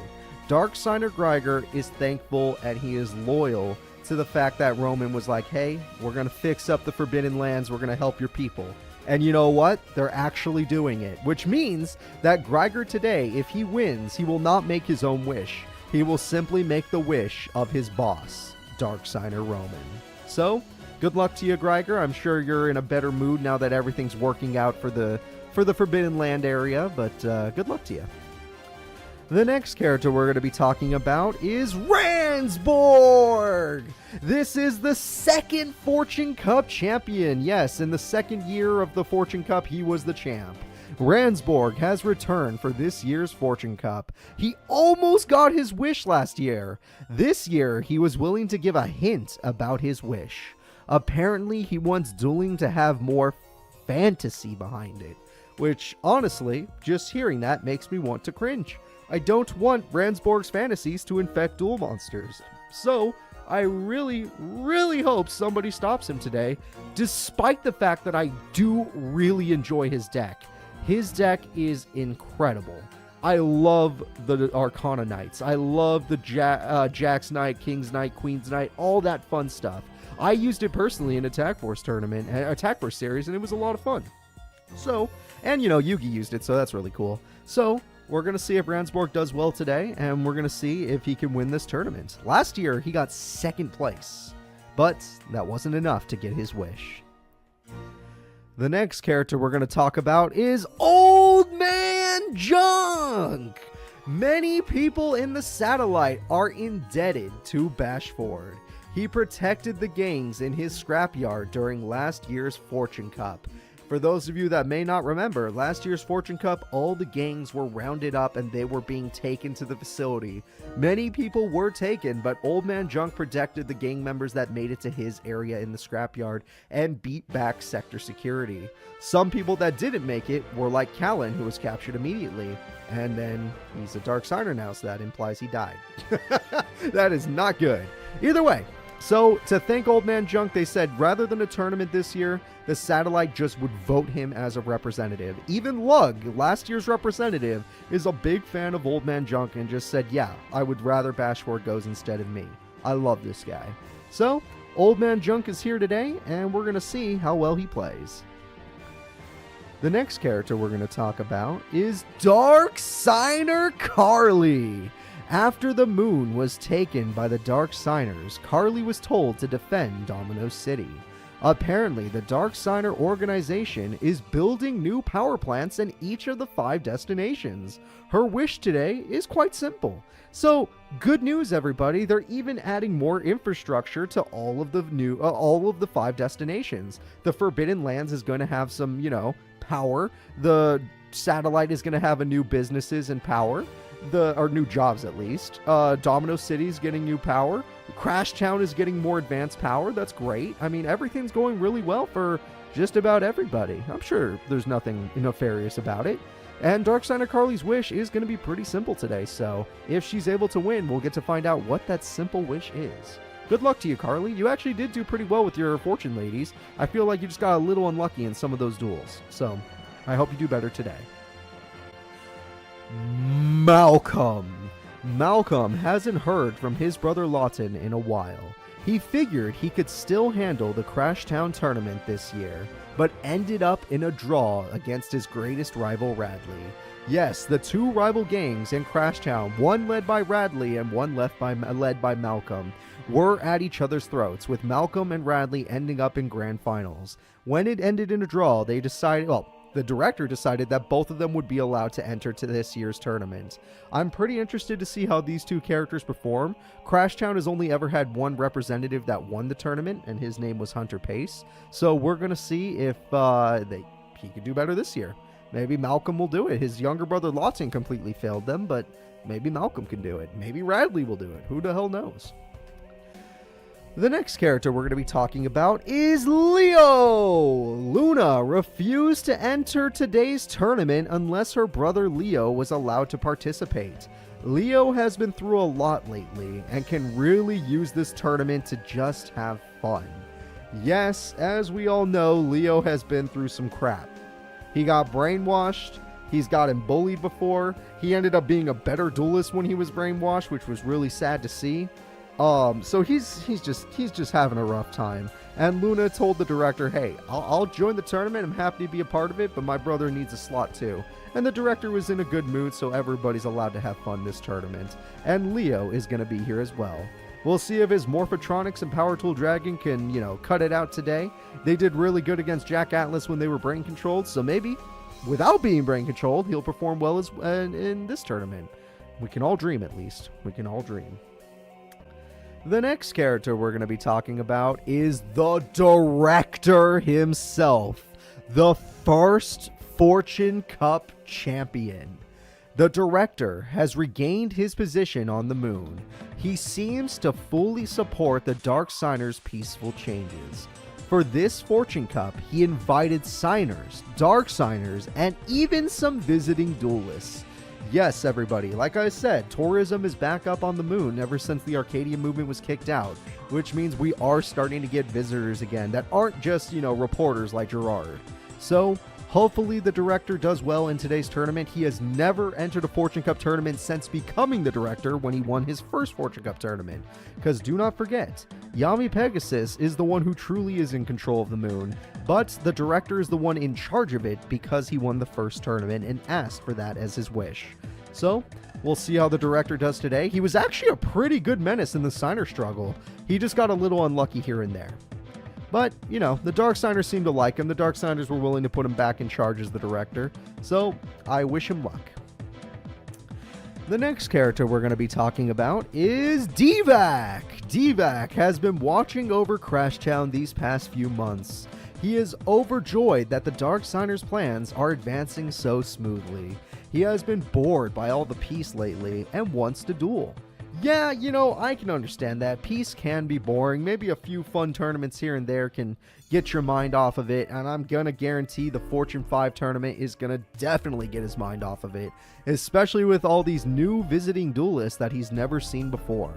[SPEAKER 1] Dark Signer Greiger is thankful and he is loyal to the fact that Roman was like, hey, we're going to fix up the Forbidden Lands, we're going to help your people. And you know what? They're actually doing it, which means that Greiger today, if he wins, he will not make his own wish. He will simply make the wish of his boss, Darksigner Roman. So, good luck to you, Greiger. I'm sure you're in a better mood now that everything's working out for the Forbidden Land area, but good luck to you. The next character we're going to be talking about is Ransborg! This is the second Fortune Cup champion. Yes, in the second year of the Fortune Cup, he was the champ. Ransborg has returned for this year's Fortune Cup. He almost got his wish last year. This year, he was willing to give a hint about his wish. Apparently, he wants dueling to have more fantasy behind it, which, honestly, just hearing that makes me want to cringe. I don't want Ransborg's fantasies to infect duel monsters. So, I really, really hope somebody stops him today, despite the fact that I do really enjoy his deck. His deck is incredible. I love the Arcana Knights. I love the Jack's Knight, King's Knight, Queen's Knight, all that fun stuff. I used it personally in Attack Force tournament, Attack Force series, and it was a lot of fun. So, and you know, Yugi used it, so that's really cool. So, we're going to see if Ransborg does well today, and we're going to see if he can win this tournament. Last year, he got second place, but that wasn't enough to get his wish. The next character we're going to talk about is Old Man Junk! Many people in the satellite are indebted to Bashford. He protected the gangs in his scrapyard during last year's Fortune Cup. For those of you that may not remember, last year's Fortune Cup, all the gangs were rounded up and they were being taken to the facility. Many people were taken, but Old Man Junk protected the gang members that made it to his area in the scrapyard and beat back sector security. Some people that didn't make it were like Callan, who was captured immediately. And then he's a Darksigner now, so that implies he died. That is not good. Either way. So, to thank Old Man Junk, they said rather than a tournament this year, the satellite just would vote him as a representative. Even Lug, last year's representative, is a big fan of Old Man Junk and just said, yeah, I would rather Bashford goes instead of me. I love this guy. So, Old Man Junk is here today, and we're going to see how well he plays. The next character we're going to talk about is Darksigner Carly. After the moon was taken by the Darksigners, Carly was told to defend Domino City. Apparently, the Darksigner organization is building new power plants in each of the 5 destinations. Her wish today is quite simple. So, good news everybody, they're even adding more infrastructure to all of the 5 destinations. The Forbidden Lands is going to have some, power. The satellite is going to have a new businesses and power. Or new jobs at least. Domino City is getting new power. Crash Town is getting more advanced power. That's great. I mean, everything's going really well for just about everybody. I'm sure there's nothing nefarious about it. And Darksigner Carly's wish is going to be pretty simple today, so if she's able to win, we'll get to find out what that simple wish is. Good luck to you, Carly. You actually did do pretty well with your fortune ladies. I feel like you just got a little unlucky in some of those duels, so I hope you do better today. Malcolm. Malcolm hasn't heard from his brother Lawton in a while. He figured he could still handle the Crash Town tournament this year, but ended up in a draw against his greatest rival Radley. Yes, the 2 rival gangs in Crash Town, one led by Radley and one led by Malcolm, were at each other's throats, with Malcolm and Radley ending up in grand finals. When it ended in a draw, they decided, the director decided that both of them would be allowed to enter to this year's tournament. I'm pretty interested to see how these 2 characters perform. Crash Town has only ever had one representative that won the tournament, and his name was Hunter Pace. So we're going to see if he could do better this year. Maybe Malcolm will do it. His younger brother Lawton completely failed them, but maybe Malcolm can do it. Maybe Radley will do it. Who the hell knows? The next character we're going to be talking about is Leo! Luna refused to enter today's tournament unless her brother Leo was allowed to participate. Leo has been through a lot lately and can really use this tournament to just have fun. Yes, as we all know, Leo has been through some crap. He got brainwashed, he's gotten bullied before, he ended up being a better duelist when he was brainwashed, which was really sad to see. So he's just having a rough time. And Luna told the director, "Hey, I'll join the tournament. I'm happy to be a part of it, but my brother needs a slot too." And the director was in a good mood, so everybody's allowed to have fun this tournament. And Leo is going to be here as well. We'll see if his Morphotronics and Power Tool Dragon can, cut it out today. They did really good against Jack Atlas when they were brain controlled, so maybe without being brain controlled, he'll perform well in this tournament. We can all dream, at least. We can all dream. The next character we're going to be talking about is the director himself, the first Fortune Cup champion. The director has regained his position on the moon. He seems to fully support the Dark Signers' peaceful changes. For this Fortune Cup, he invited signers, Dark Signers, and even some visiting duelists. Yes, everybody, like I said, tourism is back up on the moon ever since the Arcadia movement was kicked out, which means we are starting to get visitors again that aren't just, reporters like Gerard. So, hopefully the director does well in today's tournament. He has never entered a Fortune Cup tournament since becoming the director when he won his first Fortune Cup tournament. Because do not forget, Yami Pegasus is the one who truly is in control of the moon, but the director is the one in charge of it because he won the first tournament and asked for that as his wish. So, we'll see how the director does today. He was actually a pretty good menace in the signer struggle. He just got a little unlucky here and there. But, the Dark Signers seemed to like him. The Dark Signers were willing to put him back in charge as the director. So, I wish him luck. The next character we're going to be talking about is Divac. Divac has been watching over Crashtown these past few months. He is overjoyed that the Dark Signers' plans are advancing so smoothly. He has been bored by all the peace lately and wants to duel. Yeah, I can understand that. Peace can be boring. Maybe a few fun tournaments here and there can get your mind off of it, and I'm going to guarantee the Fortune 5 tournament is going to definitely get his mind off of it, especially with all these new visiting duelists that he's never seen before.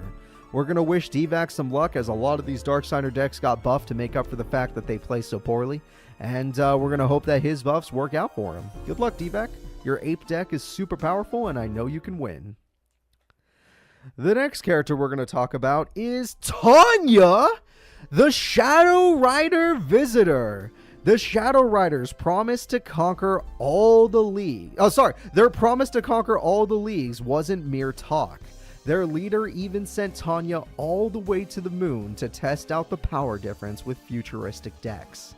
[SPEAKER 1] We're going to wish Divac some luck, as a lot of these Dark Signer decks got buffed to make up for the fact that they play so poorly, and we're going to hope that his buffs work out for him. Good luck, Divac. Your ape deck is super powerful, and I know you can win. The next character we're going to talk about is Tanya, the Shadow Rider Visitor. The Shadow Riders promise to conquer all the leagues. Their promise to conquer all the leagues wasn't mere talk. Their leader even sent Tanya all the way to the moon to test out the power difference with futuristic decks.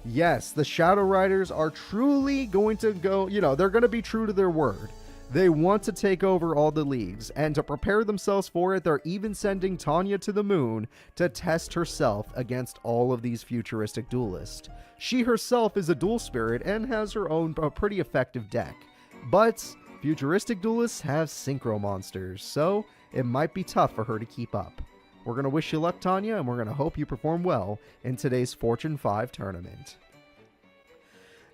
[SPEAKER 1] Yes, the Shadow Riders are truly going to go, they're going to be true to their word. They want to take over all the leagues, and to prepare themselves for it, they're even sending Tanya to the moon to test herself against all of these futuristic duelists. She herself is a duel spirit and has her own pretty effective deck. But futuristic duelists have synchro monsters, so it might be tough for her to keep up. We're going to wish you luck, Tanya, and we're going to hope you perform well in today's Fortune 5 tournament.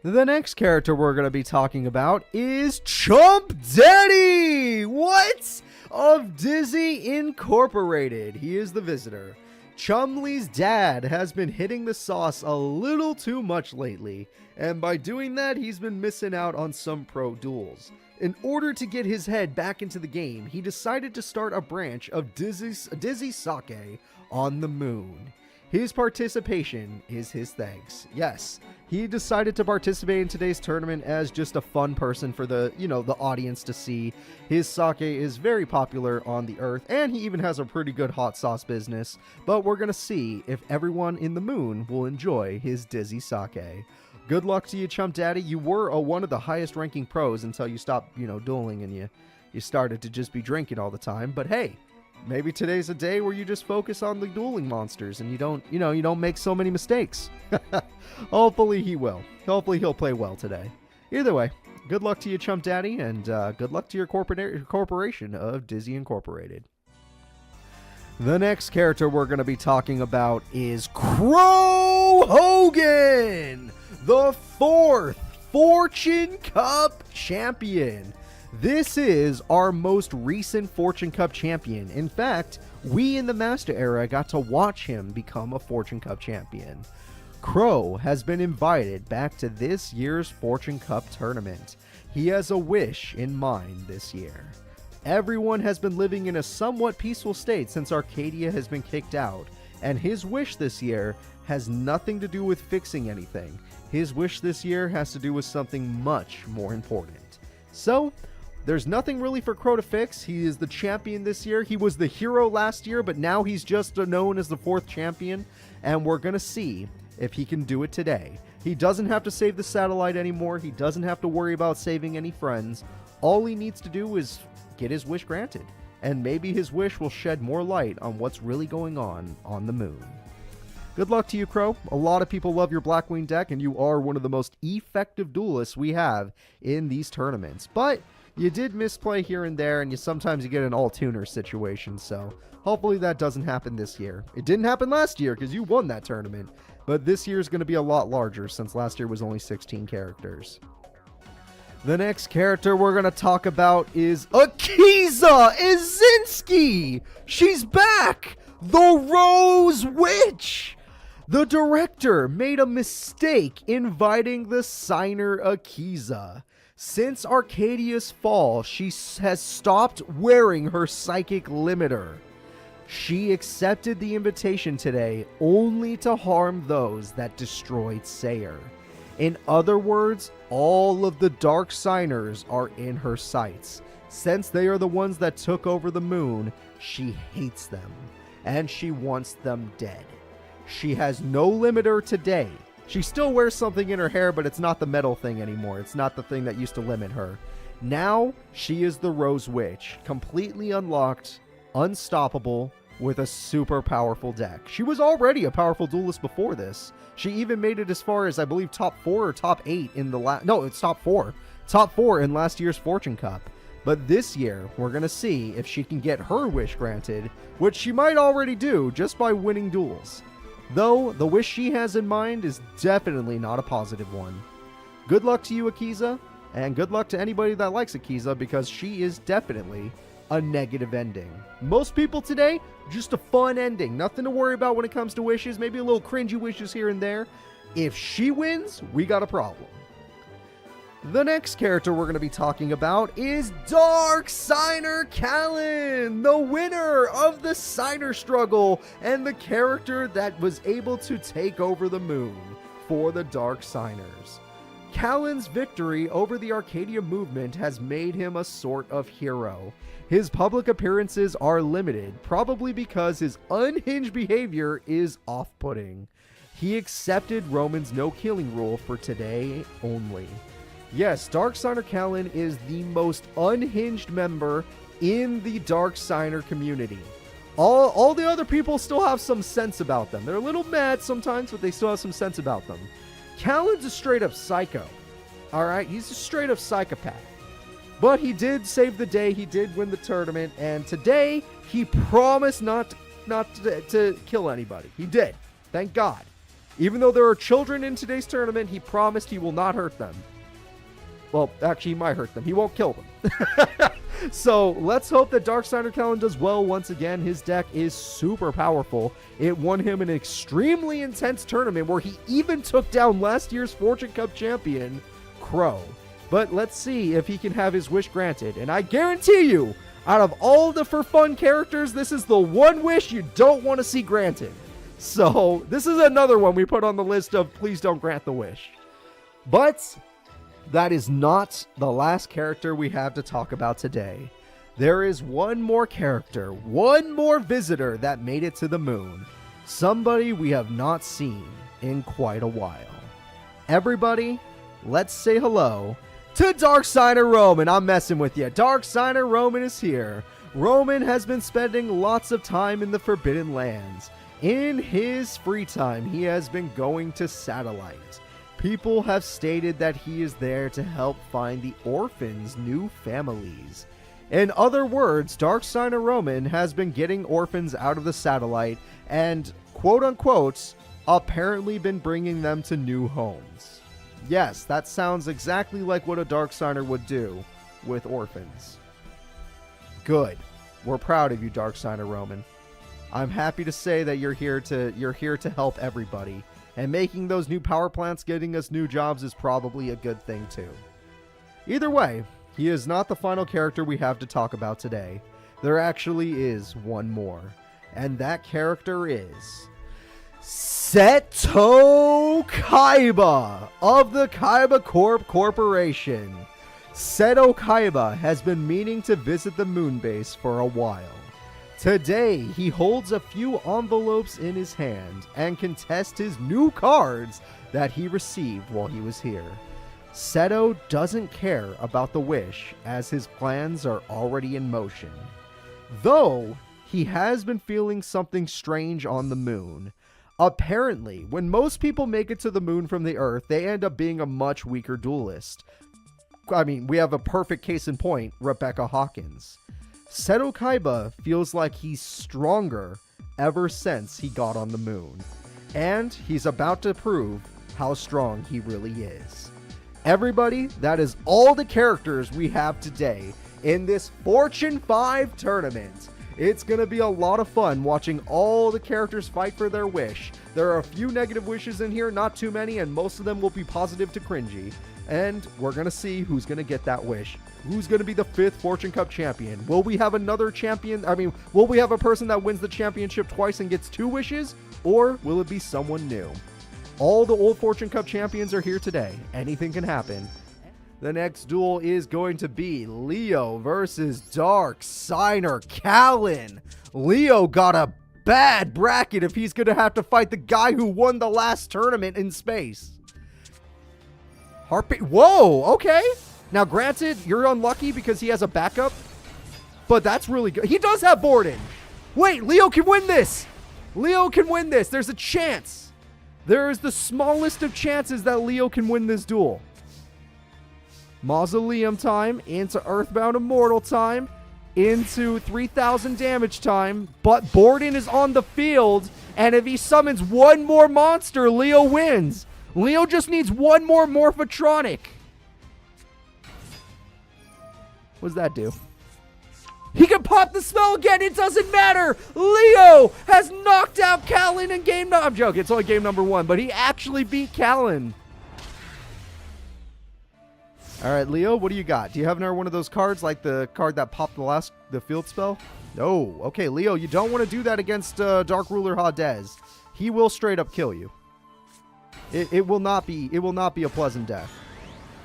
[SPEAKER 1] The next character we're going to be talking about is Chump Daddy! What? Of Dizzy Incorporated. He is the visitor. Chumley's dad has been hitting the sauce a little too much lately, and by doing that, he's been missing out on some pro duels. In order to get his head back into the game, he decided to start a branch of Dizzy Sake on the moon. His participation is his thanks. Yes, he decided to participate in today's tournament as just a fun person for the audience to see. His sake is very popular on the Earth, and he even has a pretty good hot sauce business. But we're going to see if everyone in the moon will enjoy his Dizzy Sake. Good luck to you, Chump Daddy. You were one of the highest ranking pros until you stopped, dueling and you started to just be drinking all the time. But hey, maybe today's a day where you just focus on the dueling monsters and you don't make so many mistakes. Hopefully he will. Hopefully he'll play well today. Either way, good luck to you, Chump Daddy, and good luck to your corporation of Dizzy Incorporated. The next character we're going to be talking about is Crow Hogan, the 4th Fortune Cup champion. This is our most recent Fortune Cup champion. In fact, we in the Master Era got to watch him become a Fortune Cup champion. Crow has been invited back to this year's Fortune Cup tournament. He has a wish in mind this year. Everyone has been living in a somewhat peaceful state since Arcadia has been kicked out, and his wish this year has nothing to do with fixing anything. His wish this year has to do with something much more important. So, there's nothing really for Crow to fix. He is the champion this year. He was the hero last year, but now he's just known as the 4th champion, and we're gonna see if he can do it today. He doesn't have to save the satellite anymore. He doesn't have to worry about saving any friends. All he needs to do is get his wish granted, and maybe his wish will shed more light on what's really going on the moon. Good luck to you, Crow. A lot of people love your Blackwing deck, and you are one of the most effective duelists we have in these tournaments. But you did misplay here and there, and sometimes you get an all-tuner situation, so hopefully that doesn't happen this year. It didn't happen last year because you won that tournament, but this year is going to be a lot larger since last year was only 16 characters. The next character we're going to talk about is Akiza Izinski! She's back! The Rose Witch! The director made a mistake inviting the signer Akiza. Since Arcadia's fall, she has stopped wearing her psychic limiter. She accepted the invitation today only to harm those that destroyed Sayer. In other words, all of the dark signers are in her sights. Since they are the ones that took over the moon, she hates them, and she wants them dead. She has no limiter today. She still wears something in her hair, but it's not the metal thing anymore. It's not the thing that used to limit her. Now, she is the Rose Witch, completely unlocked, unstoppable, with a super powerful deck. She was already a powerful duelist before this. She even made it as far as, I believe, top 4 or top 8 in the no, it's top 4. Top 4 in last year's Fortune Cup. But this year, we're going to see if she can get her wish granted, which she might already do just by winning duels. Though, the wish she has in mind is definitely not a positive one. Good luck to you, Akiza, and good luck to anybody that likes Akiza, because she is definitely a negative ending. Most people today, just a fun ending. Nothing to worry about when it comes to wishes, maybe a little cringy wishes here and there. If she wins, we got a problem. The next character we're going to be talking about is Dark Signer Callan, the winner of the Signer struggle and the character that was able to take over the moon for the Dark Signers. Callan's victory over the Arcadia movement has made him a sort of hero. His public appearances are limited, probably because his unhinged behavior is off-putting. He accepted Roman's no-killing rule for today only. Yes, Dark Signer Callan is the most unhinged member in the Dark Signer community. All the other people still have some sense about them. They're a little mad sometimes, but they still have some sense about them. Callan's a straight-up psycho. Alright, he's a straight-up psychopath. But he did save the day, he did win the tournament, and today he promised not to kill anybody. He did. Thank God. Even though there are children in today's tournament, he promised he will not hurt them. Well, actually, he might hurt them. He won't kill them. So, let's hope that Dark Signer Callan does well once again. His deck is super powerful. It won him an extremely intense tournament where he even took down last year's Fortune Cup champion, Crow. But let's see if he can have his wish granted. And I guarantee you, out of all the for fun characters, this is the one wish you don't want to see granted. So, this is another one we put on the list of please don't grant the wish. But that is not the last character we have to talk about today. There is one more character, one more visitor that made it to the moon. Somebody we have not seen in quite a while. Everybody, let's say hello to Dark Signer Roman. I'm messing with you. Dark Signer Roman is here. Roman has been spending lots of time in the Forbidden Lands. In his free time, he has been going to Satellite. People have stated that he is there to help find the orphans' new families. In other words, Dark Signer Roman has been getting orphans out of the Satellite and, quote-unquote, apparently been bringing them to new homes. Yes, that sounds exactly like what a Dark Signer would do with orphans. Good. We're proud of you, Dark Signer Roman. I'm happy to say that you're here to help everybody. And making those new power plants getting us new jobs is probably a good thing too. Either way, He is not the final character we have to talk about today. There actually is one more. And that character is Seto Kaiba of the Kaiba Corp Corporation. Seto Kaiba has been meaning to visit the moon base for a while. Today, he holds a few envelopes in his hand and can test his new cards that he received while he was here. Seto doesn't care about the wish, as his plans are already in motion. Though, he has been feeling something strange on the moon. Apparently, when most people make it to the moon from the Earth, they end up being a much weaker duelist. I mean, we have a perfect case in point, Rebecca Hawkins. Seto Kaiba feels like he's stronger ever since he got on the moon. And he's about to prove how strong he really is. Everybody, that is all the characters we have today in this Fortune 5 tournament. It's going to be a lot of fun watching all the characters fight for their wish. There are a few negative wishes in here, not too many, and most of them will be positive to cringy. And we're going to see who's going to get that wish. Who's going to be the 5th Fortune Cup champion? Will we have another champion? Will we have a person that wins the championship twice and gets 2 wishes? Or will it be someone new? All the old Fortune Cup champions are here today. Anything can happen. The next duel is going to be Leo versus Dark Signer Callan. Leo got a bad bracket if he's going to have to fight the guy who won the last tournament in space. Whoa, okay. Now, granted, you're unlucky because he has a backup, but that's really good. He does have Borden. Wait, Leo can win this. Leo can win this. There's a chance. There is the smallest of chances that Leo can win this duel. Mausoleum time into Earthbound Immortal time into 3000 damage time, but Borden is on the field, and if he summons one more monster, Leo wins. Leo just needs one more Morphotronic. What does that do? He can pop the spell again. It doesn't matter. Leo has knocked out Callan in game number... I'm joking. It's only game number 1, but he actually beat Callan. All right, Leo, what do you got? Do you have another one of those cards, like the card that popped the field spell? No. Okay, Leo, you don't want to do that against Dark Ruler Hades. He will straight up kill you. It will not be a pleasant death.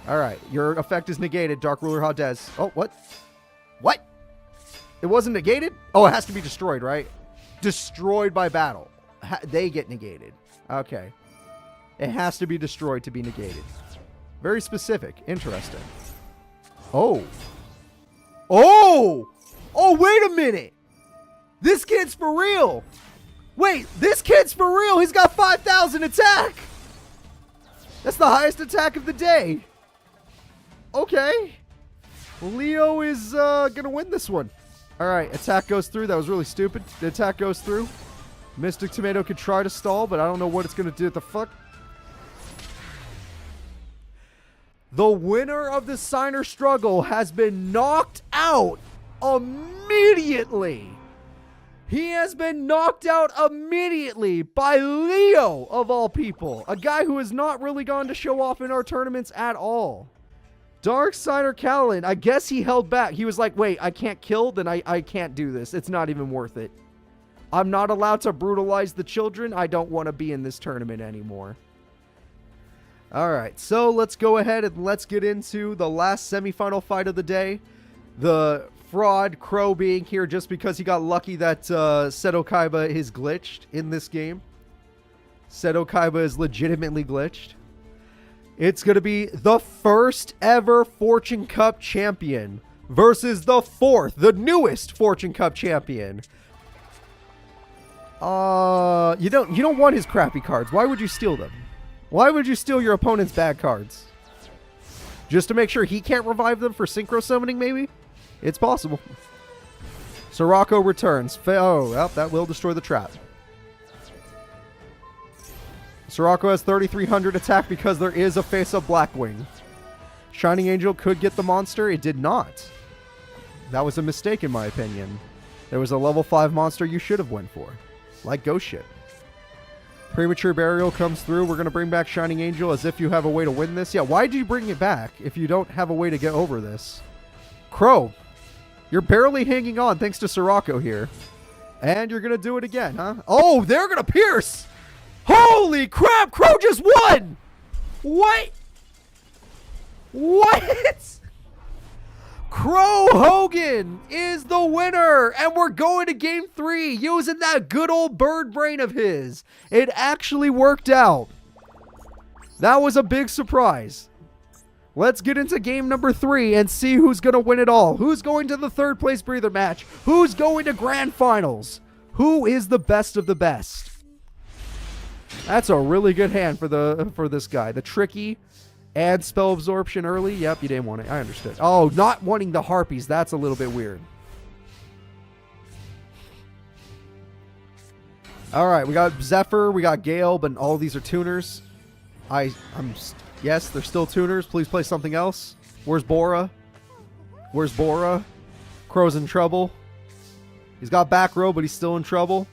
[SPEAKER 1] All right, your effect is negated, Dark Ruler Hades. Oh, what? What? It wasn't negated? Oh, it has to be destroyed, right? Destroyed by battle. They get negated. Okay. It has to be destroyed to be negated. Very specific. Interesting. Oh. Oh! Oh, wait a minute! This kid's for real! Wait, this kid's for real! He's got 5,000 attack! That's the highest attack of the day. Okay. Leo is gonna win this one. Alright, attack goes through. That was really stupid. The attack goes through. Mystic Tomato could try to stall, but I don't know what it's gonna do. What the fuck? The winner of the Signer struggle has been knocked out immediately. He has been knocked out immediately by Leo, of all people. A guy who has not really gone to show off in our tournaments at all. Dark Signer Callan, I guess he held back. He was like, wait, I can't kill? Then I can't do this. It's not even worth it. I'm not allowed to brutalize the children. I don't want to be in this tournament anymore. Alright, so let's go ahead and let's get into the last semifinal fight of the day. The fraud Crow being here just because he got lucky that Seto Kaiba is glitched in this game. Seto Kaiba is legitimately glitched. It's going to be the first ever Fortune Cup champion versus the 4th, the newest Fortune Cup champion. You don't want his crappy cards. Why would you steal them? Why would you steal your opponent's bad cards? Just to make sure he can't revive them for synchro summoning, maybe? It's possible. Sirocco returns. Oh, well, that will destroy the trap. Sirocco has 3,300 attack because there is a face-up Blackwing. Shining Angel could get the monster. It did not. That was a mistake in my opinion. There was a level 5 monster you should have went for. Like Ghost Ship. Premature Burial comes through. We're going to bring back Shining Angel as if you have a way to win this. Yeah, why do you bring it back if you don't have a way to get over this? Crow, you're barely hanging on thanks to Sirocco here. And you're going to do it again, huh? Oh, they're going to pierce. Holy crap, Crow just won. What? What? Crow Hogan is the winner, and we're going to game 3 using that good old bird brain of his. It actually worked out. That was a big surprise. Let's get into game number 3 and see who's going to win it all. Who's going to the third place breather match? Who's going to grand finals? Who is the best of the best? That's a really good hand for this guy. The tricky add spell absorption early. Yep, you didn't want it. I understood. Oh, not wanting the harpies. That's a little bit weird. All right, we got Zephyr, we got Gale, but all these are tuners. Yes, they're still tuners. Please play something else. Where's Bora? Where's Bora? Crow's in trouble. He's got back row, but he's still in trouble.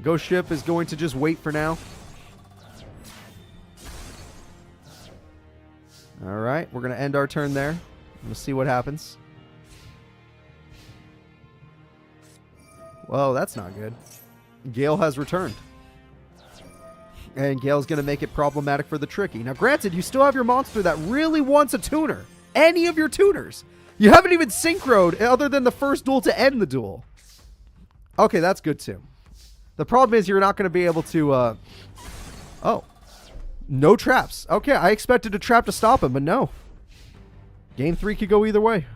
[SPEAKER 1] Ghost Ship is going to just wait for now. All right, we're going to end our turn there. We'll see what happens. Well, that's not good. Gale has returned. And Gale's going to make it problematic for the tricky. Now, granted, you still have your monster that really wants a tuner. Any of your tuners. You haven't even synchroed other than the first duel to end the duel. Okay, that's good too. The problem is you're not going to be able to... Oh. No traps. Okay, I expected a trap to stop him, but no. Game 3 could go either way.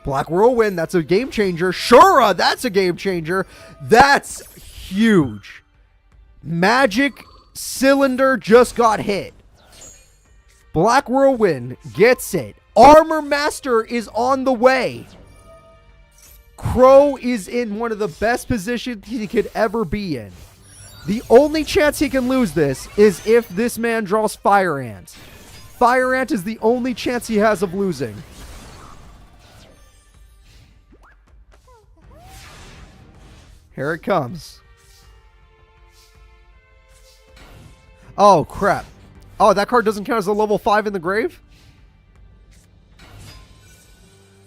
[SPEAKER 1] Black Whirlwind, that's a game changer. Shura, that's a game changer. That's huge. Magic Cylinder just got hit. Black Whirlwind gets it. Armor Master is on the way. Crow is in one of the best positions he could ever be in. The only chance he can lose this is if this man draws Fire Ant. Fire Ant is the only chance he has of losing. Here it comes. Oh, crap. Oh, that card doesn't count as a level 5 in the grave?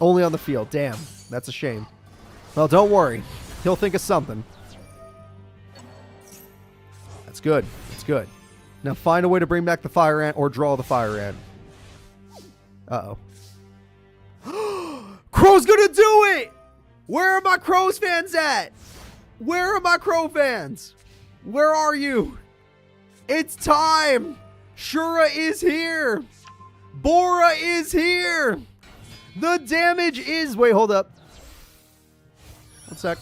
[SPEAKER 1] Only on the field. Damn. That's a shame. Well, don't worry. He'll think of something. That's good. That's good. Now find a way to bring back the Fire Ant or draw the Fire Ant. Uh-oh. Crow's gonna do it! Where are my Crows fans at? Where are my Crow fans? Where are you? It's time! Shura is here! Bora is here! The damage is... Wait, hold up. One sec.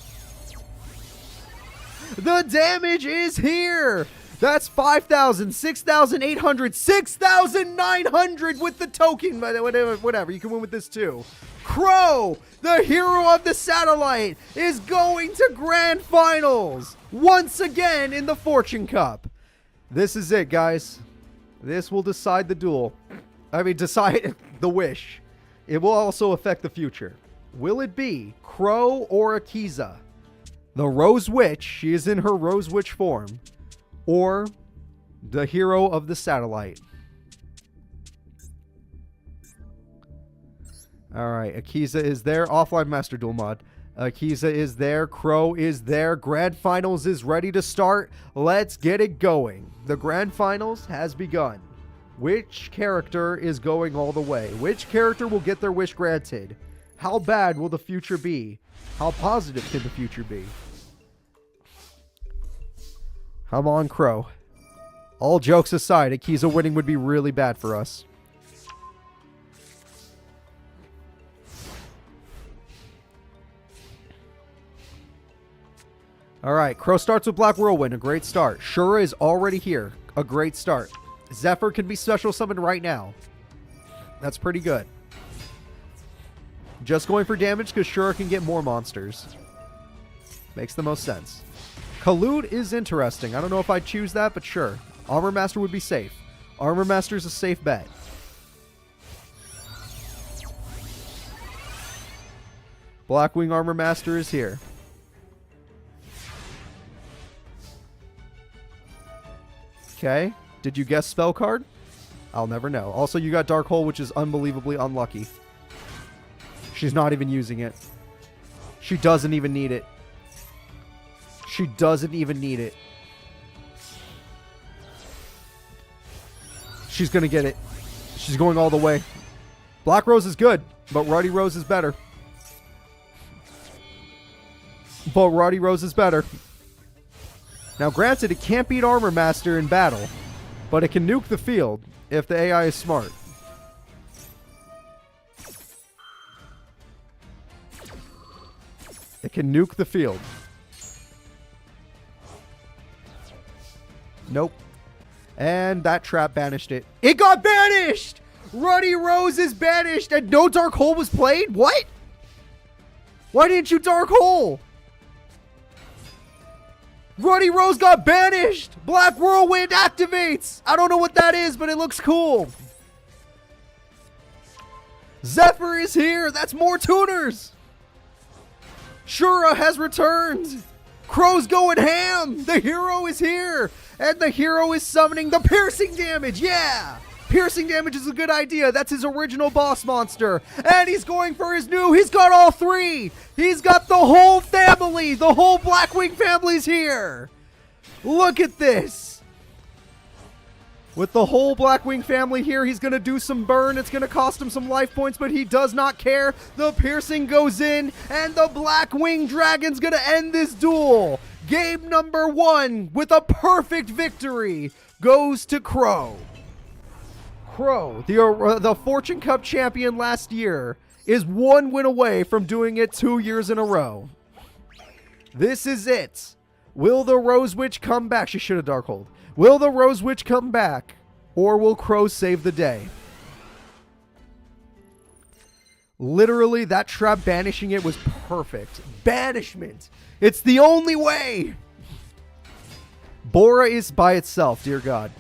[SPEAKER 1] The damage is here! That's 5,000, 6,800, 6,900 with the token. Whatever, you can win with this too. Crow, the hero of the satellite, is going to grand finals once again in the Fortune Cup. This is it, guys. This will decide the duel. I mean, decide the wish. It will also affect the future. Will it be Crow or Akiza? The Rose Witch, she is in her Rose Witch form, or the hero of the satellite. Alright, Akiza is there. Offline Master Duel mod. Akiza is there. Crow is there. Grand Finals is ready to start. Let's get it going. The Grand Finals has begun. Which character is going all the way? Which character will get their wish granted? How bad will the future be? How positive can the future be? Come on, Crow. All jokes aside, Akiza winning would be really bad for us. Alright, Crow starts with Black Whirlwind. A great start. Shura is already here. A great start. Zephyr can be special summoned right now. That's pretty good. Just going for damage because Shura can get more monsters. Makes the most sense. Kalud is interesting. I don't know if I'd choose that, but sure. Armor Master would be safe. Armor Master is a safe bet. Blackwing Armor Master is here. Okay. Did you guess spell card? I'll never know. Also, you got Dark Hole, which is unbelievably unlucky. She's not even using it. She doesn't even need it. She doesn't even need it. She's going to get it. She's going all the way. Black Rose is good, but Ruddy Rose is better. But Ruddy Rose is better. Now, granted, it can't beat Armor Master in battle, but it can nuke the field if the AI is smart. It can nuke the field. Nope. And that trap banished it. It got banished! Ruddy Rose is banished and no Dark Hole was played? What? Why didn't you Dark Hole? Ruddy Rose got banished! Black Whirlwind activates! I don't know what that is, but it looks cool. Zephyr is here! That's more tuners! Shura has returned! Crow's going ham! The hero is here! And the hero is summoning the piercing damage! Yeah! Piercing damage is a good idea. That's his original boss monster. And he's going for his new... He's got all three! He's got the whole family! The whole Blackwing family's here! Look at this! With the whole Blackwing family here, he's going to do some burn. It's going to cost him some life points, but he does not care. The piercing goes in, and the Blackwing Dragon's going to end this duel. Game number 1 with a perfect victory goes to Crow. Crow, the Fortune Cup champion last year, is 1 win away from doing it 2 years in a row. This is it. Will the Rose Witch come back? She should have Dark Hold. Will the Rose Witch come back, or will Crow save the day? Literally, that trap banishing it was perfect. Banishment. It's the only way. Bora is by itself, dear God.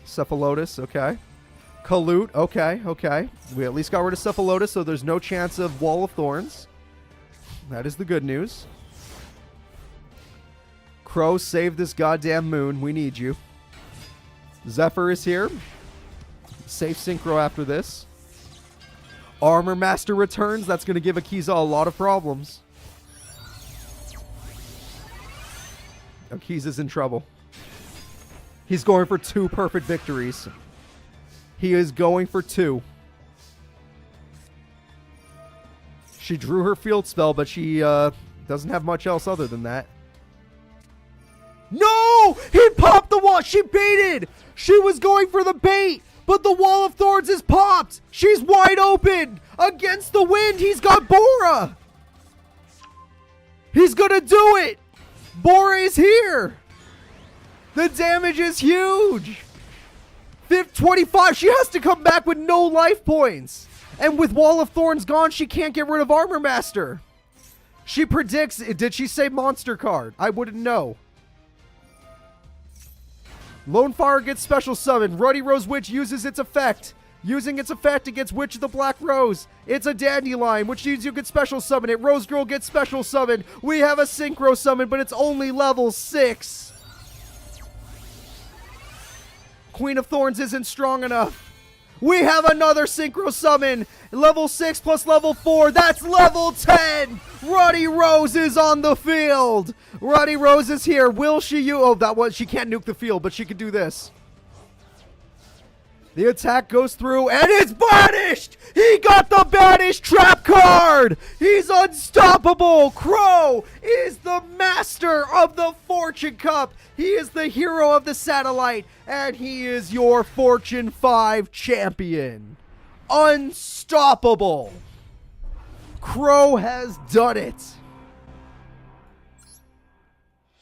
[SPEAKER 1] Cephalotus, okay. Kalute, okay, okay. We at least got rid of Cephalotus, so there's no chance of Wall of Thorns. That is the good news. Crow, save this goddamn moon. We need you. Zephyr is here. Safe synchro after this. Armor Master returns. That's going to give Akiza a lot of problems. Akiza's in trouble. He's going for 2 perfect victories. He is going for 2. She drew her field spell, but she doesn't have much else other than that. No! He popped the wall! She baited! She was going for the bait! But the Wall of Thorns is popped! She's wide open! Against the wind, he's got Bora! He's gonna do it! Bora is here! The damage is huge! 25, she has to come back with no life points! And with Wall of Thorns gone, she can't get rid of Armor Master! She predicts... Did she say monster card? I wouldn't know. Lone Fire gets special summon. Ruddy Rose Witch uses its effect. Using its effect, it gets Witch of the Black Rose. It's a Dandelion, which means you can special summon it. Rose Girl gets special summon. We have a Synchro summon, but it's only level 6. Queen of Thorns isn't strong enough. We have another Synchro summon. Level 6 plus level 4. That's level 10. Ruddy Rose is on the field. Ruddy Rose is here. Will she use... Oh, she can't nuke the field, but she could do this. The attack goes through, and it's banished! He got the banished trap card! He's unstoppable! Crow is the master of the Fortune Cup! He is the hero of the satellite, and he is your Fortune 5 champion. Unstoppable! Crow has done it!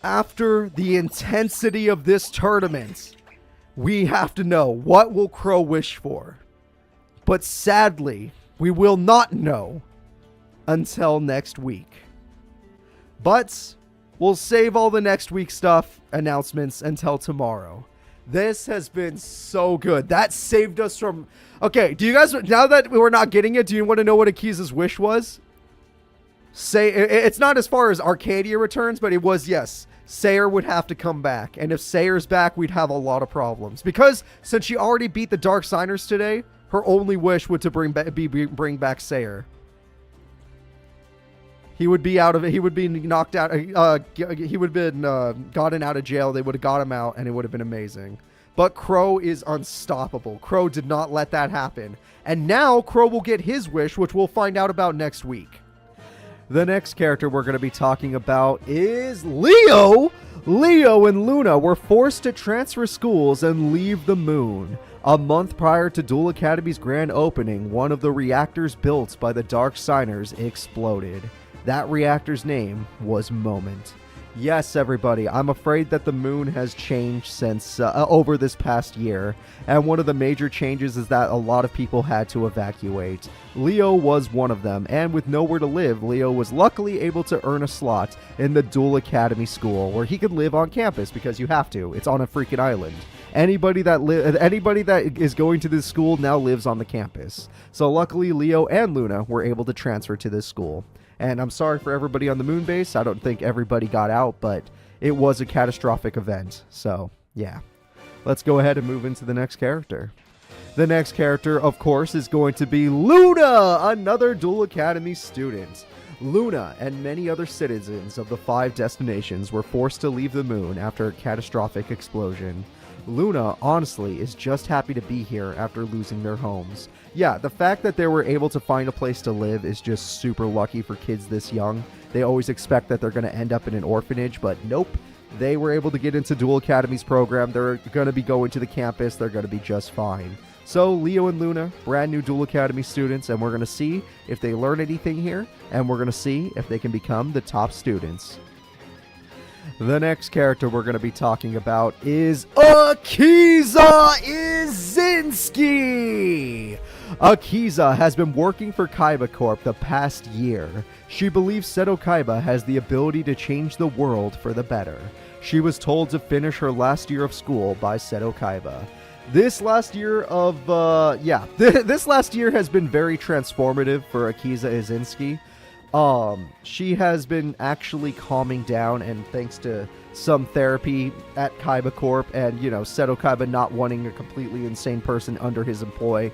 [SPEAKER 1] After the intensity of this tournament, we have to know, what will Crow wish for? But sadly, we will not know until next week. But we'll save all the next week stuff, announcements, until tomorrow. This has been so good. That saved us from... Okay, do you guys, now that we're not getting it, do you want to know what Akiza's wish was? Say, it's not as far as Arcadia returns, but it was, yes. Sayer would have to come back. And if Sayer's back, we'd have a lot of problems. Because since she already beat the Dark Signers today, her only wish would to bring back Sayer. He would be knocked out. He would have been gotten out of jail. They would have got him out, and it would have been amazing. But Crow is unstoppable. Crow did not let that happen. And now Crow will get his wish, which we'll find out about next week. The next character we're going to be talking about is Leo. Leo and Luna were forced to transfer schools and leave the moon. A month prior to Duel Academy's grand opening, one of the reactors built by the Dark Signers exploded. That reactor's name was Moment. Yes, everybody, I'm afraid that the moon has changed since over this past year, and one of the major changes is that a lot of people had to evacuate. Leo was one of them, and with nowhere to live, Leo was luckily able to earn a slot in the Duel Academy school, where he could live on campus, because you have to. It's on a freaking island. Anybody that is going to this school now lives on the campus. So luckily, Leo and Luna were able to transfer to this school. And I'm sorry for everybody on the moon base. I don't think everybody got out, but it was a catastrophic event. So, yeah. Let's go ahead and move into the next character. The next character, of course, is going to be Luna, another Duel Academy student. Luna and many other citizens of the 5 destinations were forced to leave the moon after a catastrophic explosion. Luna, honestly, is just happy to be here after losing their homes. Yeah, the fact that they were able to find a place to live is just super lucky for kids this young. They always expect that they're going to end up in an orphanage, but nope. They were able to get into Duel Academy's program. They're going to be going to the campus. They're going to be just fine. So, Leo and Luna, brand new Duel Academy students, and we're going to see if they learn anything here, and we're going to see if they can become the top students. The next character we're going to be talking about is Akiza Izinski! Akiza has been working for Kaiba Corp the past year. She believes Seto Kaiba has the ability to change the world for the better. She was told to finish her last year of school by Seto Kaiba. This last year has been very transformative for Akiza Izinski. She has been actually calming down, and thanks to some therapy at Kaiba Corp and, Seto Kaiba not wanting a completely insane person under his employ,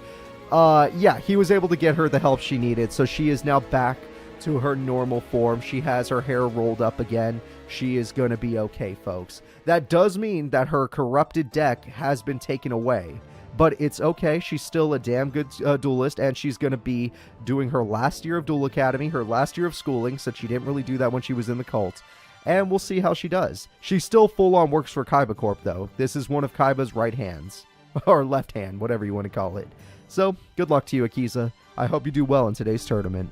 [SPEAKER 1] he was able to get her the help she needed, so she is now back to her normal form. She has her hair rolled up again. She is going to be okay, folks. That does mean that her corrupted deck has been taken away. But it's okay. She's still a damn good duelist, and she's going to be doing her last year of Duel Academy, her last year of schooling, since she didn't really do that when she was in the cult. And we'll see how she does. She still full-on works for Kaiba Corp, though. This is one of Kaiba's right hands. Or left hand, whatever you want to call it. So, good luck to you, Akiza. I hope you do well in today's tournament.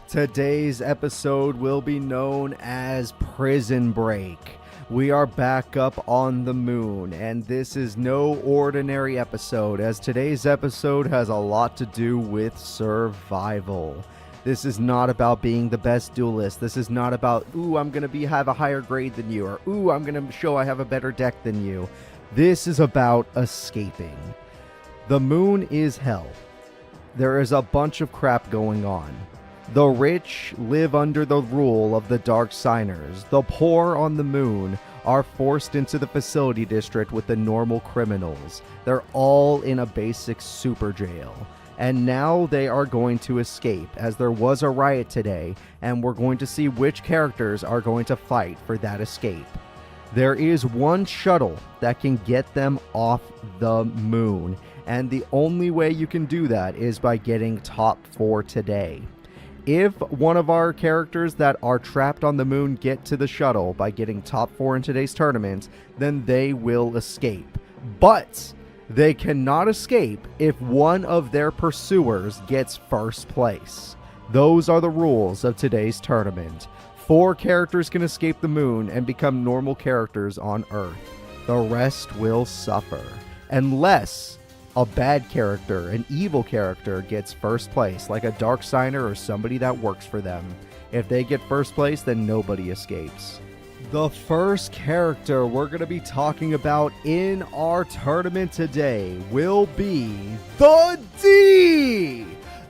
[SPEAKER 1] Today's episode will be known as Prison Break. We are back up on the moon, and this is no ordinary episode, as today's episode has a lot to do with survival. This is not about being the best duelist. This is not about, ooh, I'm going to have a higher grade than you, or ooh, I'm going to show I have a better deck than you. This is about escaping. The moon is hell. There is a bunch of crap going on. The rich live under the rule of the Dark Signers. The poor on the moon are forced into the facility district with the normal criminals. They're all in a basic super jail. And now they are going to escape, as there was a riot today, and we're going to see which characters are going to fight for that escape. There is one shuttle that can get them off the moon, and the only way you can do that is by getting top 4 today. If one of our characters that are trapped on the moon get to the shuttle by getting top 4 in today's tournament, then they will escape. But they cannot escape if one of their pursuers gets first place. Those are the rules of today's tournament. 4 characters can escape the moon and become normal characters on Earth. The rest will suffer. Unless a bad character, an evil character, gets first place, like a Dark Signer or somebody that works for them. If they get first place, then nobody escapes. The first character we're going to be talking about in our tournament today will be the D!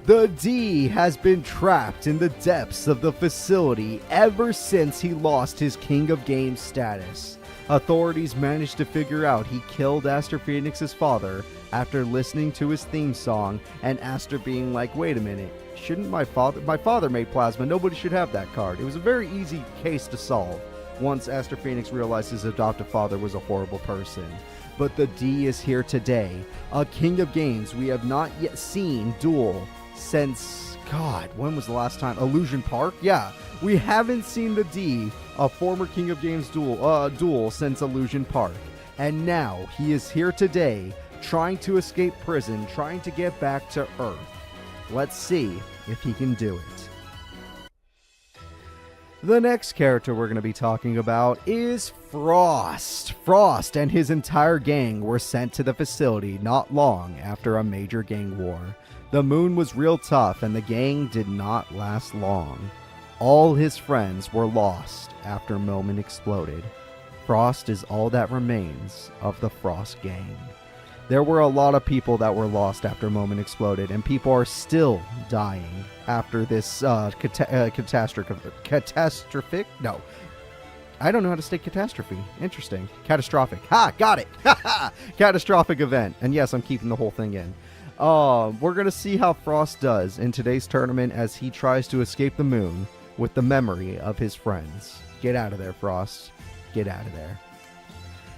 [SPEAKER 1] The D has been trapped in the depths of the facility ever since he lost his King of Games status. Authorities managed to figure out he killed Aster Phoenix's father after listening to his theme song and Aster being like, wait a minute, shouldn't my father made plasma, nobody should have that card. It was a very easy case to solve once Aster Phoenix realized his adoptive father was a horrible person. But the D is here today, a King of Games we have not yet seen duel since, God, when was the last time? Illusion Park? Yeah, we haven't seen the D, a former King of Games duel since Illusion Park. And now he is here today, trying to escape prison, trying to get back to Earth. Let's see if he can do it. The next character we're going to be talking about is Frost. Frost and his entire gang were sent to the facility not long after a major gang war. The moon was real tough and the gang did not last long. All his friends were lost after Moment exploded. Frost is all that remains of the Frost gang. There were a lot of people that were lost after Moment exploded, and people are still dying after this catastrophic? No. I don't know how to say catastrophe. Interesting. Catastrophic. Ha! Got it! Catastrophic event. And yes, I'm keeping the whole thing in. We're going to see how Frost does in today's tournament as he tries to escape the moon with the memory of his friends. Get out of there, Frost. Get out of there.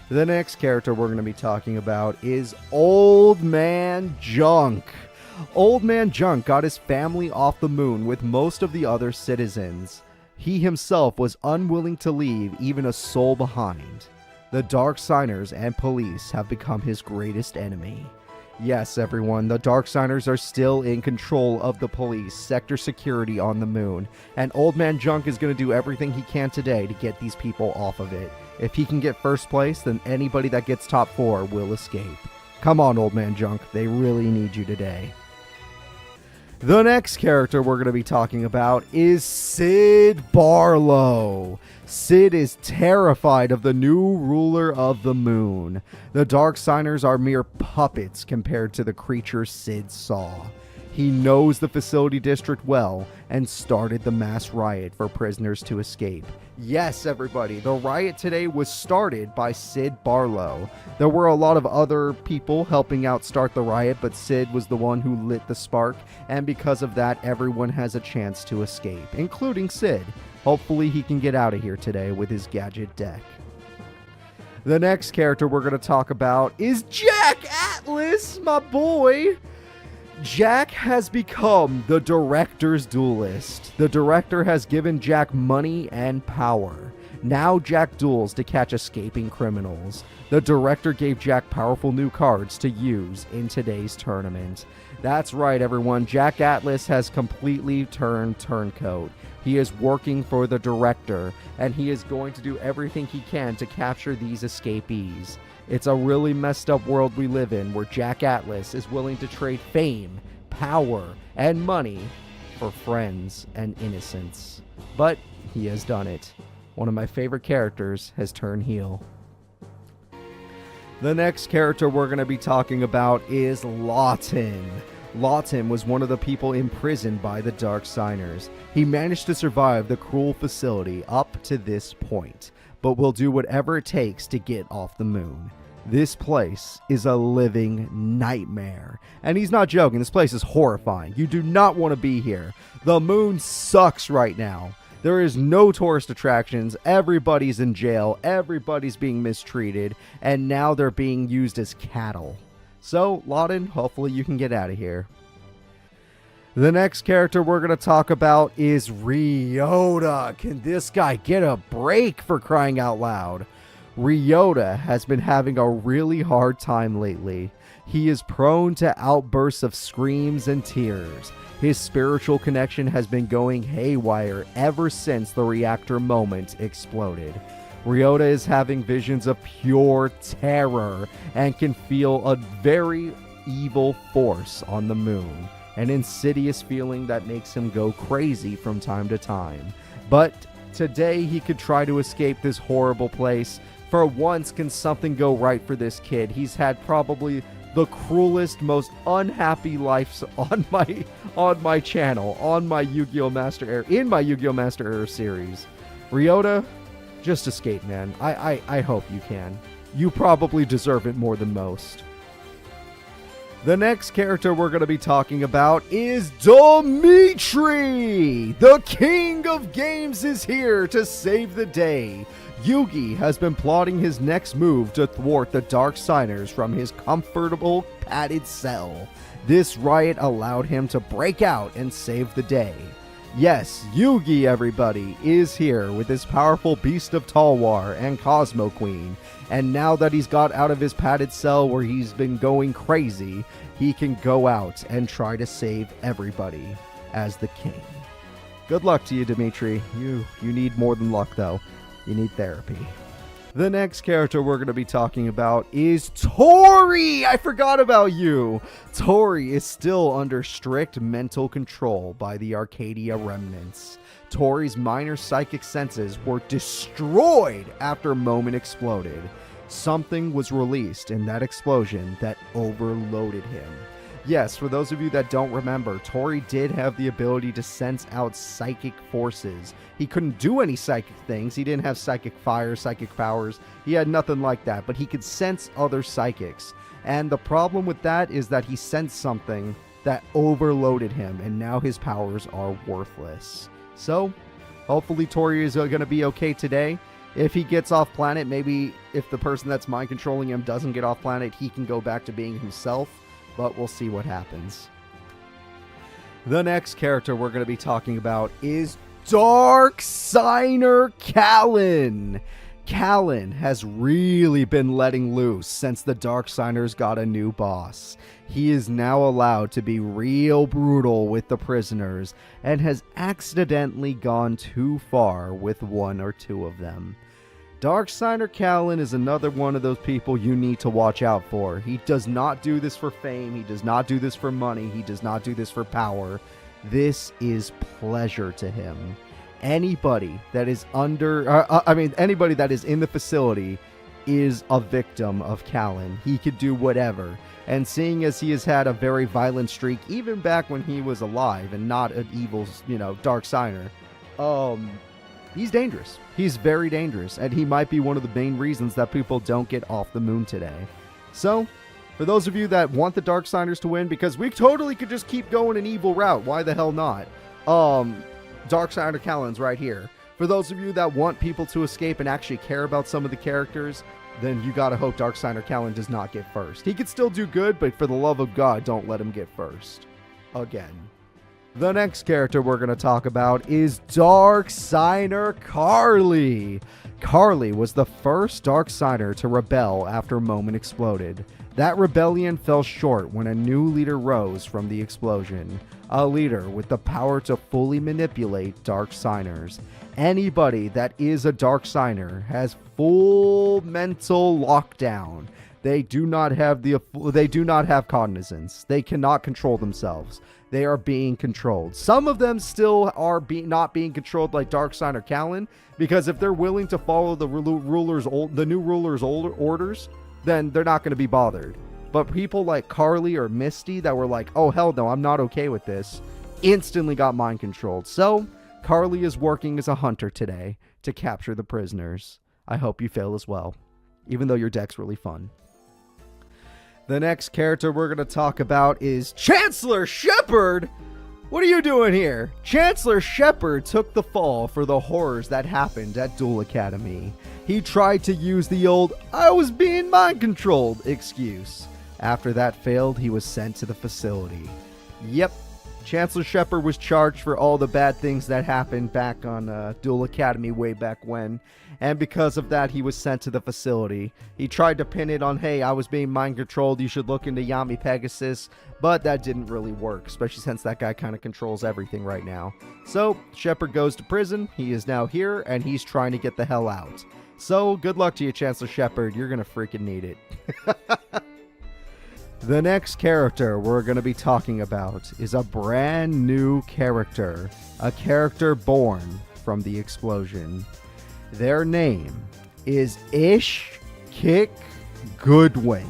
[SPEAKER 1] The next character we're going to be talking about is Old Man Junk. Old Man Junk got his family off the moon with most of the other citizens. He himself was unwilling to leave even a soul behind. The Dark Signers and police have become his greatest enemy. Yes, everyone, the Dark Signers are still in control of the police, sector security on the moon, and Old Man Junk is going to do everything he can today to get these people off of it. If he can get first place, then anybody that gets top 4 will escape. Come on, Old Man Junk, they really need you today. The next character we're going to be talking about is Sid Barlow. Sid is terrified of the new ruler of the moon. The Dark Signers are mere puppets compared to the creatures Sid saw. He knows the facility district well and started the mass riot for prisoners to escape. Yes, everybody, the riot today was started by Sid Barlow. There were a lot of other people helping out start the riot, but Sid was the one who lit the spark, and because of that, everyone has a chance to escape, including Sid. Hopefully he can get out of here today with his gadget deck. The next character we're going to talk about is Jack Atlas, my boy. Jack has become the Director's duelist. The Director has given Jack money and power. Now Jack duels to catch escaping criminals. The Director gave Jack powerful new cards to use in today's tournament. That's right, everyone. Jack Atlas has completely turned turncoat. He is working for the Director, and he is going to do everything he can to capture these escapees. It's a really messed up world we live in, where Jack Atlas is willing to trade fame, power, and money for friends and innocence. But he has done it. One of my favorite characters has turned heel. The next character we're going to be talking about is Lawton. Lawton was one of the people imprisoned by the Dark Signers. He managed to survive the cruel facility up to this point, but will do whatever it takes to get off the moon. This place is a living nightmare. And he's not joking, this place is horrifying. You do not want to be here. The moon sucks right now. There is no tourist attractions, everybody's in jail, everybody's being mistreated, and now they're being used as cattle. So, Lawton, hopefully you can get out of here. The next character we're going to talk about is Ryota. Can this guy get a break, for crying out loud? Ryota has been having a really hard time lately. He is prone to outbursts of screams and tears. His spiritual connection has been going haywire ever since the reactor moment exploded. Ryota is having visions of pure terror and can feel a very evil force on the moon. An insidious feeling that makes him go crazy from time to time. But today he could try to escape this horrible place. For once, can something go right for this kid? He's had probably the cruelest, most unhappy lives on my channel, on my Yu-Gi-Oh! Master Era, in my Yu-Gi-Oh! Master Era series. Ryota, just escape, man. I hope you can. You probably deserve it more than most. The next character we're going to be talking about is Dimitri! The king of games is here to save the day. Yugi has been plotting his next move to thwart the Dark Signers from his comfortable, padded cell. This riot allowed him to break out and save the day. Yes, Yugi, everybody, is here with his powerful Beast of Talwar and Cosmo Queen. And now that he's got out of his padded cell where he's been going crazy, he can go out and try to save everybody as the king. Good luck to you, Dimitri. You need more than luck, though. You need therapy. The next character we're going to be talking about is Tori! I forgot about you! Tori is still under strict mental control by the Arcadia remnants. Tori's minor psychic senses were destroyed after Moment exploded. Something was released in that explosion that overloaded him. Yes, for those of you that don't remember, Tori did have the ability to sense out psychic forces. He couldn't do any psychic things. He didn't have psychic fire, psychic powers. He had nothing like that, but he could sense other psychics. And the problem with that is that he sensed something that overloaded him, and now his powers are worthless. So, hopefully Tori is going to be okay today. If he gets off planet, maybe if the person that's mind controlling him doesn't get off planet, he can go back to being himself. But we'll see what happens. The next character we're going to be talking about is Dark Signer Callan. Callan has really been letting loose since the Dark Signers got a new boss. He is now allowed to be real brutal with the prisoners and has accidentally gone too far with one or two of them. Dark Signer Callan is another one of those people you need to watch out for. He does not do this for fame. He does not do this for money. He does not do this for power. This is pleasure to him. Anybody that is anybody that is in the facility is a victim of Callan. He could do whatever. And seeing as he has had a very violent streak, even back when he was alive and not an evil, Dark Signer, he's dangerous. He's very dangerous, and he might be one of the main reasons that people don't get off the moon today. So, for those of you that want the Dark Signers to win, because we totally could just keep going an evil route, why the hell not? Dark Signer Callan's right here. For those of you that want people to escape and actually care about some of the characters, then you gotta hope Dark Signer Callan does not get first. He could still do good, but for the love of God, don't let him get first. Again. The next character we're going to talk about is Dark Signer Carly. Carly was the first Dark Signer to rebel after Moment exploded. That rebellion fell short when a new leader rose from the explosion. A leader with the power to fully manipulate Dark Signers. Anybody that is a Dark Signer has full mental lockdown. They do not have cognizance. They cannot control themselves. They are being controlled. Some of them still are not being controlled like Dark Signer Callan, because if they're willing to follow the new ruler's orders, then they're not going to be bothered. But people like Carly or Misty that were like, oh hell no, I'm not okay with this, instantly got mind controlled. So Carly is working as a hunter today to capture the prisoners. I hope you fail as well, even though your deck's really fun. The next character we're going to talk about is Chancellor Shepard! What are you doing here? Chancellor Shepard took the fall for the horrors that happened at Duel Academy. He tried to use the old, I was being mind controlled excuse. After that failed, he was sent to the facility. Yep, Chancellor Shepard was charged for all the bad things that happened back on Duel Academy way back when. And because of that, he was sent to the facility. He tried to pin it on, hey, I was being mind controlled, you should look into Yami Pegasus. But that didn't really work, especially since that guy kind of controls everything right now. So, Shepard goes to prison, he is now here, and he's trying to get the hell out. So, good luck to you, Chancellor Shepard, you're gonna freaking need it. The next character we're going to be talking about is a brand new character. A character born from the explosion. Their name is Ish Kick Goodwin.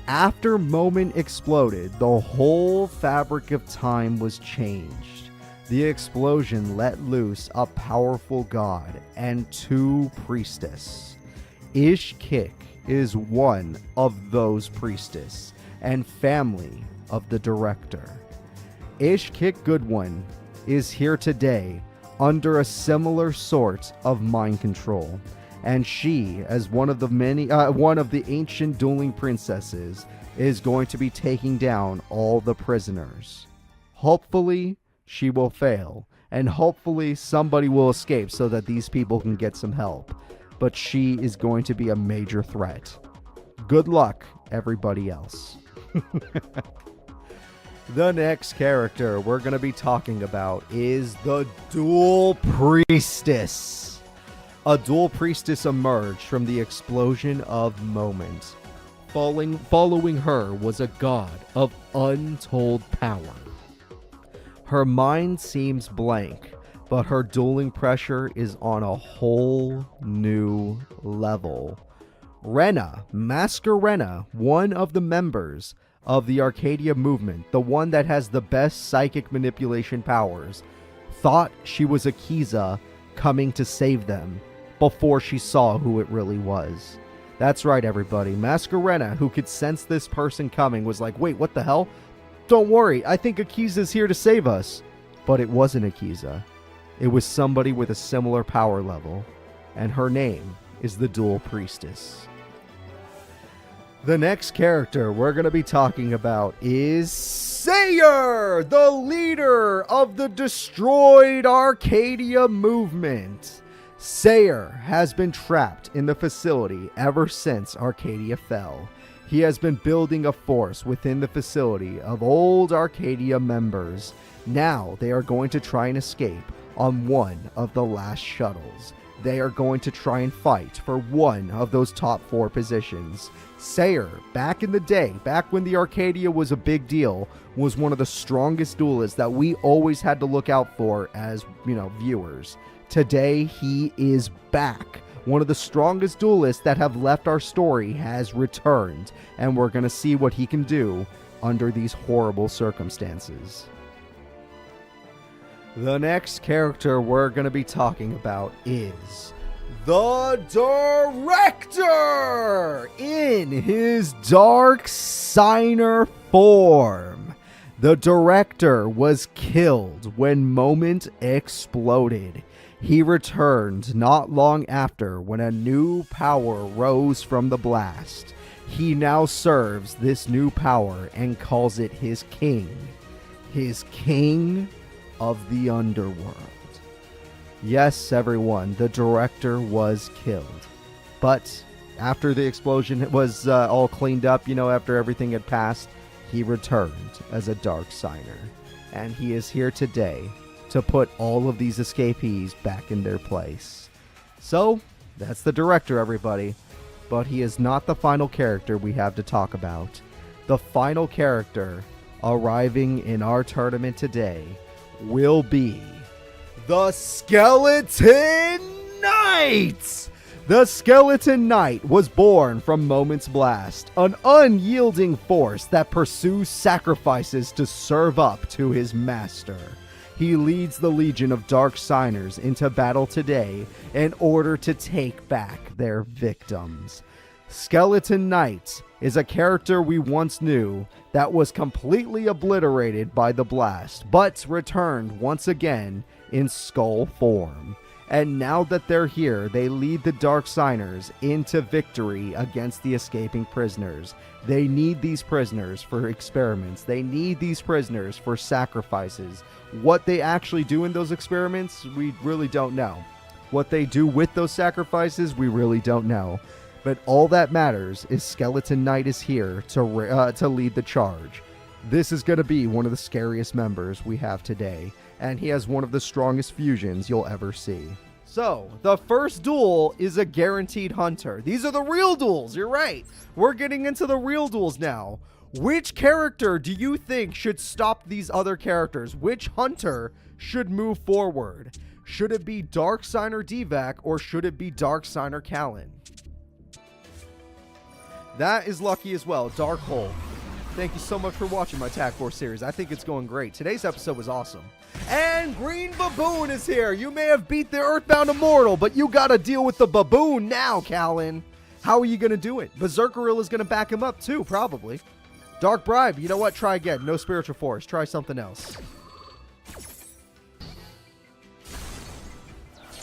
[SPEAKER 1] After Moment exploded, the whole fabric of time was changed. The explosion let loose a powerful god and 2 priestess. Ish-Kick is one of those priestess and family of the director. Ish-Kick Goodwin is here today under a similar sort of mind control, and she, as one of the ancient dueling princesses, is going to be taking down all the prisoners. Hopefully, she will fail, and hopefully somebody will escape so that these people can get some help. But she is going to be a major threat. Good luck, everybody else. The next character we're going to be talking about is the Duel Priestess. A Duel Priestess emerged from the explosion of Moment. Following her was a god of untold power. Her mind seems blank, but her dueling pressure is on a whole new level. Rena, Master Rena, one of the members of the Arcadia movement, the one that has the best psychic manipulation powers, thought she was Akiza coming to save them before she saw who it really was. That's right, everybody. Master Rena, who could sense this person coming, was like, wait, what the hell? Don't worry, I think Akiza's here to save us. But it wasn't Akiza. It was somebody with a similar power level, and her name is the Duel Priestess. The next character we're going to be talking about is Sayer, the leader of the destroyed Arcadia movement. Sayer has been trapped in the facility ever since Arcadia fell. He has been building a force within the facility of old Arcadia members. Now they are going to try and escape on one of the last shuttles. They are going to try and fight for one of those top 4 positions. Sayer, back in the day, back when the Arcadia was a big deal, was one of the strongest duelists that we always had to look out for as, viewers. Today, he is back. One of the strongest duelists that have left our story has returned, and we're going to see what he can do under these horrible circumstances. The next character we're going to be talking about is the Director in his Dark Signer form. The Director was killed when Moment exploded. He returned not long after when a new power rose from the blast. He now serves this new power and calls it his king. His king of the underworld. Yes, everyone, the Director was killed. But after the explosion was all cleaned up, after everything had passed, he returned as a Dark Signer. And he is here today to put all of these escapees back in their place. So, that's the Director, everybody. But he is not the final character we have to talk about. The final character arriving in our tournament today will be the Skeleton Knight! The Skeleton Knight was born from Moment's Blast, an unyielding force that pursues sacrifices to serve up to his master. He leads the Legion of Dark Signers into battle today in order to take back their victims. Skeleton Knight is a character we once knew that was completely obliterated by the blast, but returned once again in skull form. And now that they're here, they lead the Dark Signers into victory against the escaping prisoners. They need these prisoners for experiments. They need these prisoners for sacrifices. What they actually do in those experiments, we really don't know. What they do with those sacrifices, we really don't know. But all that matters is Skeleton Knight is here to lead the charge. This is going to be one of the scariest members we have today, and he has one of the strongest fusions you'll ever see. So, the first duel is a guaranteed hunter. These are the real duels, you're right. We're getting into the real duels now. Which character do you think should stop these other characters? Which hunter should move forward? Should it be Dark Signer Divac or should it be Dark Signer Callan? That is lucky as well. Dark Hole. Thank you so much for watching my Tag Force series. I think it's going great. Today's episode was awesome. And Green Baboon is here. You may have beat the Earthbound Immortal, but you gotta deal with the Baboon now, Callan. How are you gonna do it? Berserkeril is gonna back him up too, probably. Dark Bribe. You know what? Try again. No Spiritual Force. Try something else.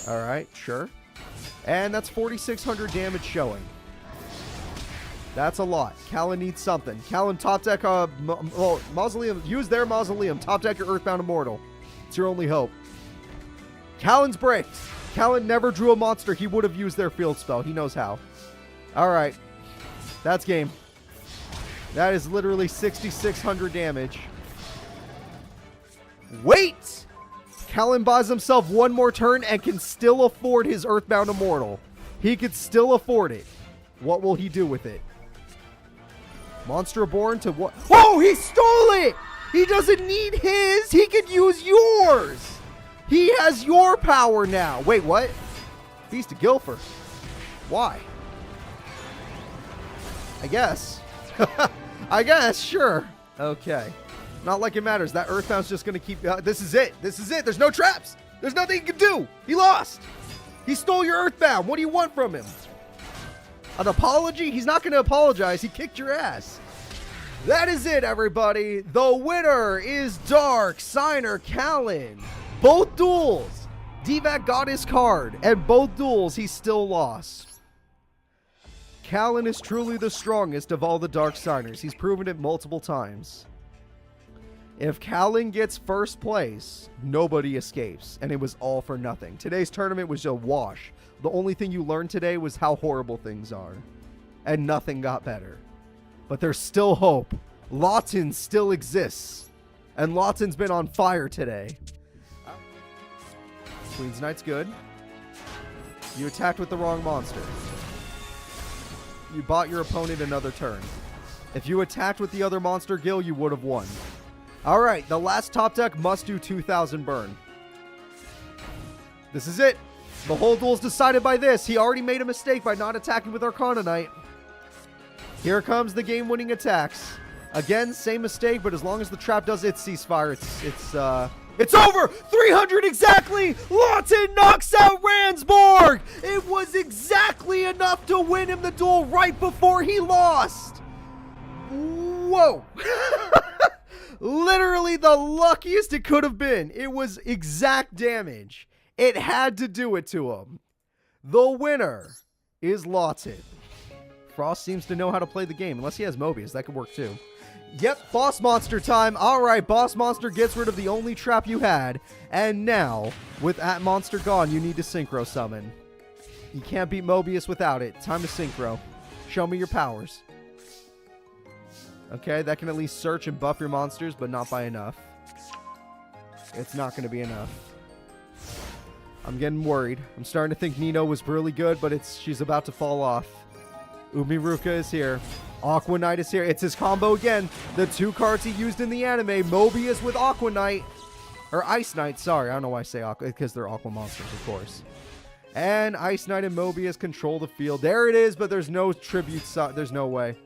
[SPEAKER 1] Alright, sure. And that's 4,600 damage showing. That's a lot. Callan needs something. Callan, top deck, Mausoleum. Use their Mausoleum. Top deck your Earthbound Immortal. It's your only hope. Callan's braked. Callan never drew a monster. He would have used their field spell. He knows how. Alright. That's game. That is literally 6,600 damage. Wait! Callan buys himself one more turn and can still afford his Earthbound Immortal. He could still afford it. What will he do with it? Monster Born to what? Oh, he stole it! He doesn't need his. He could use yours. He has your power now. Wait, what? Feast of Guilford. Why? I guess. I guess, sure. Okay. Not like it matters. That Earthbound's just going to keep... this is it. This is it. There's no traps. There's nothing he can do. He lost. He stole your Earthbound. What do you want from him? An apology? He's not going to apologize. He kicked your ass. That is it, everybody. The winner is Dark Signer Callan. Both duels, Divac got his card, and both duels he still lost. Callan is truly the strongest of all the Dark Signers. He's proven it multiple times. If Callan gets first place, nobody escapes, and it was all for nothing. Today's tournament was a wash. The only thing you learned today was how horrible things are. And nothing got better. But there's still hope. Lawton still exists. And Lawton's been on fire today. Queen's Knight's good. You attacked with the wrong monster. You bought your opponent another turn. If you attacked with the other monster, Gil, you would have won. Alright, the last top deck must do 2,000 burn. This is it. The whole duel's decided by this. He already made a mistake by not attacking with Arcana Knight. Here comes the game-winning attacks. Again, same mistake, but as long as the trap does its ceasefire, it's over! 300 exactly! Lawton knocks out Ransborg! It was exactly enough to win him the duel right before he lost! Whoa! Literally the luckiest it could have been. It was exact damage. It had to do it to him. The winner is Lawton. Frost seems to know how to play the game. Unless he has Mobius. That could work too. Yep, Boss Monster time. Alright, Boss Monster gets rid of the only trap you had. And now, with that monster gone, you need to Synchro Summon. You can't beat Mobius without it. Time to Synchro. Show me your powers. Okay, that can at least search and buff your monsters, but not by enough. It's not going to be enough. I'm getting worried. I'm starting to think Nino was really good, but she's about to fall off. Umiruka is here. Aqua Knight is here. It's his combo again. The two cards he used in the anime. Mobius with Aqua Knight. Or Ice Knight, sorry. I don't know why I say Aqua, because they're Aqua monsters, of course. And Ice Knight and Mobius control the field. There it is, but there's no tribute. There's no way.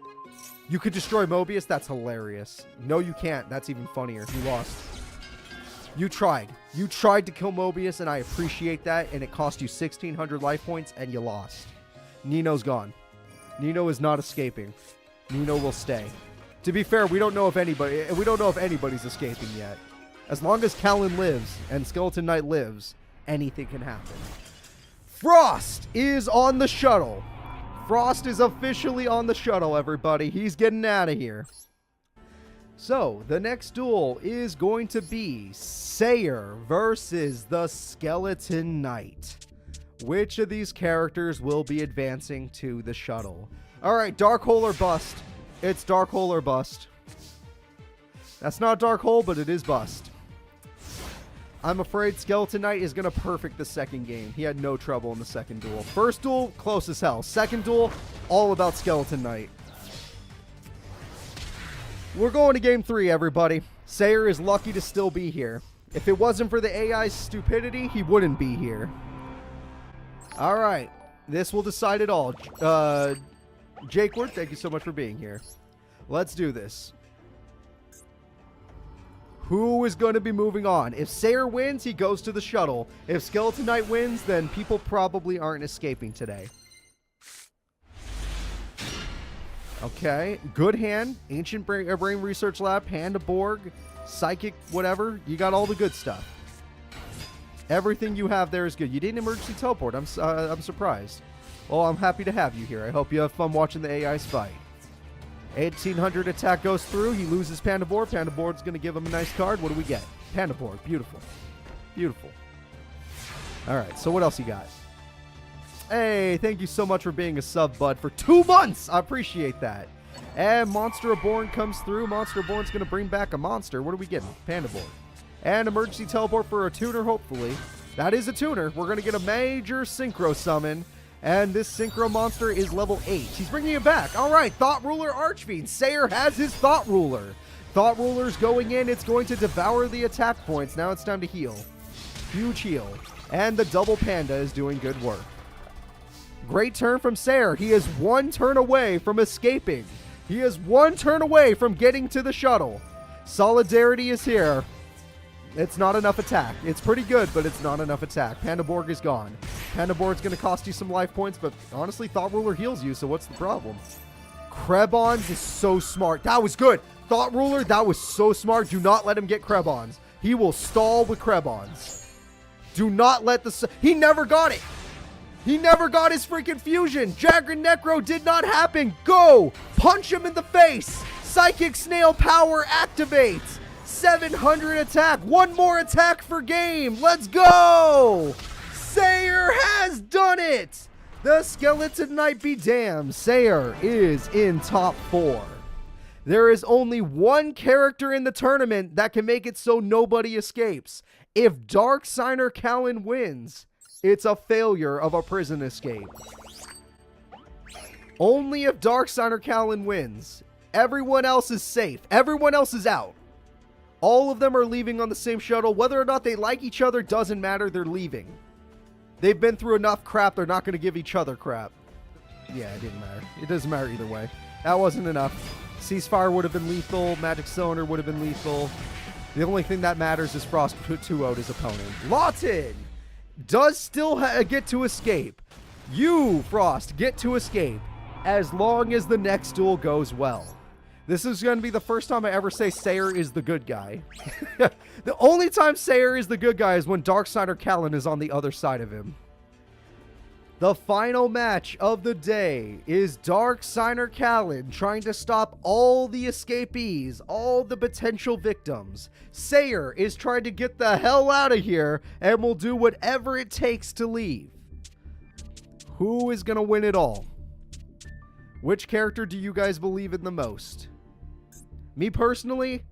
[SPEAKER 1] You could destroy Mobius? That's hilarious. No, you can't. That's even funnier. You lost. You tried. You tried to kill Mobius, and I appreciate that, and it cost you 1,600 life points, and you lost. Nino's gone. Nino is not escaping. Nino will stay. To be fair, we don't know if anybody's escaping yet. As long as Callan lives and Skeleton Knight lives, anything can happen. Frost is on the shuttle. Frost is officially on the shuttle, everybody. He's getting out of here. So, the next duel is going to be Sayer versus the Skeleton Knight. Which of these characters will be advancing to the shuttle? Alright, Dark Hole or Bust. It's Dark Hole or Bust. That's not Dark Hole, but it is Bust. I'm afraid Skeleton Knight is going to perfect the second game. He had no trouble in the second duel. First duel, close as hell. Second duel, all about Skeleton Knight. We're going to game 3, everybody. Sayer is lucky to still be here. If it wasn't for the AI's stupidity, he wouldn't be here. Alright. This will decide it all. Jakeward, thank you so much for being here. Let's do this. Who is going to be moving on? If Sayer wins, he goes to the shuttle. If Skeleton Knight wins, then people probably aren't escaping today. Okay, good hand. Ancient Brain Research Lab, Panda Borg, Psychic, whatever. You got all the good stuff. Everything you have there is good. You didn't emergency teleport. I'm surprised. Well, I'm happy to have you here. I hope you have fun watching the AIs fight. 1800 attack goes through. He loses Panda Borg. Panda Borg's going to give him a nice card. What do we get? Panda Borg. Beautiful. Beautiful. All right, so what else you got? Hey, thank you so much for being a sub, bud, for 2 months. I appreciate that. And Monster Reborn comes through. Monster Reborn's going to bring back a monster. What are we getting? Panda Borg. And emergency teleport for a tuner, hopefully. That is a tuner. We're going to get a major synchro summon. And this synchro monster is level 8. He's bringing it back. All right, Thought Ruler Archfiend. Sayer has his Thought Ruler. Thought Ruler's going in. It's going to devour the attack points. Now it's time to heal. Huge heal. And the double panda is doing good work. Great turn from Sayer. He is 1 turn away from escaping. He is 1 turn away from getting to the shuttle. Solidarity is here. It's not enough attack. It's pretty good, but it's not enough attack. Panda Borg is gone. Panda Borg's going to cost you some life points, but honestly, Thought Ruler heals you, so what's the problem? Krebons is so smart. That was good. Thought Ruler, that was so smart. Do not let him get Krebons. He will stall with Krebons. Do not let the... He never got it. He never got his freaking fusion. Jagger Necro did not happen. Go. Punch him in the face. Psychic Snail Power activates. 700 attack. 1 more attack for game. Let's go. Sayer has done it. The Skeleton Knight be damned. Sayer is in top 4. There is only 1 character in the tournament that can make it so nobody escapes. If Dark Signer Callan wins, it's a failure of a prison escape. Only if Dark Signer Callan wins. Everyone else is safe. Everyone else is out. All of them are leaving on the same shuttle. Whether or not they like each other doesn't matter. They're leaving. They've been through enough crap. They're not going to give each other crap. Yeah, it didn't matter. It doesn't matter either way. That wasn't enough. Ceasefire would have been lethal. Magic Cylinder would have been lethal. The only thing that matters is Frost 2-0'd his opponent. Lawton does still get to escape. You, Frost, get to escape as long as the next duel goes well. This is going to be the first time I ever say Sayer is the good guy. The only time Sayer is the good guy is when Darksider Callan is on the other side of him. The final match of the day is Darksider Callan trying to stop all the escapees, all the potential victims. Sayer is trying to get the hell out of here and will do whatever it takes to leave. Who is going to win it all? Which character do you guys believe in the most? Me personally,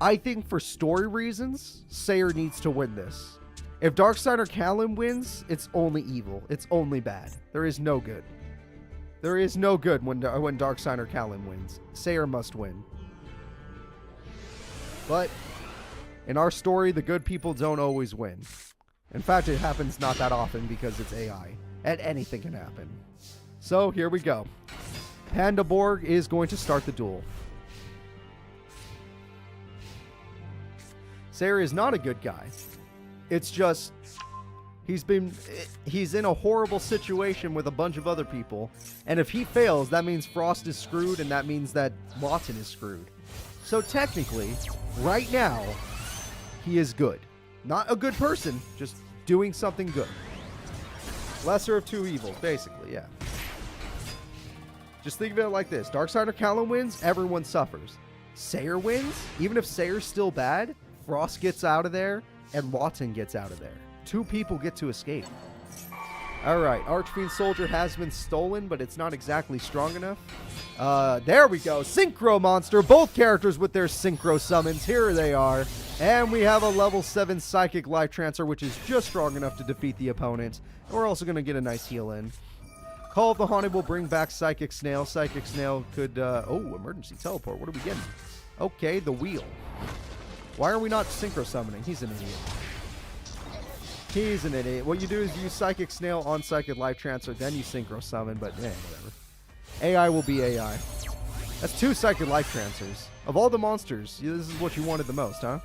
[SPEAKER 1] I think for story reasons, Sayer needs to win this. If Darksider Callan wins, it's only evil. It's only bad. There is no good. There is no good when Darksider Callan wins. Sayer must win. But in our story, the good people don't always win. In fact, it happens not that often because it's AI. And anything can happen. So here we go. Panda Borg is going to start the duel. Sayer is not a good guy. It's just he's in a horrible situation with a bunch of other people, and if he fails, that means Frost is screwed, and that means that Lawton is screwed. So technically, right now, he is good. Not a good person, just doing something good. Lesser of two evils, basically, yeah. Just think of it like this. Darksider Callan wins, everyone suffers. Sayer wins, even if Sayer's still bad, Frost gets out of there, and Lawton gets out of there. 2 people get to escape. Alright, Archfiend Soldier has been stolen, but it's not exactly strong enough. There we go. Synchro Monster. Both characters with their Synchro summons. Here they are. And we have a level 7 Psychic Life Transfer, which is just strong enough to defeat the opponent. And we're also going to get a nice heal in. Call of the Haunted will bring back Psychic Snail. Psychic Snail could... oh, emergency teleport. What are we getting? Okay, the wheel. Why are we not Synchro Summoning? He's an idiot. He's an idiot. What you do is use Psychic Snail on Psychic Life Transfer, then you Synchro Summon, but whatever. AI will be AI. That's 2 psychic life transfers. Of all the monsters, this is what you wanted the most, huh?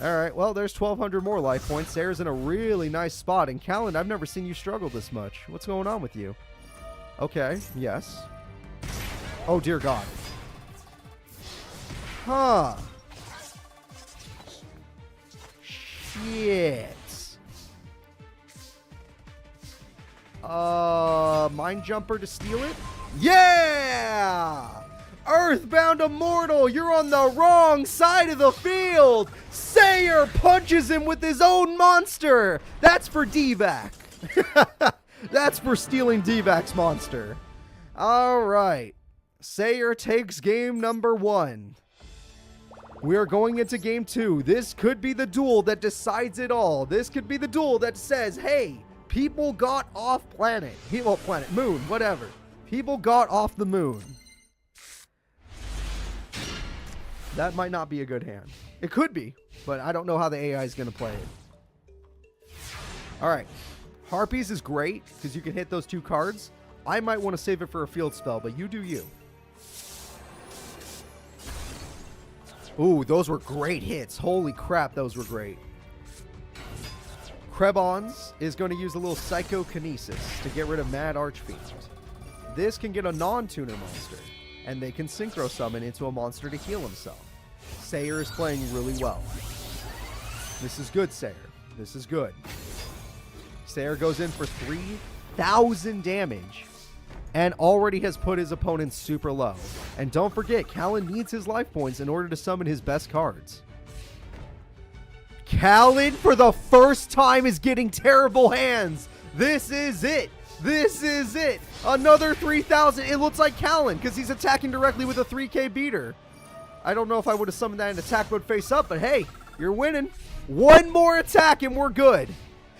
[SPEAKER 1] Alright, well, there's 1,200 more life points. Sarah's in a really nice spot. And Callan, I've never seen you struggle this much. What's going on with you? Okay, yes. Oh, dear God. Huh. Shit. Mind Jumper to steal it? Yeah! Earthbound Immortal, you're on the wrong side of the field! Sayer punches him with his own monster! That's for D-Vac. That's for stealing D-Vac's monster. Alright. Sayer takes game number 1. We are going into game 2. This could be the duel that decides it all. This could be the duel that says, hey, people got off planet. Well, planet, moon, whatever. People got off the moon. That might not be a good hand. It could be, but I don't know how the AI is going to play it. Alright. Harpies is great, because you can hit those 2 cards. I might want to save it for a field spell, but you do you. Ooh, those were great hits. Holy crap, those were great. Krebons is going to use a little Psychokinesis to get rid of Mad Archfiend. This can get a non-tuner monster, and they can synchro summon into a monster to heal himself. Sayer is playing really well. This is good, Sayer. This is good. Sayer goes in for 3,000 damage and already has put his opponent super low. And don't forget, Callan needs his life points in order to summon his best cards. Callan, for the first time, is getting terrible hands. This is it. This is it. Another 3,000. It looks like Callan, because he's attacking directly with a 3K beater. I don't know if I would have summoned that in attack mode face up, but hey, you're winning. One more attack and we're good.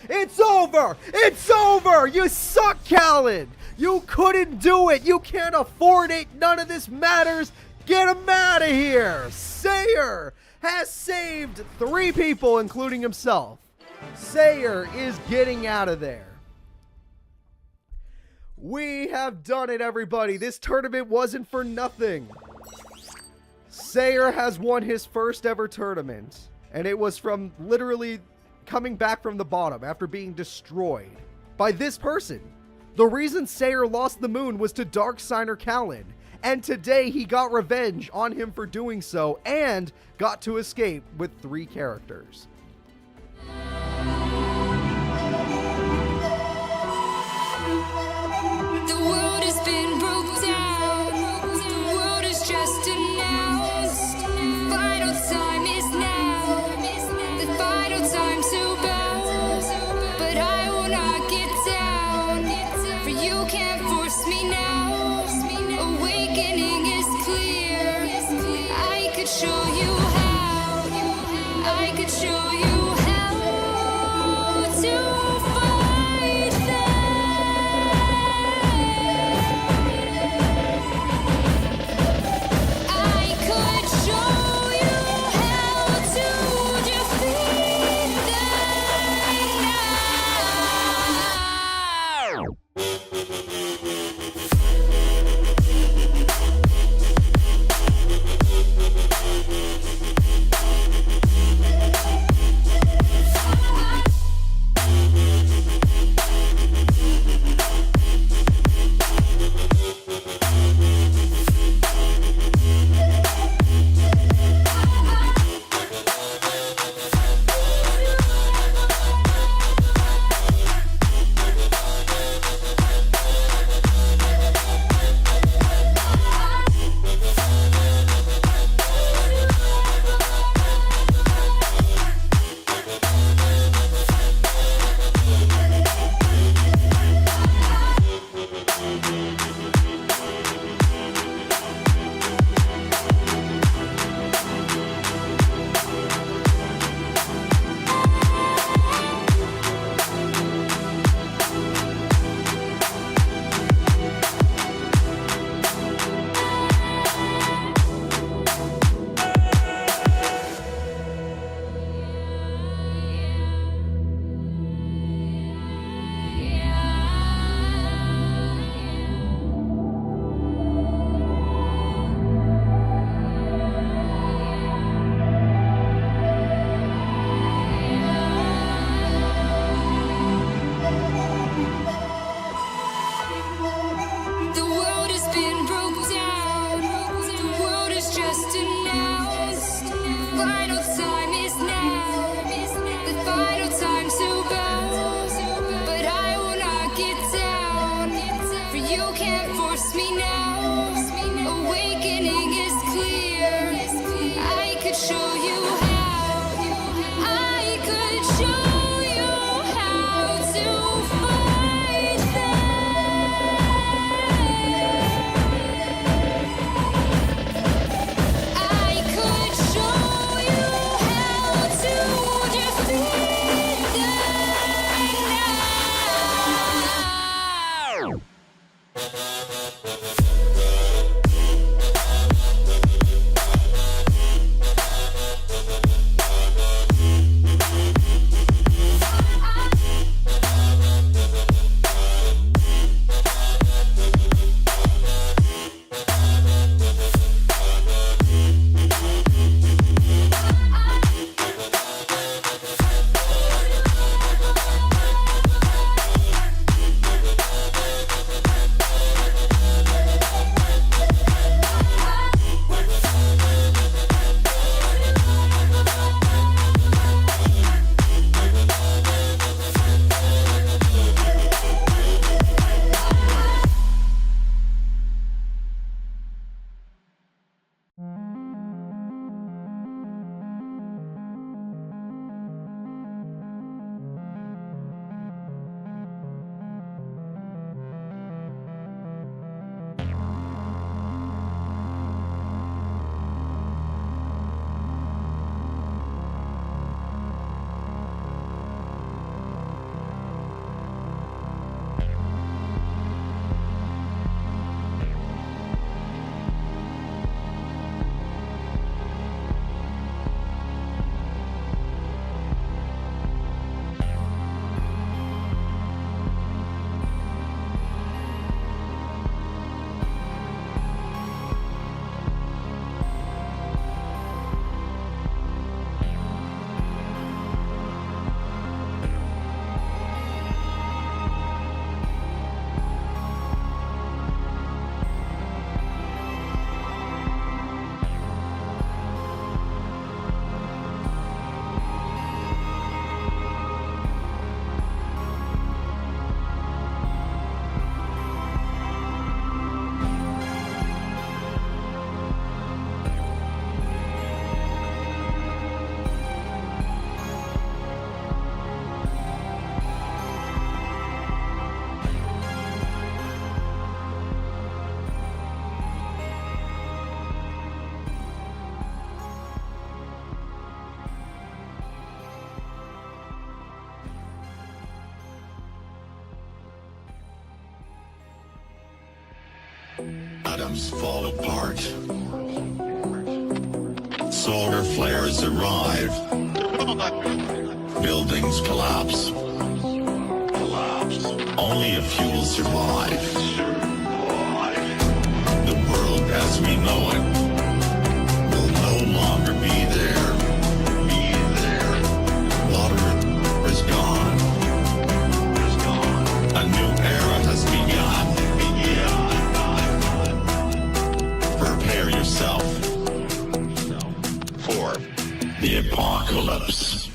[SPEAKER 1] It's over. It's over. You suck, Callan. You couldn't do it. You can't afford it. None of this matters. Get him out of here. Sayer has saved 3 people, including himself. Sayer is getting out of there. We have done it, everybody. This tournament wasn't for nothing. Sayer has won his first ever tournament, and it was from literally coming back from the bottom after being destroyed by this person. The reason Sayer lost the moon was to Dark Signer Callan, and today he got revenge on him for doing so and got to escape with 3 characters.
[SPEAKER 2] The world has been broke down. The world is just announced. Final time is now. The final time to bow. But I will not get down. For you can't force me now. Awakening is clear. I could show you how. I could show you how to fight them. I could show you how to defeat them now.
[SPEAKER 3] Atoms fall apart. Solar flares arrive. Buildings collapse. Only a few will survive. The world as we know it will no longer be there. Water is gone. A new era has begun. Prepare yourself for the apocalypse.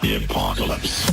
[SPEAKER 3] The apocalypse.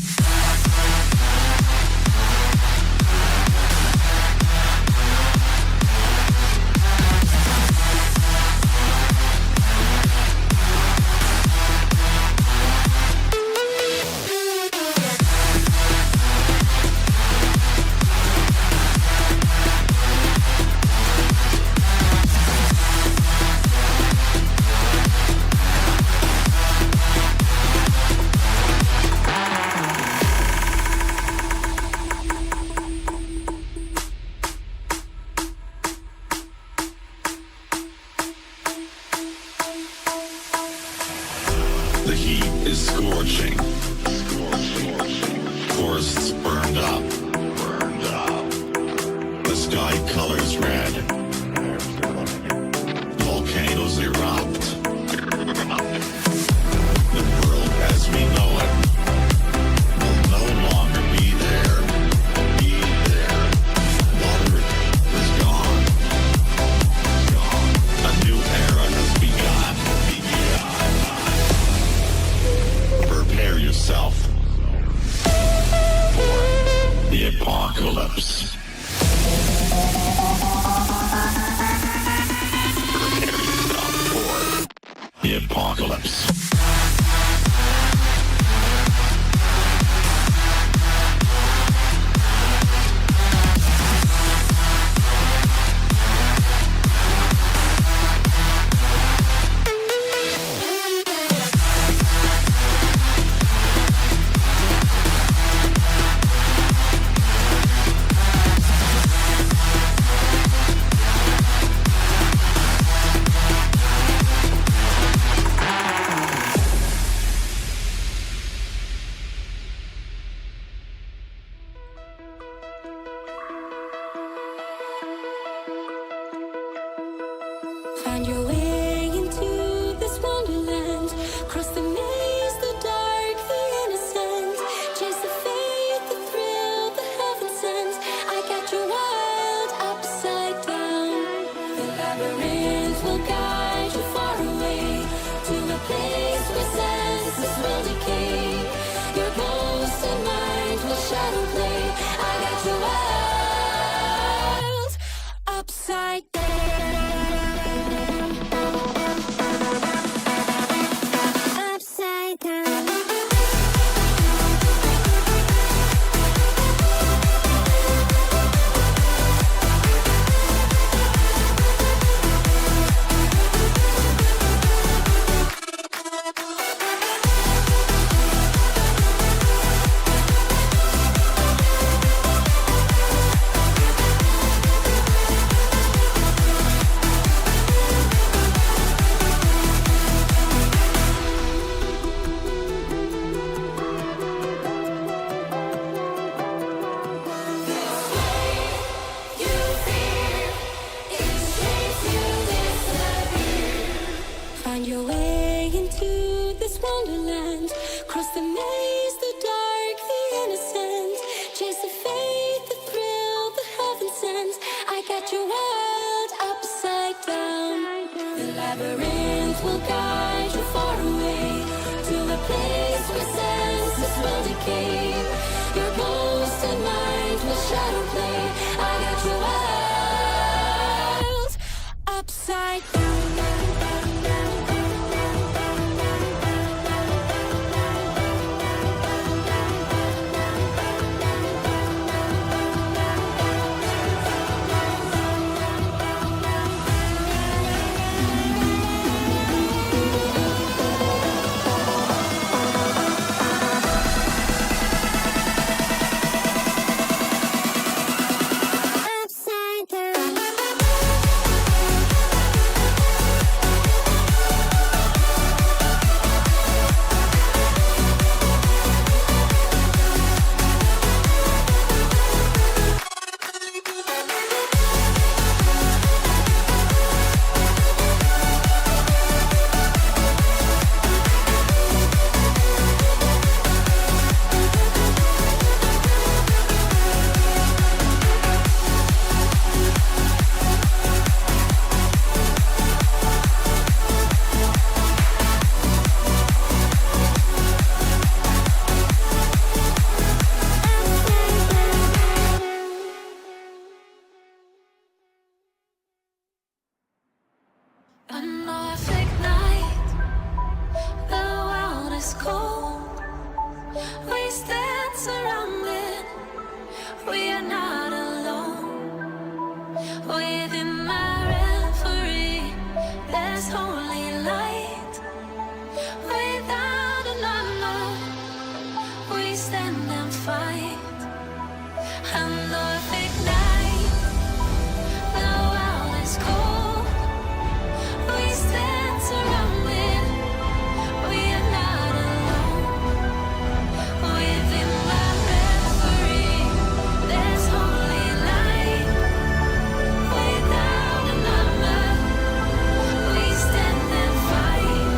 [SPEAKER 3] The heat is scorching. Forests burned up. The sky colors red. Volcanoes erupt. The world as we know it will no longer be there. Water is gone. A new era has begun. Prepare yourself for the apocalypse. Prepare yourself for the apocalypse.
[SPEAKER 2] Find your way into this wonderland. Cross the maze, the dark, the innocent. Chase the faith, the thrill, the heaven sent. I got your world upside down. The labyrinth will guide you far away to a place where senses will decay. Your ghost and mind will shadow play. I got your world upside down. Upside down. Find your way into this wonderland. Cross the maze, the dark, the innocent. Chase the faith, the thrill, the heaven sent. I got your world upside down. The labyrinth will guide you far away to a place where senses will decay. Your ghost and mind will shadow play. I got your world upside upside down. Upside down.
[SPEAKER 4] An Norfolk night, the world is cold. We stand surrounded, we are not alone. Within my reverie, there's holy light. Without a number, we stand and fight. An Norfolk night, the world is cold. We stand surrounded, we are not alone. Within my reverie, there's holy light. Without a number, we stand and fight.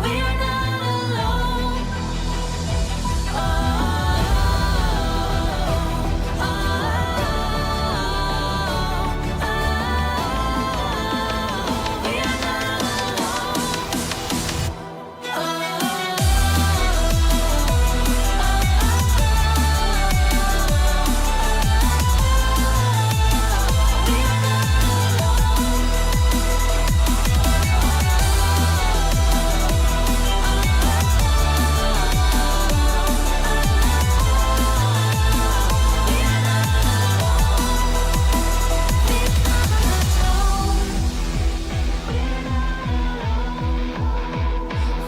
[SPEAKER 4] We are not alone.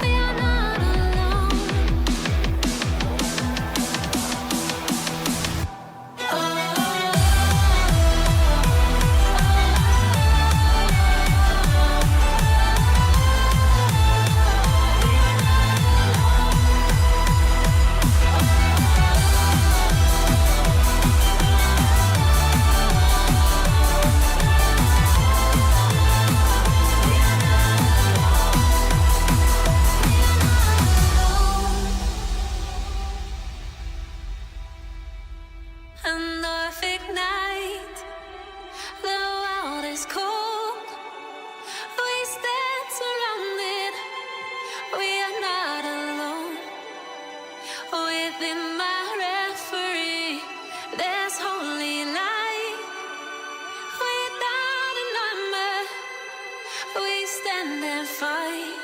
[SPEAKER 4] We are not a Norfolk night, the world is cold. We stand surrounded, we are not alone. Within my reverie, there's holy light. Without a number, we stand and fight.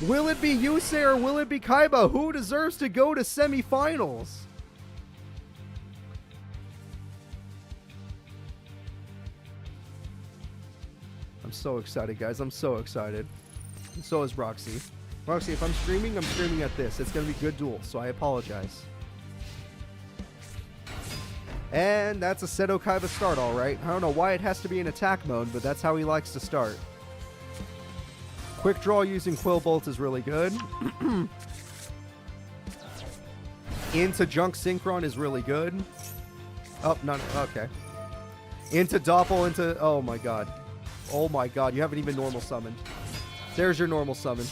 [SPEAKER 1] Will it be Yusei or will it be Kaiba? Who deserves to go to semifinals? I'm so excited, guys. I'm so excited. And so is Roxy. Roxy, if I'm streaming at this. It's going to be good duel, so I apologize. And that's a Seto Kaiba start, alright. I don't know why it has to be in attack mode, but that's how he likes to start. Quick draw using Quill Bolt is really good. Into Junk Synchron is really good. Oh, no, okay. Into Doppel, into... Oh my god. Oh my god, you haven't even normal summoned. There's your normal summon.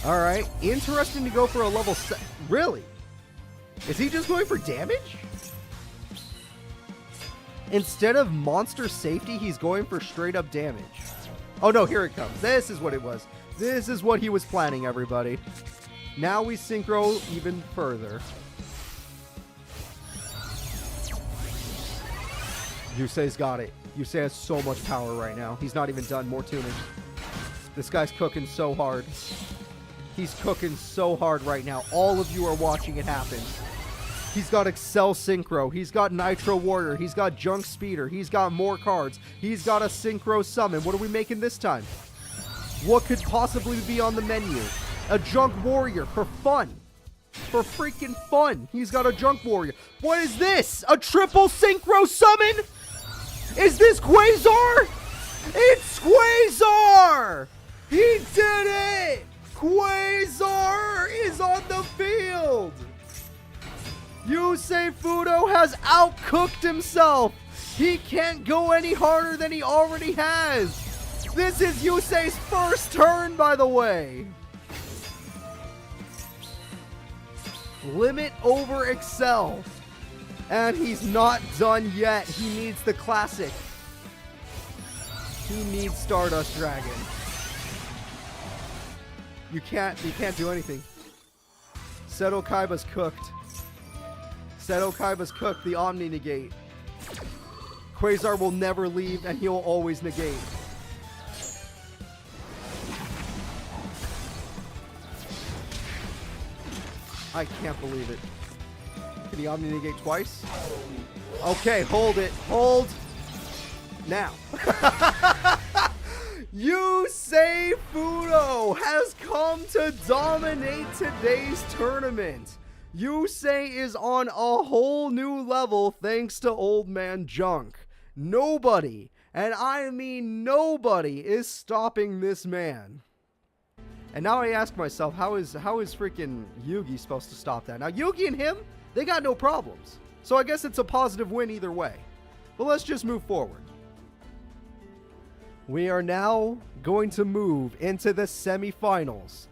[SPEAKER 1] Alright, interesting to go for a level 7. Really? Is he just going for damage? Instead of monster safety, he's going for straight up damage. Oh no, here it comes. This is what it was. This is what he was planning, everybody. Now we synchro even further. Yusei's got it. Yusei has so much power right now. He's not even done. More tunage. This guy's cooking so hard. He's cooking so hard right now. All of you are watching it happen. He's got Excel Synchro. He's got Nitro Warrior. He's got Junk Speeder. He's got more cards. He's got a Synchro Summon. What are we making this time? What could possibly be on the menu? A Junk Warrior for fun. For freaking fun. He's got a Junk Warrior. What is this? A triple Synchro Summon? Is this Quasar? It's Quasar! He did it! Quasar is on the field! Yusei Fudo has outcooked himself! He can't go any harder than he already has! This is Yusei's first turn, by the way! Limit over Excel. And he's not done yet. He needs the classic. He needs Stardust Dragon. You can't do anything. Seto Kaiba's cooked. Seto Kaiba's cooked. The Omni negate. Quasar will never leave and he'll always negate. I can't believe it. Can the Omni negate twice? Okay, hold it. Hold. Now. Yusei Fudo has come to dominate today's tournament. Yusei is on a whole new level thanks to Old Man Junk. Nobody, and I mean nobody, is stopping this man. And now I ask myself, how is freaking Yugi supposed to stop that? Now, Yugi and him, they got no problems. So I guess it's a positive win either way. But let's just move forward. We are now going to move into the semifinals.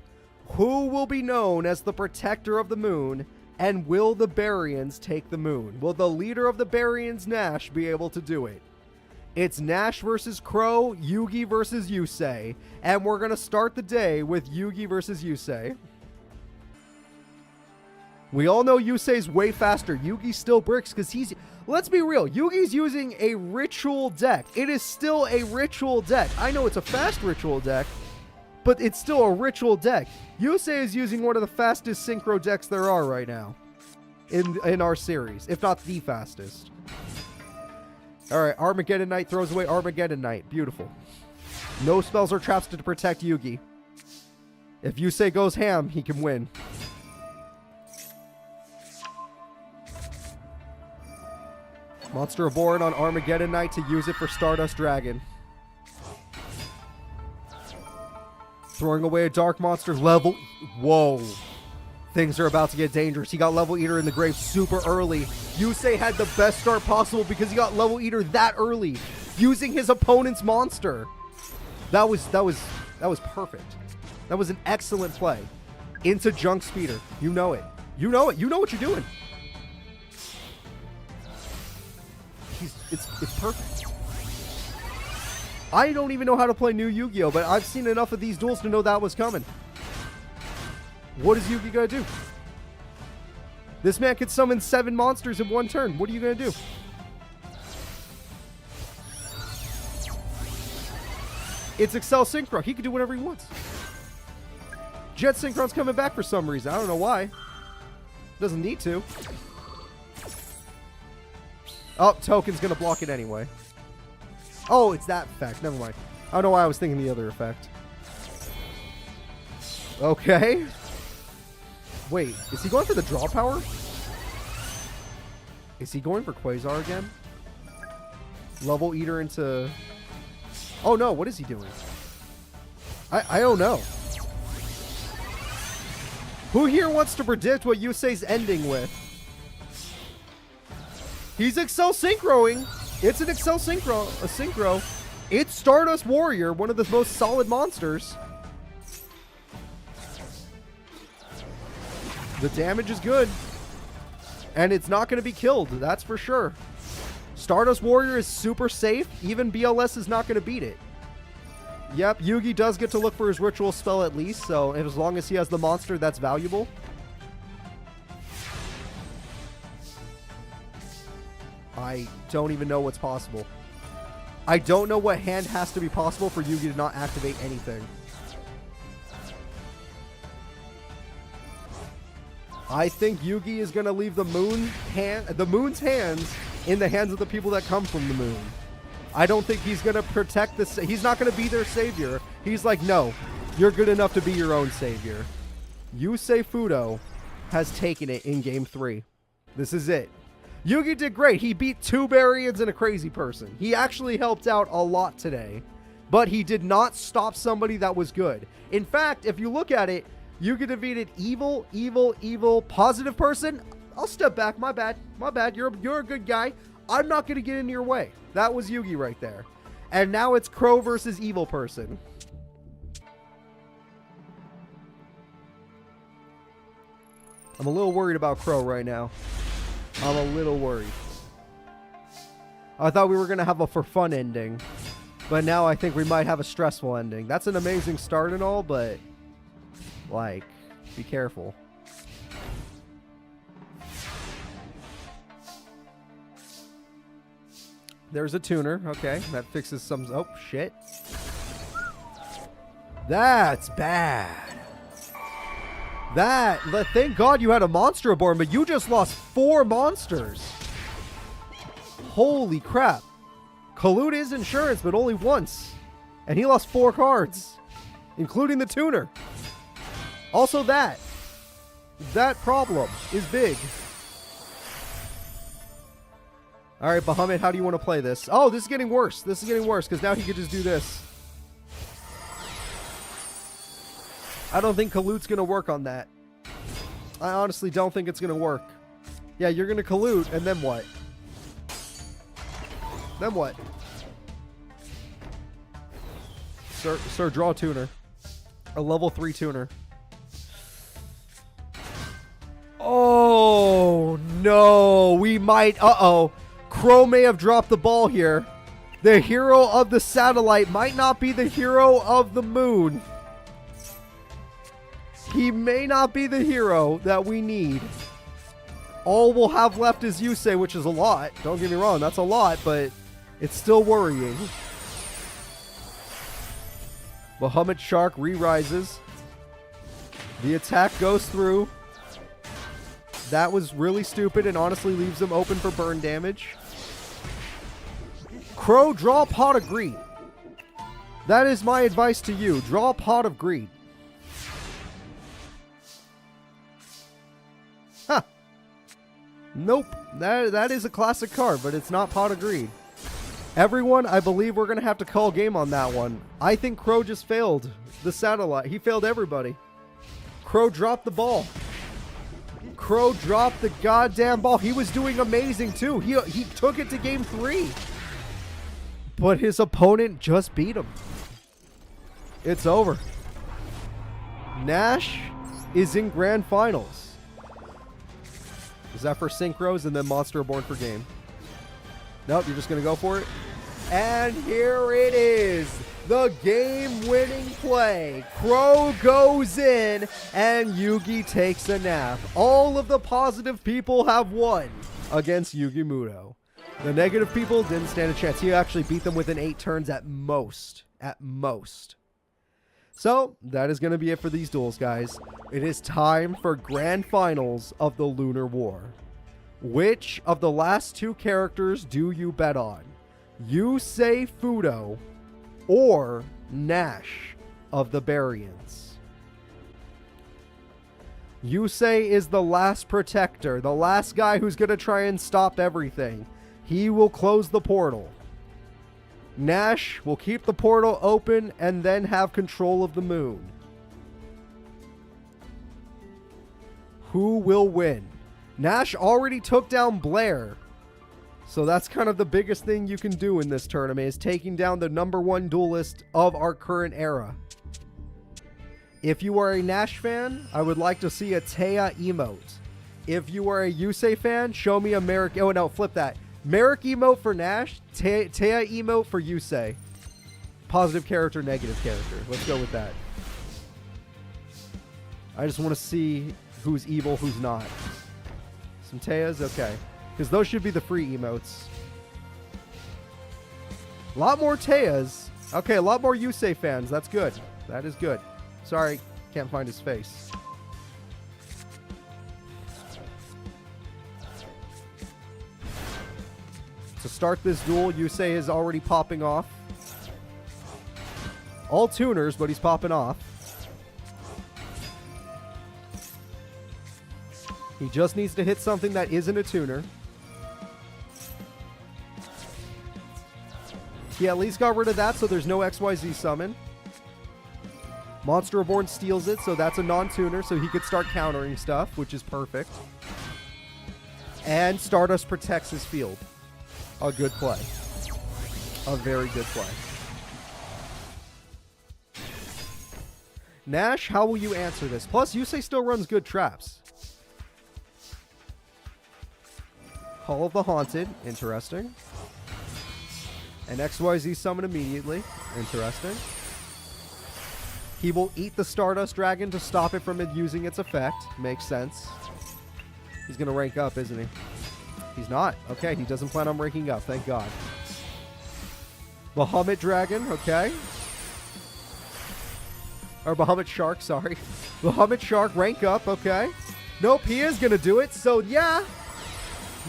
[SPEAKER 1] Who will be known as the protector of the moon, and will the Baryons take the moon? Will the leader of the Baryons, Nash, be able to do it? It's Nash versus Crow, Yugi versus Yusei, and we're going to start the day with Yugi versus Yusei. We all know Yusei's way faster. Yugi still bricks because he's... Let's be real. Yugi's using a ritual deck. It is still a ritual deck. I know it's a fast ritual deck, but it's still a ritual deck. Yusei is using one of the fastest synchro decks there are right now in our series, if not the fastest. All right, Armageddon Knight throws away Armageddon Knight. Beautiful. No spells or traps to protect Yugi. If Yusei goes ham, he can win. Monster Reborn on Armageddon Knight to use it for Stardust Dragon. Throwing away a Dark Monster level... Whoa. Things are about to get dangerous. He got Level Eater in the grave super early. Yusei had the best start possible because he got Level Eater that early, using his opponent's monster. That was perfect. That was an excellent play. Into Junk Speeder. You know it. You know it. You know what you're doing. It's perfect. I don't even know how to play new Yu-Gi-Oh, but I've seen enough of these duels to know that was coming. What is Yugi gonna do? This man could summon 7 monsters in one turn. What are you gonna do? It's Excel Synchro. He can do whatever he wants. Jet Synchron's coming back for some reason. I don't know why. Doesn't need to. Oh, Token's gonna block it anyway. Oh, it's that effect. Never mind. I don't know why I was thinking the other effect. Okay. Wait, is he going for the draw power? Is he going for Quasar again? Level Eater into... Oh no, what is he doing? I don't know. Who here wants to predict what Yusei's ending with? He's Excel Synchroing. It's an Excel Synchro. A Synchro. It's Stardust Warrior, one of the most solid monsters. The damage is good. And it's not going to be killed, that's for sure. Stardust Warrior is super safe. Even BLS is not going to beat it. Yep, Yugi does get to look for his ritual spell at least, so as long as he has the monster, that's valuable. I don't even know what's possible. I don't know what hand has to be possible for Yugi to not activate anything. I think Yugi is going to leave the moon's hands in the hands of the people that come from the moon. I don't think he's going to protect the... He's not going to be their savior. He's like, no, you're good enough to be your own savior. Yusei Fudo has taken it in Game 3. This is it. Yugi did great. He beat 2 Baryons and a crazy person. He actually helped out a lot today. But he did not stop somebody that was good. In fact, if you look at it, Yugi defeated evil, positive person. I'll step back. My bad. You're a good guy. I'm not going to get in your way. That was Yugi right there. And now it's Crow versus evil person. I'm a little worried about Crow right now. I'm a little worried. I thought we were going to have a for fun ending. But now I think we might have a stressful ending. That's an amazing start and all, but... like, be careful. There's a tuner. Okay, that fixes some... oh, shit. That's bad. Thank God you had a monster aboard, but you just lost 4 monsters. Holy crap. Collude is insurance, but only once. And he lost 4 cards, including the tuner. Also that problem is big. All right, Bahamut, how do you want to play this? Oh, this is getting worse. This is getting worse because now he could just do this. I don't think Collude's going to work on that. I honestly don't think it's going to work. Yeah, you're going to collude, and then what? Then what? Sir, draw a tuner. A level 3 tuner. Oh, no. We might... uh-oh. Crow may have dropped the ball here. The hero of the satellite might not be the hero of the moon. He may not be the hero that we need. All we'll have left is Yusei, which is a lot. Don't get me wrong, that's a lot, but it's still worrying. Bahamut Shark re-rises. The attack goes through. That was really stupid and honestly leaves him open for burn damage. Crow, draw a Pot of Greed. That is my advice to you. Draw a Pot of Greed. Huh. Nope. That is a classic card, but it's not Pot of Greed. Everyone, I believe we're going to have to call game on that one. I think Crow just failed the satellite. He failed everybody. Crow dropped the ball. Crow dropped the goddamn ball. He was doing amazing too. He took it to game 3. But his opponent just beat him. It's over. Nash is in grand finals. Is that for synchros and then Monster Reborn for game? Nope, you're just going to go for it. And here it is. The game-winning play. Crow goes in and Yugi takes a nap. All of the positive people have won against Yugi Muto. The negative people didn't stand a chance. He actually beat them within 8 turns at most. At most. So, that is going to be it for these duels, guys. It is time for grand finals of the Lunar War. Which of the last 2 characters do you bet on? Yusei Fudo or Nash of the Baryons? Yusei is the last protector, the last guy who's going to try and stop everything. He will close the portal. Nash will keep the portal open and then have control of the moon. Who will win? Nash already took down Blair. So that's kind of the biggest thing you can do in this tournament, is taking down the #1 duelist of our current era. If you are a Nash fan, I would like to see a Taya emote. If you are a Yusei fan, show me American... oh no, flip that. Merrick emote for Nash. Taya emote for Yusei. Positive character, negative character. Let's go with that. I just want to see who's evil, who's not. Some Tayas? Okay. Because those should be the free emotes. A lot more Tayas. Okay, a lot more Yusei fans. That's good. That is good. Sorry, can't find his face. To start this duel, Yusei is already popping off. All tuners, but he's popping off. He just needs to hit something that isn't a tuner. He at least got rid of that, so there's no XYZ summon. Monster Reborn steals it, so that's a non-tuner, so he could start countering stuff, which is perfect. And Stardust protects his field. A good play. A very good play. Nash, how will you answer this? Plus, Yusei still runs good traps. Hall of the Haunted. Interesting. An XYZ summon immediately. Interesting. He will eat the Stardust Dragon to stop it from using its effect. Makes sense. He's going to rank up, isn't he? He's not. Okay, he doesn't plan on ranking up. Thank God. Bahamut Dragon. Okay. Or Bahamut Shark, sorry. Bahamut Shark, rank up. Okay. Nope, he is going to do it. So, yeah.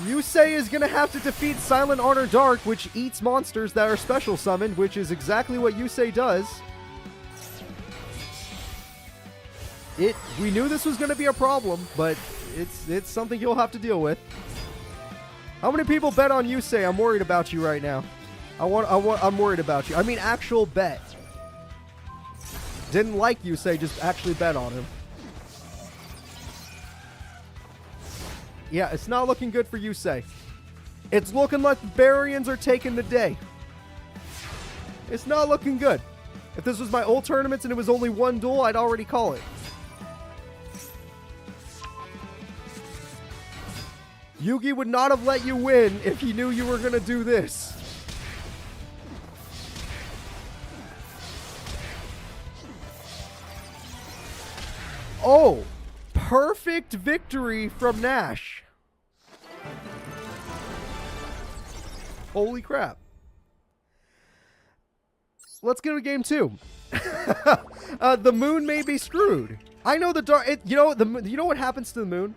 [SPEAKER 1] Yusei is going to have to defeat Silent Honor Dark, which eats monsters that are special summoned, which is exactly what Yusei does. We knew this was going to be a problem, but it's something you'll have to deal with. How many people bet on Yusei? I'm worried about you right now. I'm worried about you. I mean, actual bet. Didn't like Yusei, just actually bet on him. Yeah, it's not looking good for Yusei. It's looking like the Barians are taking the day. It's not looking good. If this was my old tournaments and it was only one duel, I'd already call it. Yugi would not have let you win if he knew you were going to do this. Oh, perfect victory from Nash. Holy crap. Let's get to game 2. The moon may be screwed. I know the dark. You know what happens to the moon?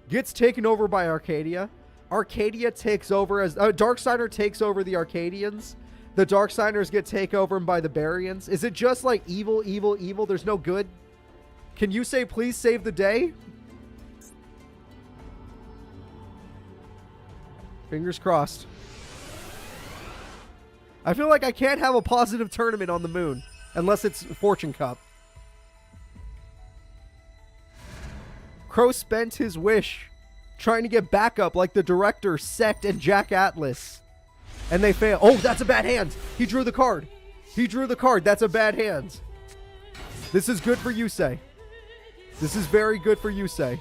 [SPEAKER 1] Gets taken over by Arcadia. Arcadia takes over as Darksider takes over the Arcadians. The Darksiders get taken over by the Barians. Is it just like evil, evil, evil? There's no good. Can you say please save the day? Fingers crossed. I feel like I can't have a positive tournament on the moon unless it's Fortune Cup. Crow spent his wish trying to get backup like the director, Sect, and Jack Atlas. And they fail. Oh, that's a bad hand. He drew the card. He drew the card. That's a bad hand. This is good for Yusei. This is very good for Yusei.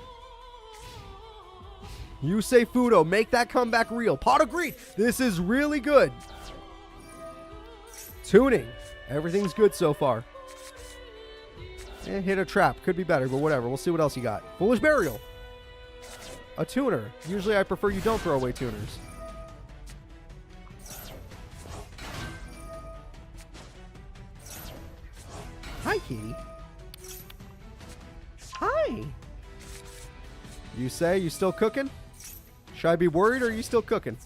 [SPEAKER 1] Yusei Fudo, make that comeback real. Pot of Greed. This is really good. Tuning. Everything's good so far. Hit a trap. Could be better, but whatever. We'll see what else you got. Foolish Burial. A tuner. Usually I prefer you don't throw away tuners. Hi, kitty. Hi. You say you still cooking? Should I be worried or are you still cooking?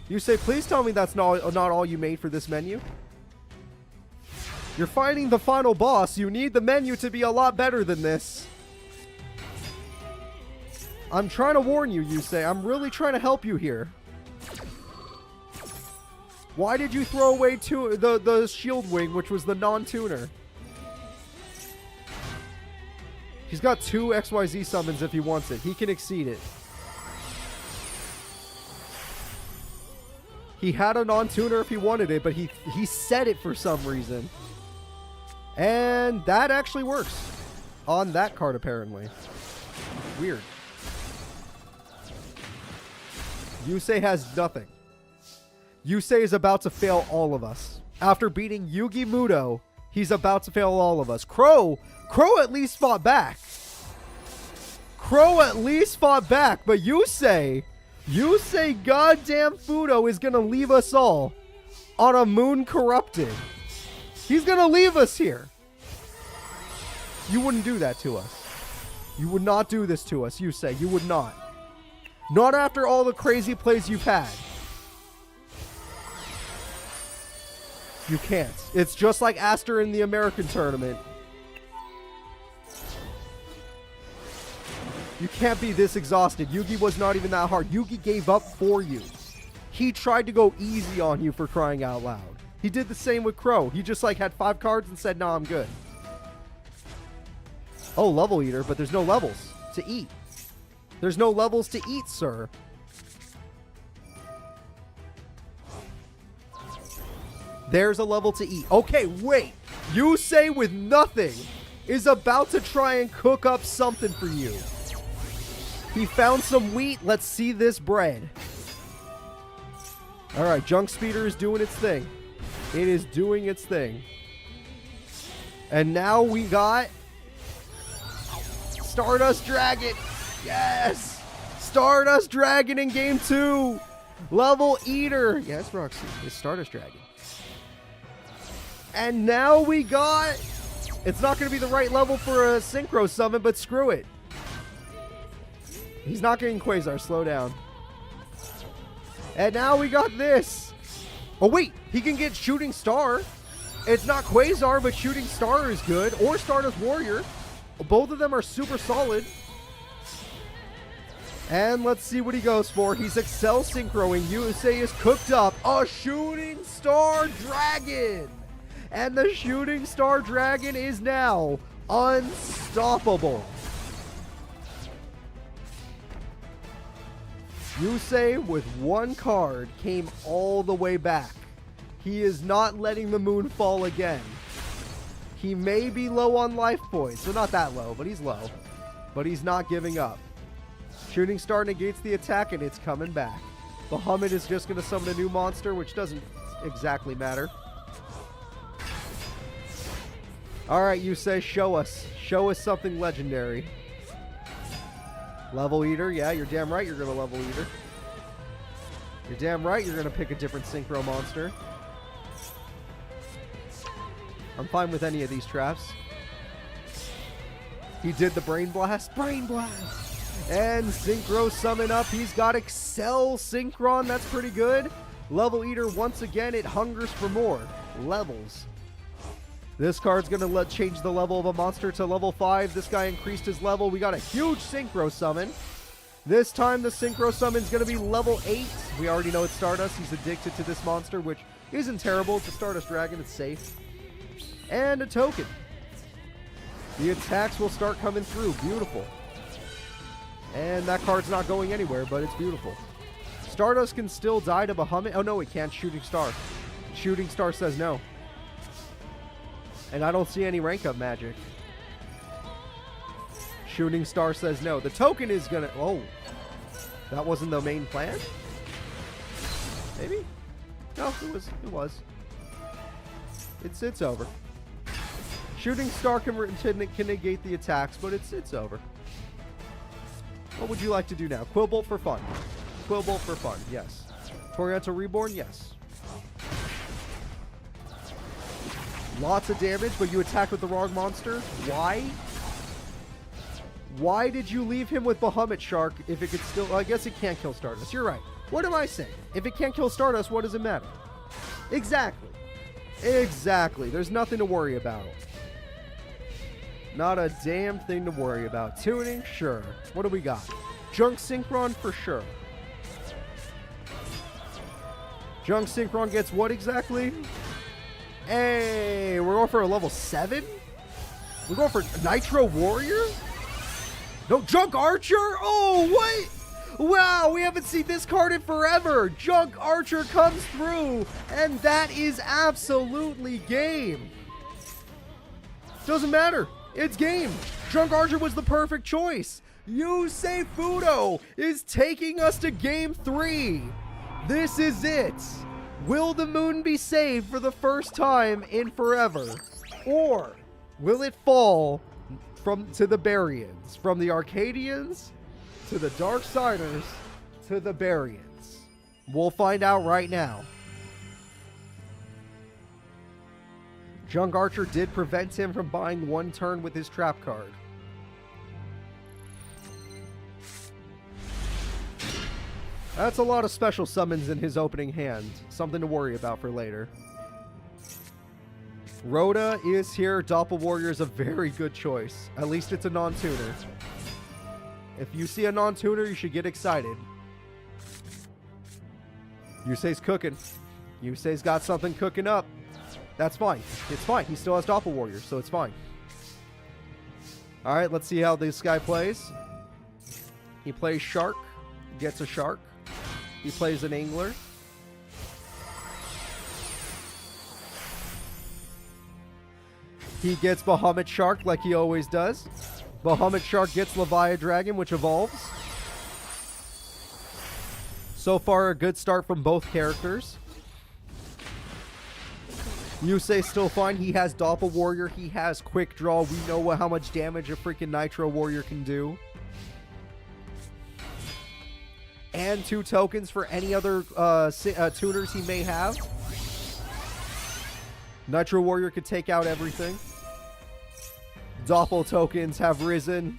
[SPEAKER 1] You say, please tell me that's not all you made for this menu. You're fighting the final boss. You need the menu to be a lot better than this. I'm trying to warn you, Yusei. I'm really trying to help you here. Why did you throw away the shield wing, which was the non-tuner? He's got 2 XYZ summons if he wants it. He can exceed it. He had a non-tuner if he wanted it, but he set it for some reason. And that actually works on that card, apparently. Weird. Yusei has nothing. Yusei is about to fail all of us. After beating Yugi Muto, he's about to fail all of us. Crow at least fought back. But Yusei goddamn Fudo is gonna leave us all on a moon corrupted. He's gonna leave us here. You wouldn't do that to us. You would not do this to us, Yusei. You would not. Not after all the crazy plays you've had. You can't. It's just like Aster in the American tournament. You can't be this exhausted. Yugi was not even that hard. Yugi gave up for you. He tried to go easy on you, for crying out loud. He did the same with Crow. He just like had 5 cards and said, "No, I'm good." Oh, level eater, but there's no levels to eat. There's no levels to eat, sir. There's a level to eat. Okay, wait. Yusei with nothing is about to try and cook up something for you. He found some wheat. Let's see this bread. All right, Junk Speeder is doing its thing. It is doing its thing. And now we got Stardust Dragon. Yes! Stardust Dragon in game 2. Level Eater. Yes, Roxy. It's Stardust Dragon. And now we got... It's not going to be the right level for a Synchro Summon, but screw it. He's not getting Quasar. Slow down. And now we got this. Oh, wait. He can get Shooting Star. It's not Quasar, but Shooting Star is good. Or Stardust Warrior. Both of them are super solid. And let's see what he goes for. He's Excel Synchroing. Yusei is cooked up. A Shooting Star Dragon. And the Shooting Star Dragon is now unstoppable. Yusei, with 1 card, came all the way back. He is not letting the moon fall again. He may be low on life points. So not that low, but he's low. But he's not giving up. Shooting Star negates the attack, and it's coming back. Bahamut is just going to summon a new monster, which doesn't exactly matter. Alright, Yusei, show us. Show us something legendary. Level Eater. Yeah, you're damn right you're going to Level Eater. You're damn right you're going to pick a different Synchro monster. I'm fine with any of these traps. He did the Brain Blast. Brain Blast! And Synchro summon up. He's got Excel Synchron. That's pretty good. Level Eater, once again, it hungers for more levels. This card's going to change the level of a monster to level 5. This guy increased his level. We got a huge Synchro Summon. This time the Synchro Summon's going to be level 8. We already know it's Stardust. He's addicted to this monster, which isn't terrible. It's a Stardust Dragon. It's safe. And a token. The attacks will start coming through. Beautiful. And that card's not going anywhere, but it's beautiful. Stardust can still die to Bahamut. Oh, no, it can't. Shooting Star. Shooting Star says no. And I don't see any rank up magic. Shooting Star says no. The token is gonna... Oh. That wasn't the main plan? Maybe? No, it was. It's over. Shooting Star can negate the attacks, but it's over. What would you like to do now? Quillbolt for fun. Quillbolt for fun, yes. Torianto Reborn, yes. Lots of damage, but you attack with the wrong monster. Why? Why did you leave him with Bahamut Shark if it could still... Well, I guess it can't kill Stardust. You're right. What am I saying? If it can't kill Stardust, what does it matter? Exactly. Exactly. There's nothing to worry about. Not a damn thing to worry about. Tuning? Sure. What do we got? Junk Synchron? For sure. Junk Synchron gets what exactly? Hey, we're going for a level 7? We're going for Nitro Warrior? No, Junk Archer? Oh, what? Wow, we haven't seen this card in forever. Junk Archer comes through, and that is absolutely game. Doesn't matter. It's game. Junk Archer was the perfect choice. Yusei Fudo is taking us to game 3. This is it. Will the moon be saved for the first time in forever? Or will it fall to the Barians? From the Arcadians to the Darksiders to the Barians. We'll find out right now. Junk Archer did prevent him from buying one turn with his trap card. That's a lot of special summons in his opening hand. Something to worry about for later. Rhoda is here. Doppel Warrior is a very good choice. At least it's a non-tuner. If you see a non-tuner, you should get excited. Yusei's cooking. Yusei's got something cooking up. That's fine. It's fine. He still has Doppel Warrior, so it's fine. Alright, let's see how this guy plays. He plays Shark. Gets a Shark. He plays an Angler. He gets Bahamut Shark like he always does. Bahamut Shark gets Leviathan Dragon, which evolves. So far, a good start from both characters. Yusei's still fine. He has Doppel Warrior. He has Quick Draw. We know how much damage a freaking Nitro Warrior can do. And 2 tokens for any other tuners he may have. Nitro Warrior could take out everything. Doppel tokens have risen.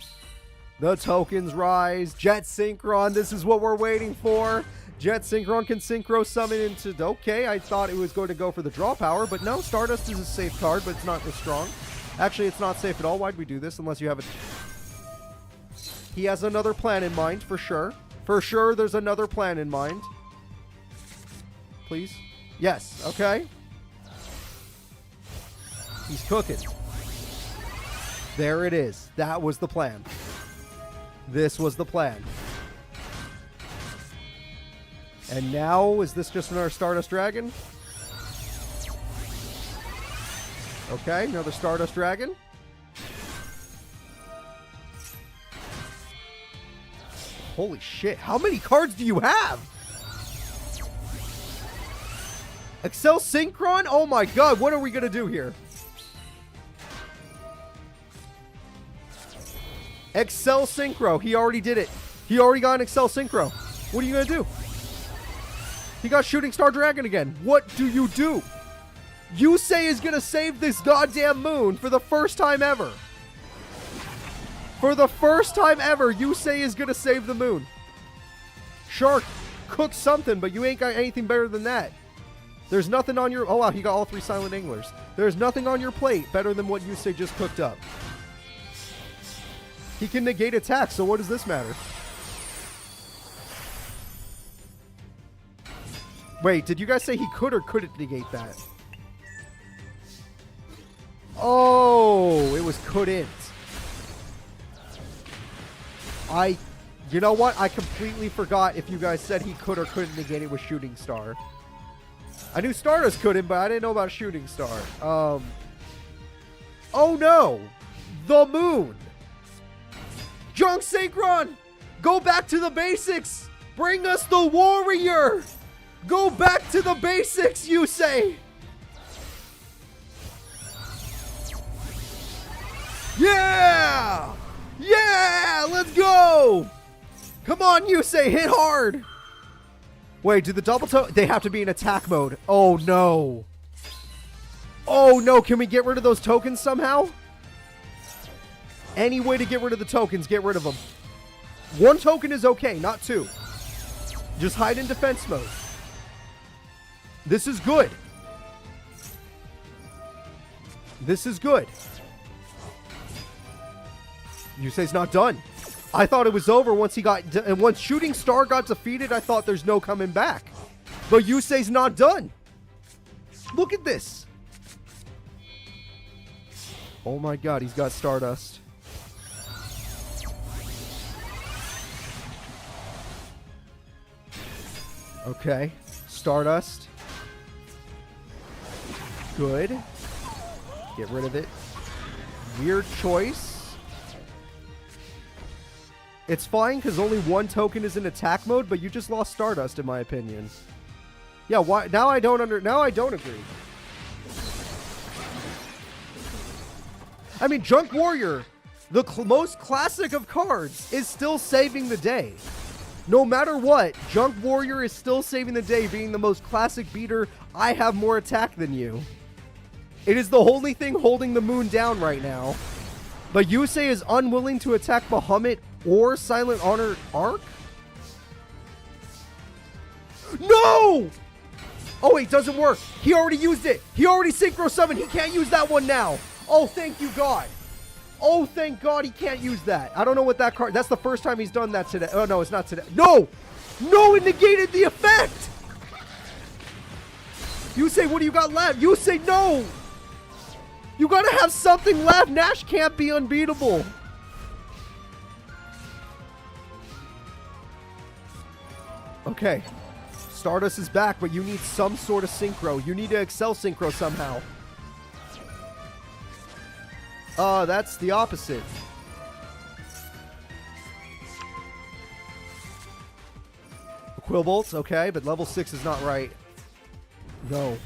[SPEAKER 1] The tokens rise. Jet Synchron, this is what we're waiting for. Jet Synchron can Synchro summon into... Okay, I thought it was going to go for the draw power, but no, Stardust is a safe card, but it's not as strong. Actually, it's not safe at all. Why'd we do this? Unless you have a... He has another plan in mind, for sure. For sure, there's another plan in mind. Please? Yes, okay. He's cooking. There it is. That was the plan. This was the plan. And now, is this just another Stardust Dragon? Okay, another Stardust Dragon. Holy shit, how many cards do you have? Excel Synchron? Oh my god, what are we gonna do here? Excel Synchro, he already did it. He already got an Excel Synchro. What are you gonna do? He got Shooting Star Dragon again. What do you do? Yusei is gonna save this goddamn moon for the first time ever. For the first time ever, Yusei is gonna save the moon. Shark, cook something, but you ain't got anything better than that. There's nothing on your... Oh wow, he got all 3 Silent Anglers. There's nothing on your plate better than what Yusei just cooked up. He can negate attack, so what does this matter? Wait, did you guys say he could or couldn't negate that? Oh, it was couldn't. You know what? I completely forgot if you guys said he could or couldn't negate it with Shooting Star. I knew Stardust couldn't, but I didn't know about Shooting Star. Oh no! The moon! Junk Synchron! Go back to the basics! Bring us the warrior! Go back to the basics, Yusei! Yeah! Yeah! Let's go! Come on, Yusei, hit hard! Wait, do the double toe... They have to be in attack mode. Oh, no. Oh, no. Can we get rid of those tokens somehow? Any way to get rid of the tokens, get rid of them. 1 token is okay, not 2. Just hide in defense mode. This is good. This is good. Yusei's not done. I thought it was over once he got... And once Shooting Star got defeated, I thought there's no coming back. But Yusei's not done. Look at this. Oh my god, he's got Stardust. Okay. Stardust. Good. Get rid of it. Weird choice. It's fine because only one token is in attack mode, but you just lost Stardust, in my opinion. Yeah, why? Now I don't agree. I mean, Junk Warrior, the most classic of cards, is still saving the day. No matter what, Junk Warrior is still saving the day, being the most classic beater. I have more attack than you. It is the only thing holding the moon down right now. But Yusei is unwilling to attack Bahamut or Silent Honor Arc? No! Oh, wait, doesn't work. He already used it. He already Synchro Summoned. He can't use that one now. Oh, thank you, God. Oh, thank God he can't use that. I don't know what that card... That's the first time he's done that today. Oh, no, it's not today. No! No, it negated the effect! Yusei, what do you got left? Yusei, no! You gotta have something left. Nash can't be unbeatable. Okay. Stardust is back, but you need some sort of synchro. You need to Excel synchro somehow. That's the opposite. Quillbolts, okay, but level 6 is not right. No.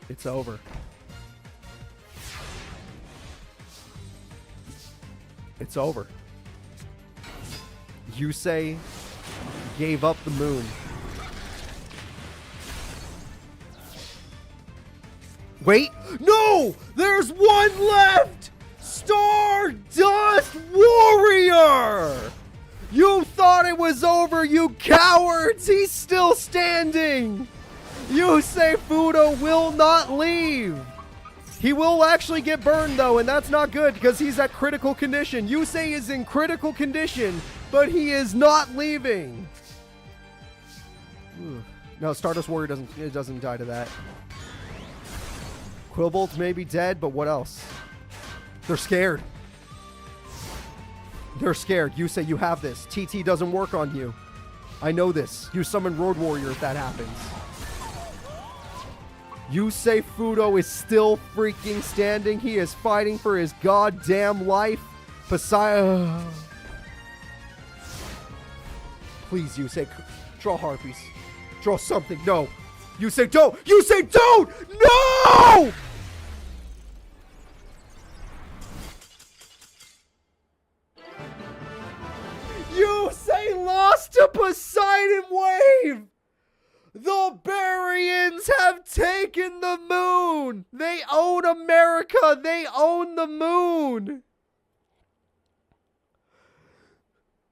[SPEAKER 1] It's over. It's over. Yusei gave up the moon. Wait! No! There's one left! Stardust Warrior! You thought it was over, you cowards! He's still standing! Yusei Fudo will not leave! He will actually get burned though, and that's not good because he's at critical condition. Yusei is in critical condition, but he is not leaving. No, Stardust Warrior doesn't die to that. Quillbolts may be dead, but what else? They're scared. They're scared. Yusei, you have this. TT doesn't work on you. I know this. You summon Road Warrior if that happens. Yusei Fudo is still freaking standing. He is fighting for his goddamn life. Poseidon. Please, Yusei, draw Harpies. Draw something. No. Yusei, don't! Yusei, don't! No! Yusei lost to Poseidon Wave! The Barians have taken the moon! They own America! They own the moon!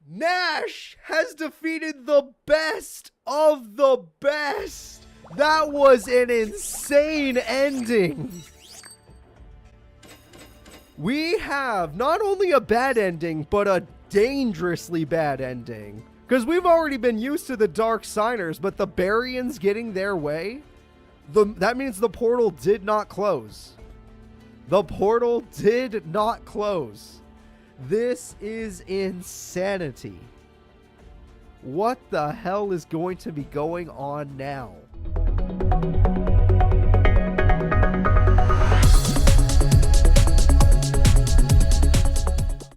[SPEAKER 1] Nash has defeated the best of the best! That was an insane ending! We have not only a bad ending, but a dangerously bad ending. Because we've already been used to the Dark Signers, but the Barians getting their way? That means the portal did not close. The portal did not close. This is insanity. What the hell is going to be going on now?